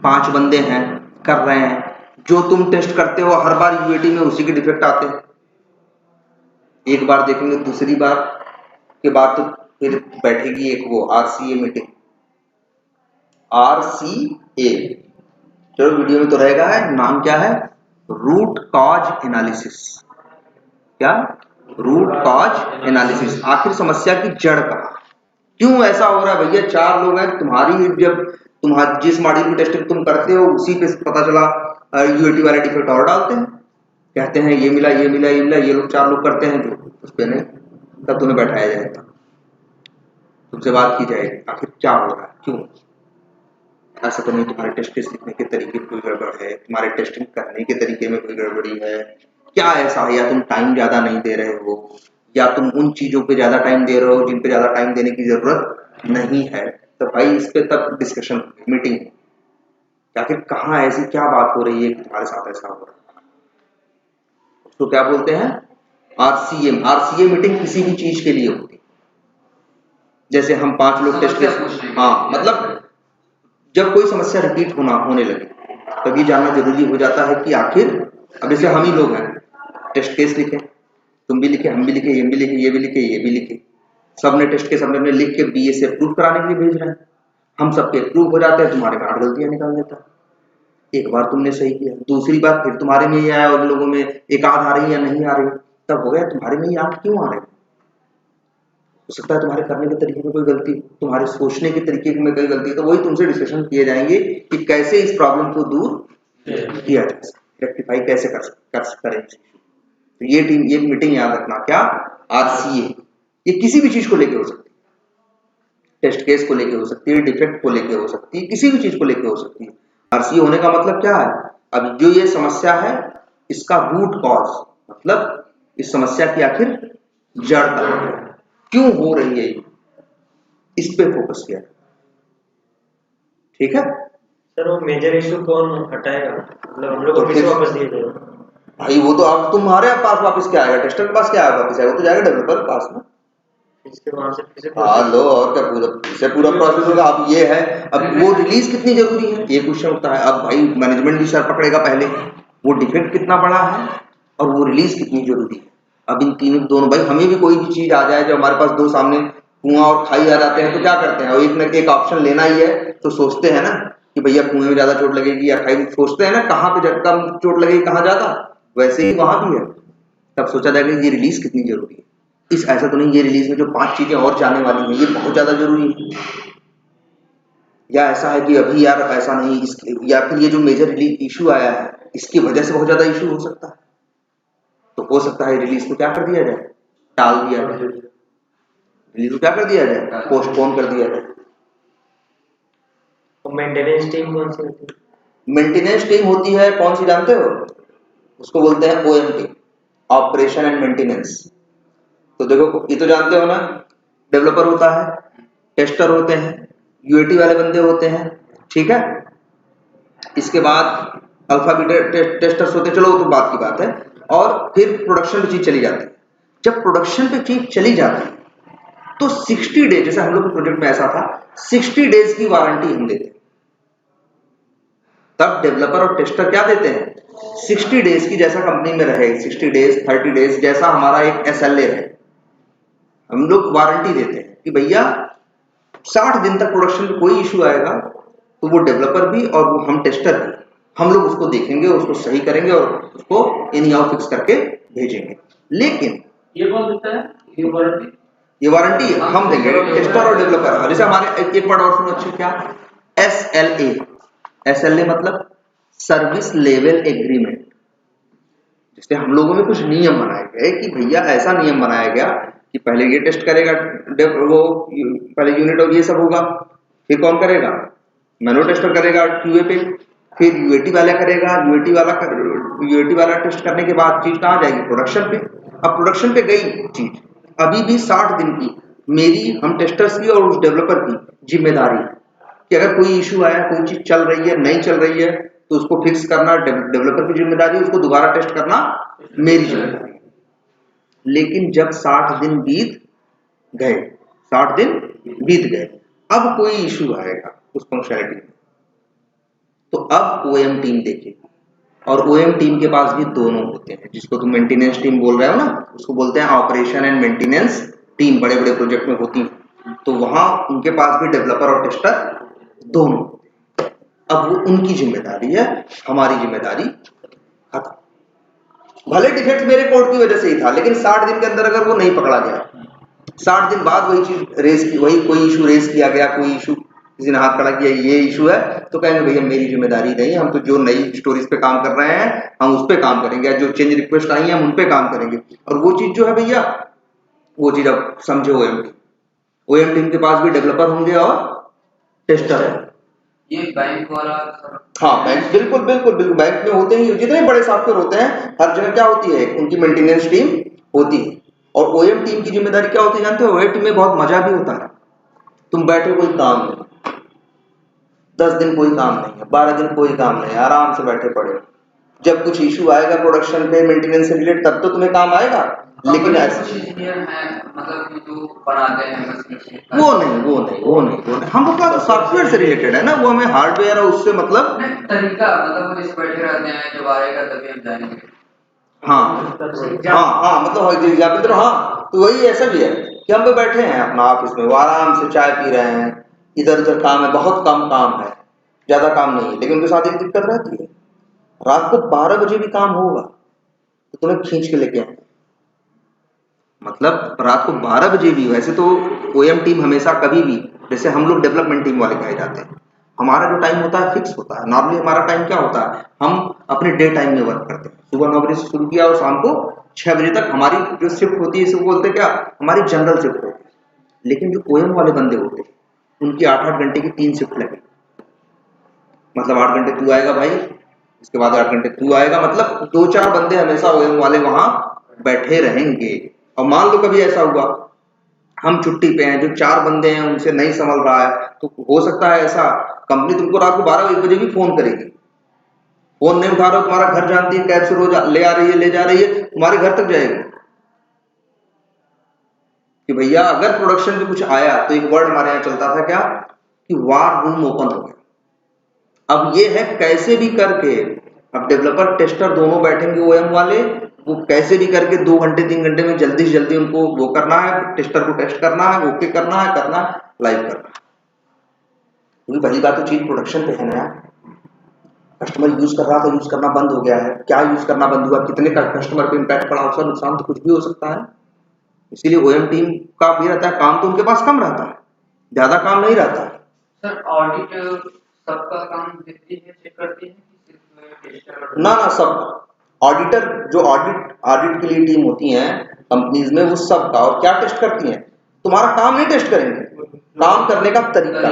5 बंदे हैं कर रहे हैं, जो तुम टेस्ट करते हो हर बार यूएटी में उसी के डिफेक्ट आते हैं, एक बार देखेंगे दूसरी बार के बाद तो फिर बैठेगी एक वो आरसीए मीटिंग, आरसीए चलो वीडियो में तो रहेगा, है नाम क्या है, रूट कॉज एनालिसिस। क्या? रूट कॉज एनालिसिस, आखिर समस्या की जड़ कहाँ, क्यों ऐसा हो रहा है भैया। 4 लोग हैं तुम्हारी, जब तुम्हारी जिस मॉड्यूल की टेस्टिंग तुम करते हो उसी पे पता चला यूएटी वाले डिफेक्ट और डालते हैं, कहते हैं ये मिला ये मिला ये मिला, ये लोग 4 लोग करते हैं जो उस पे नहीं, तब तुम्हें बैठाया जाएगा, तुमसे बात की जाएगी आखिर क्या हो रहा है, क्यों ऐसा तो नहीं, तुम्हारे टेस्ट केस लिखने के तरीके में कोई गड़बड़ है, तुम्हारे टेस्टिंग करने के तरीके में कोई गड़बड़ी है, क्या ऐसा है, या तुम टाइम ज्यादा नहीं दे रहे हो, या तुम उन चीजों पे ज्यादा टाइम दे रहे हो जिन पे ज्यादा टाइम देने की जरूरत नहीं है। तो भाई इस पे तब डिस्कशन मीटिंग, आखिर कहाँ ऐसी क्या बात हो रही है कि तुम्हारे साथ ऐसा हो रहा है, उसको क्या बोलते हैं, आरसीएम। आरसीए मीटिंग किसी भी चीज के लिए होती है, जैसे हम 5 लोग टेस्ट केस, हाँ मतलब जब कोई समस्या रिपीट होने लगे तब ये जानना जरूरी हो जाता है कि आखिर, अब जैसे हम ही लोग हैं टेस्ट केस लिखे, तुम भी लिखे, हम भी लिखे, ये भी लिखे, ये भी लिखे, ये भी लिखे, सबने टेस्ट केस हमने लिख के बीए से अप्रूव कराने के लिए भेज रहे हैं, हम सबके अप्रूव हो जाते हैं, तुम्हारे में 8 गलतियां निकाल देता है। एक बार तुमने सही किया, दूसरी बार फिर तुम्हारे में ही आया और लोगों में एक आध आ रही या नहीं आ रही, तब हो गया तुम्हारे में ही 8 क्यों आ रहे, हो सकता है तुम्हारे करने के तरीके में कोई गलती, तुम्हारे सोचने के तरीके में कोई गलती, तो वही तुमसे डिस्कशन किए जाएंगे कि कैसे इस प्रॉब्लम को दूर किया जा सकता, रेक्टिफाई कैसे करें। तो ये टीम, ये मीटिंग याद रखना, क्या, आरसीए, ये किसी भी चीज को लेके हो सकती है, टेस्ट केस को लेके हो सकती है, डिफेक्ट को लेके हो सकती है, किसी भी चीज को लेके हो सकती है। आरसीए होने का मतलब क्या है, अब जो ये समस्या है इसका रूट कॉज, मतलब इस समस्या की आखिर जड़ है, क्यों हो रही है, इस पे फोकस किया, ठीक है सर। वो मेजर इशू कौन हटाएगा, मतलब हम लोग को किसे वापस दिए जाएगा भाई, वो तो अब तुम्हारे पास वापस क्या आएगा, टेस्टर के पास क्या वापस आएगा, वो तो जाएगा डेवलपर के पास में, इसके वहां से किसे हाँ लो, और क्या पूरा प्रोसेस होगा। अब ये है, अब वो रिलीज कितनी जरूरी है ये क्वेश्चन होता है, अब भाई मैनेजमेंट भी सर पकड़ेगा पहले वो डिफेक्ट कितना बड़ा है और वो रिलीज कितनी जरूरी है। अब इन तीनों दोनों, भाई हमें भी कोई भी चीज आ जाए, जो हमारे पास दो सामने कुआं और खाई आ जाते हैं तो क्या करते हैं, एक न एक ऑप्शन लेना ही है, तो सोचते हैं ना कि भैया कुएं में ज्यादा चोट लगेगी या खाई, सोचते हैं ना कहाँ पे कम चोट लगेगी कहाँ ज्यादा, वैसे ही वहां भी है। तब सोचा जाएगा ये रिलीज कितनी जरूरी है, इस ऐसा तो नहीं ये रिलीज में जो 5 चीजें और जाने वाली हैं ये बहुत ज्यादा जरूरी है, या ऐसा है कि अभी यार ऐसा नहीं, या फिर ये जो मेजर रिलीज इशू आया है इसकी वजह से बहुत ज्यादा इशू हो सकता है, तो हो सकता है रिलीज को क्या कर दिया जाए, टाल दिया जाए, रिलीज को क्या कर दिया जाए, पोस्टपोन कर दिया जाए। मेंटेनेंस टीम कौन सी होती है, मेंटेनेंस टीम होती है कौन सी जानते हो, उसको बोलते हैं ओएमटी, ऑपरेशन एंड मेंटेनेंस। तो देखो ये तो जानते हो ना, डेवलपर होता है, टेस्टर होते हैं, यूएटी वाले बंदे होते हैं, ठीक है, इसके बाद अल्फा बीटा टेस्टर्स होते हैं, चलो वो तो बात की बात है, और फिर प्रोडक्शन पे चीज चली जाती है। जब प्रोडक्शन पे चीज चली जाती है तो 60 डेज, जैसे हम लोग के प्रोजेक्ट में ऐसा था 60 डेज की वारंटी हम देते हैं, तब डेवलपर और टेस्टर क्या देते हैं 60 डेज की, जैसा कंपनी में रहे 60 डेज 30 डेज जैसा हमारा एक एसएलए है, हम लोग वारंटी देते हैं कि भैया 60 दिन तक प्रोडक्शन में कोई इशू आएगा तो वो डेवलपर भी और वो हम टेस्टर भी, हम लोग उसको देखेंगे, उसको सही करेंगे और उसको इन आउट फिक्स करके भेजेंगे। लेकिन ये कौन देता है, ये वारंटी हम देंगे, टेस्टर और डेवलपर। जैसे हमारे एक वर्ड और सुनो अच्छे, क्या, एसएलए, एसएलए मतलब सर्विस लेवल एग्रीमेंट। जैसे हम लोगों में कुछ नियम बनाए गए कि भैया ऐसा नियम बनाया गया कि पहले ये टेस्ट करेगा, वो पहले यूनिट और ये सब होगा, फिर कौन करेगा, मैनुअल टेस्टर करेगा क्यूए पे, फिर यूएटी वाला करेगा, यूएटी वाला टेस्ट करने के बाद चीज कहाँ जाएगी, प्रोडक्शन पे। अब प्रोडक्शन पे गई चीज, अभी भी 60 दिन की मेरी, हम टेस्टर्स की और उस डेवलपर की जिम्मेदारी है कि अगर कोई इशू आया, कोई चीज चल रही है, नहीं चल रही है, तो उसको फिक्स करना डेवलपर की जिम्मेदारी है, उसको दोबारा टेस्ट करना मेरी जिम्मेदारी है। लेकिन जब 60 दिन बीत गए, 60 दिन बीत गए, अब कोई इशू आएगा उस फंक्शनैलिटी में, तो अब ओएम टीम देखेगी। और ओएम टीम के पास भी दोनों होते हैं, जिसको तुम मेंटेनेंस टीम बोल रहे हो ना, उसको बोलते हैं ऑपरेशन एंड मेंटेनेंस टीम, बड़े बड़े प्रोजेक्ट में होती है। तो वहां उनके पास भी डेवलपर और टेस्टर दोनों। अब वो उनकी जिम्मेदारी है, हमारी जिम्मेदारी खत्म। भले डिफेक्ट मेरे कोड की वजह से ही था, लेकिन 60 दिन के अंदर अगर वो नहीं पकड़ा गया, 60 दिन बाद वही चीज रेस की, वही कोई इशू रेस किया गया, कोई इशू किसी ने हाथ खड़ा किया, ये इशू है, तो कहेंगे भैया मेरी जिम्मेदारी नहीं, हम तो जो नई स्टोरीज पे काम कर रहे हैं हम उस पे काम करेंगे, जो चेंज रिक्वेस्ट आई है हम उन पे काम करेंगे। और वो चीज जो है भैया, वो चीज अब समझे ओएम टीम के पास भी डेवलपर होंगे और टेस्टर है। ये बैंक वाला हाँ, बैंक बिल्कुल बिल्कुल बिल्कुल, बैंक में होते ही, जितने बड़े सॉफ्टवेयर होते हैं हर जगह क्या होती है, उनकी मेंटेनेंस टीम होती है। और ओएम टीम की जिम्मेदारी क्या होती है जानते हो? ओएम टीम में बहुत मजा भी होता है। तुम बैठे, कोई काम नहीं, 10 दिन कोई काम नहीं है, 12 दिन कोई काम नहीं है, आराम से बैठे पड़े हो। जब कुछ इशू आएगा प्रोडक्शन पे मेंटेनेंस से रिलेटेड, तब तो तुम्हें काम आएगा। लेकिन ऐसे इंजीनियर हैं, मतलब कि जो बनाते हैं वो नहीं, हम लोग का सॉफ्टवेयर से रिलेटेड है ना, वो हमें हार्डवेयर और उससे मतलब तरीका, मतलब वो जैसे बैठे रहते हैं, जब आएगा तभी हम जाएंगे। हाँ मतलब एग्जाम्पल, हाँ, तो वही ऐसा भी है कि हम लोग बैठे हैं अपना ऑफिस में, वो आराम से चाय पी रहे हैं, इधर उधर काम है, बहुत कम काम है, ज्यादा काम नहीं है, लेकिन उनके साथ एक दिक्कत रहती है, रात को 12 बजे भी काम होगा तो तुम्हें खींच के लेके आए, मतलब रात को 12 बजे भी। वैसे तो ओएम टीम हमेशा कभी भी, जैसे हम लोग डेवलपमेंट टीम वाले कहे जाते हैं, हमारा जो टाइम होता है फिक्स होता है। नॉर्मली हमारा टाइम क्या होता है, हम अपने डे टाइम में वर्क करते हैं, सुबह 9 बजे से शुरू किया और शाम को 6 बजे तक हमारी जो शिफ्ट होती है, इसको बोलते हैं क्या, हमारी जनरल शिफ्ट होती है। लेकिन जो ओएम वाले बंदे होते हैं, उनकी 8-8 घंटे की 3 शिफ्ट लगे, मतलब 8 घंटे तू आएगा भाई, इसके बाद 8 घंटे तू आएगा, मतलब 2-4 बंदे हमेशा ओएम वाले वहां बैठे रहेंगे। और मान लो कभी ऐसा हुआ हम छुट्टी पे हैं, जो 4 बंदे हैं उनसे नहीं संभल रहा है, तो हो सकता है ऐसा, कंपनी तुमको रात को 12-1 बजे भी फोन करेगी, फोन नहीं उठा रहे हो, तुम्हारा घर जानती है, कैब से रोज ले आ रही है, ले जा रही है, तुम्हारे घर तक जाएगी कि भैया अगर प्रोडक्शन में कुछ आया, तो एक वर्ड हमारे यहाँ चलता था क्या, कि वार रूम ओपन हो गया। अब ये है कैसे भी करके, अब डेवलपर टेस्टर दोनों बैठेंगे ओएम वाले, वो कैसे भी करके 2 घंटे 3 घंटे में जल्दी से जल्दी उनको वो करना है, टेस्टर को टेस्ट करना है, ओके करना है, लाइव करना है। क्योंकि पहली बात तो चीज प्रोडक्शन पे है ना, कस्टमर यूज कर रहा था, यूज करना बंद हो गया है, क्या यूज करना बंद हुआ, कितने का कस्टमर पे इम्पैक्ट पड़ा, उसका नुकसान तो कुछ भी हो सकता है। इसीलिए ओएम टीम का भी रहता है, काम तो उनके पास कम रहता है, ज्यादा काम नहीं रहता। सर ऑडिट सबका काम देखती है, चेक करती है कि सिर्फ टेस्टर? ना सब ऑडिटर, जो ऑडिट के लिए टीम होती है कंपनीज में, वो सब का, और क्या टेस्ट करती हैं, तुम्हारा काम नहीं टेस्ट करेंगे, काम करने का तरीका।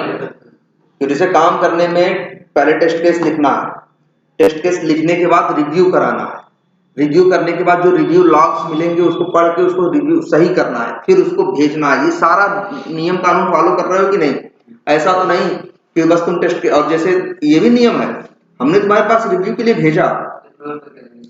तो जैसे काम करने में पहले टेस्ट केस लिखना है, टेस्ट केस लिखने के बाद रिव्यू कराना है, रिव्यू करने के बाद जो रिव्यू लॉग्स मिलेंगे उसको पढ़ के उसको रिव्यू सही करना है, फिर उसको भेजना है। ये सारा नियम कानून फॉलो कर रहे हो कि नहीं? ऐसा तो नहीं कि बस तुम टेस्ट, और जैसे ये भी नियम है, हमने तुम्हारे पास रिव्यू के लिए भेजा,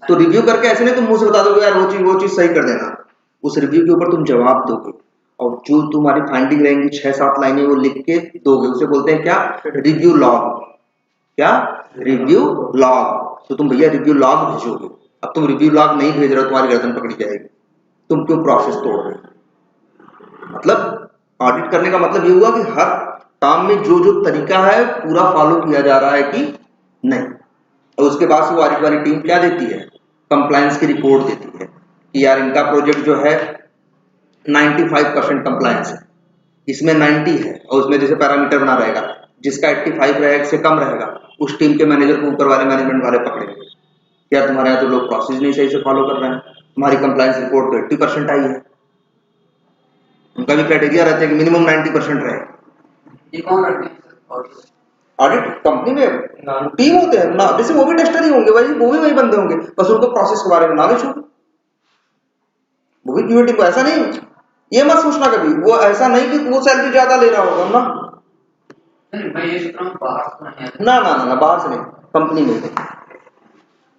तो रिव्यू करके ऐसे नहीं तुम मुंह से बता दोगे यार वो चीज सही कर देना, उस रिव्यू के ऊपर तुम जवाब दोगे, और जो तुम्हारी फाइंडिंग रहेंगी 6-7 लाइनें वो लिख के दोगे, उसे बोलते हैं क्या, रिव्यू लॉग। क्या? Review log. तो तुम भैया रिव्यू लॉग भेजोगे, अब तुम रिव्यू लॉग नहीं भेज रहे हो, तुम्हारी गर्दन पकड़ी जाएगी, तुम क्यों प्रोसेस तोड़ रहे हो। मतलब ऑडिट करने का मतलब ये हुआ कि हर काम में जो जो तरीका है पूरा फॉलो किया जा रहा है कि नहीं। और उसके बाद से वो ऑडिट वाली टीम क्या देती है, कंप्लायंस की रिपोर्ट देती है कि यार इनका प्रोजेक्ट जो है 95% कंप्लायंस है, इसमें 90 है, और उसमें जैसे पैरामीटर बना रहेगा, जिसका 85 रहेगा से कम रहेगा, उस टीम के मैनेजर को ऊपर वाले मैनेजमेंट वाले पकड़ेंगे, यार तुम्हारे यहाँ तो लोग प्रोसेस नहीं सही से फॉलो कर रहे हैं, तुम्हारी कंप्लायंस रिपोर्ट तो 80% आई है। उनका भी क्राइटेरिया रहता है कि मिनिमम 90% रहे। ये कौन रखते हैं ऑडिट? कंपनी में टीम होते हैं ना, जैसे वो भी टेस्टर ही होंगे भाई, वो भी वही बंदे होंगे, बस उनको प्रोसेस के बारे में नॉलेज होगी, वो भी क्यूए टीम को। ऐसा नहीं ये मत सोचना कभी, वो ऐसा नहीं कि वो सैलरी ज्यादा ले रहा होगा ना, मैं ये सोच रहा हूँ बाहर तो नहीं है। ना बाहर से नहीं, कंपनी में।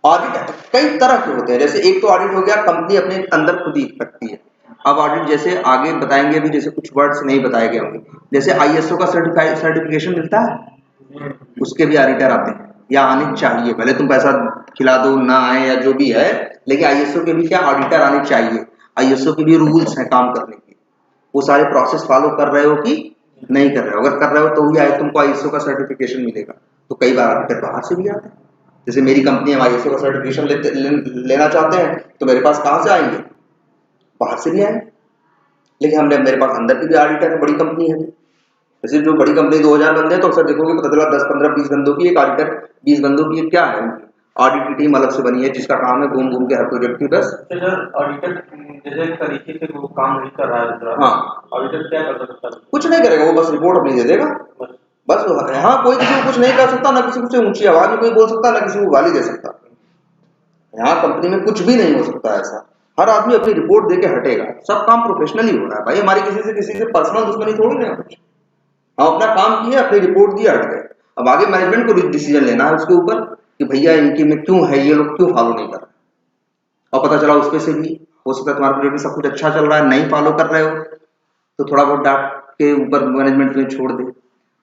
ऑडिट कई तरह के होते हैं, जैसे एक तो ऑडिट हो गया कंपनी अपने अंदर खुद ही रखती है। अब ऑडिट जैसे आगे बताएंगे अभी, जैसे कुछ वर्ड्स नहीं बताए गए होंगे, जैसे आईएसओ का सर्टिफिकेशन मिलता है, उसके भी ऑडिटर आते हैं या आने चाहिए, भले तुम पैसा खिला दो ना आए या जो भी है, लेकिन आईएसओ के भी क्या ऑडिटर आने चाहिए। आईएसओ के भी रूल्स हैं काम करने के, वो सारे प्रोसेस फॉलो कर रहे हो कि नहीं कर रहे हो, अगर कर रहे हो तो ही आए तुमको आईएसओ का सर्टिफिकेशन मिलेगा। तो कई बार ऑडिटर बाहर से भी आते हैं, जैसे मेरी कंपनी हम आईएसओ का सर्टिफिकेशन लेना चाहते हैं तो मेरे पास कहाँ से आएंगे, बाहर से भी आएंगे, लेकिन हमने मेरे पास अंदर की भी ऑडिटर है, बड़ी कंपनी है। जैसे जो बड़ी कंपनी 2000 बंदे हैं तो अक्सर देखोगे पता चला 10, 15, 20 बंदों की एक ऑडिटर, 20 बंदों की क्या है, ऑडिट की टीम अलग से बनी है जिसका काम है घूम घूम के हर प्रोजेक्ट की बस। सर ऑडिटर जैसे तरीके से वो काम नहीं कर रहा है दूसरा, हाँ ऑडिटर क्या कर सकता है? कुछ नहीं करेगा, वो बस रिपोर्ट अपनी दे देगा बस। हाँ कोई किसी को कुछ नहीं कर सकता, ना किसी को से ऊंची आवाज में कोई बोल सकता, ना किसी को गाली दे सकता। यहाँ कंपनी में कुछ भी नहीं हो सकता ऐसा, हर आदमी अपनी रिपोर्ट देके हटेगा, सब काम प्रोफेशनली हो रहा है भाई, हमारी किसी से पर्सनल दुश्मनी थोड़ी ना कुछ, हम अपना काम किए, अपनी रिपोर्ट दिया, हट गए। अब आगे मैनेजमेंट को डिसीजन लेना है उसके ऊपर कि भैया इनकी में क्यों है, ये लोग क्यों फॉलो नहीं कर रहे, और पता चला उसमें से भी हो सकता है तुम्हारे प्रोजेक्ट में सब कुछ अच्छा चल रहा है, नहीं फॉलो कर रहे हो तो थोड़ा बहुत डांट के ऊपर मैनेजमेंट में छोड़ दे।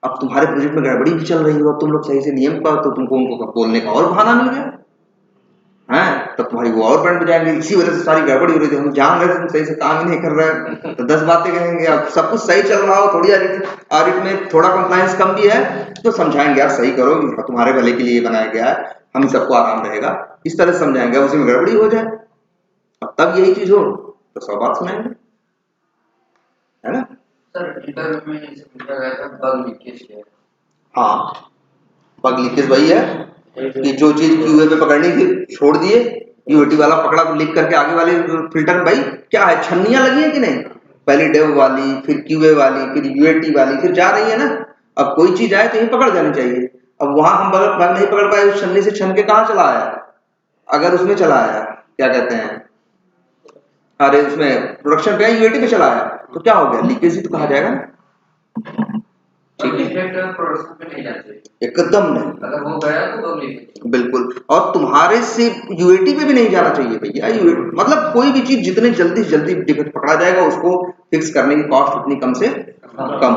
अब तुम्हारे प्रोजेक्ट में गड़बड़ी भी चल रही हो, अब तुम लोग सही से नियम का, तो तुमको उनको बोलने का और बहाना मिल गया है, तो तुम्हारी वो और बैंड बजाएंगे, इसी वजह से सारी गड़बड़ी हो रही थी, हम जान रहे थे तुम सही से काम ही नहीं कर रहे हैं, तो 10 बातें कहेंगे। अब सब कुछ सही चल रहा हो, थोड़ी ऑडिट में थोड़ा कंप्लायंस कम भी है तो समझाएंगे यार सही करो, तुम्हारे भले के लिए बनाया गया है, हम सबको आराम रहेगा, इस तरह से समझाएंगे। उसी में गड़बड़ी हो जाए अब तब यही चीज हो तो 100 बात सुनाएंगे, है ना। सर इंटरव्यू में इसे पूछा गया था बग लीकेज क्या है? हाँ बग लीकेज वही है कि जो चीज क्यूए पे पकड़नी थी छोड़ दिए, यूएटी वाला पकड़ा तो लीक करके आगे वाले फिल्टर में, भाई क्या है छन्नियां लगी है कि नहीं, पहले डेव वाली फिर क्यूए वाली फिर यूएटी वाली फिर जा रही है ना, अब कोई चीज आए तो ये पकड़ जानी चाहिए। अब वहां हम बग नहीं पकड़ पाए, उस छन्नी से छन के कहाँ चला आया, अगर उसमें चला आया क्या कहते हैं, अरे उसमें प्रोडक्शन पे यूएटी पे चला आया तो क्या हो गया, लीकेज ही तो कहा जाएगा ना, ठीक है प्रोडक्शन पे नहीं जाते एकदम नहीं, अगर वो गया तो बग लीकेज बिल्कुल। और तुम्हारे से यूएटी पे भी नहीं जाना चाहिए भैया, मतलब कोई भी चीज जितने जल्दी से जल्दी डिफेक्ट पकड़ा जाएगा उसको फिक्स करने की कॉस्ट उतनी कम से कम।